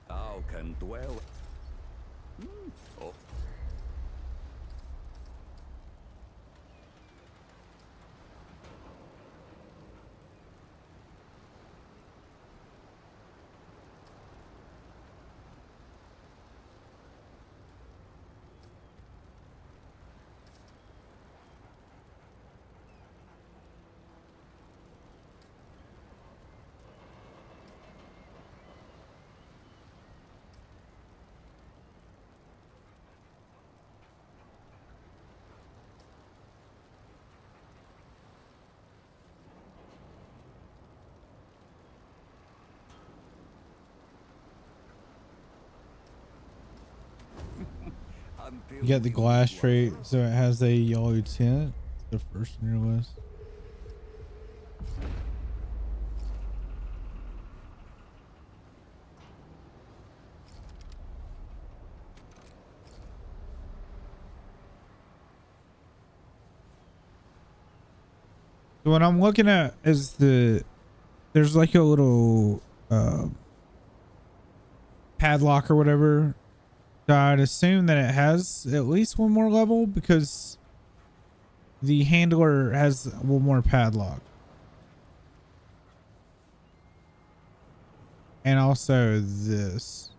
Speaker 6: Thou can dwell. Oh.
Speaker 7: You got the glass trait, so it has a yellow tint. The first on your list. So what I'm looking at is there's like a little padlock or whatever. So I'd assume that it has at least one more level because the handler has one more padlock. And also this.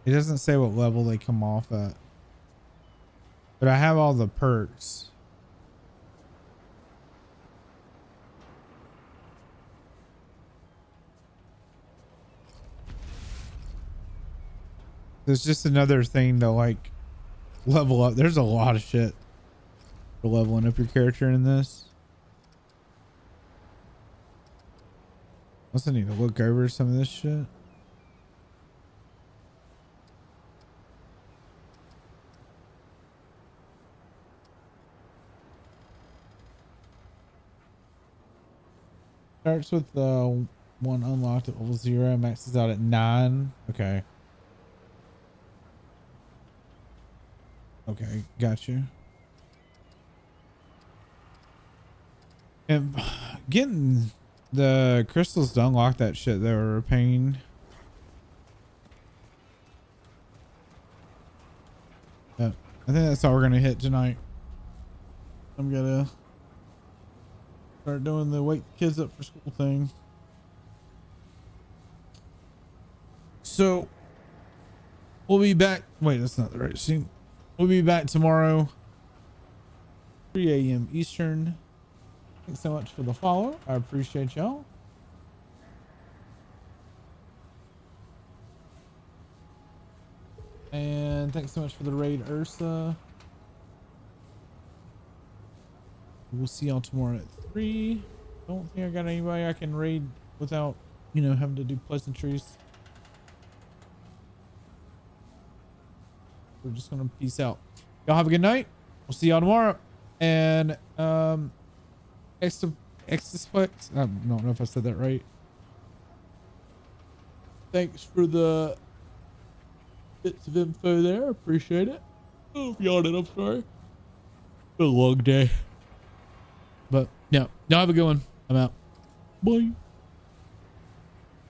Speaker 7: It doesn't say what level they come off at. But I have all the perks. There's just another thing to like level up. There's a lot of shit for leveling up your character in this. Unless I need to look over some of this shit. Starts with one unlocked at level 0, maxes out at 9. Okay. Okay, got you. And getting the crystals to unlock that shit, they were a pain. Yeah, I think that's all we're gonna hit tonight. I'm gonna start doing the wake the kids up for school thing. So we'll be back. Wait, that's not the right scene. We'll be back tomorrow, 3 a.m. Eastern. Thanks so much for the follow. I appreciate y'all. And thanks so much for the raid, Ursa. We'll see y'all tomorrow at 3. Don't think I got anybody I can raid without, you know, having to do pleasantries. We're just gonna peace out. Y'all have a good night. We'll see y'all tomorrow. And Exasplex, I don't know if I said that right. Thanks for the bits of info there. Appreciate it. Oh, if y'all did, I'm sorry. Been a long day. But yeah, y'all have a good one. I'm out. Bye.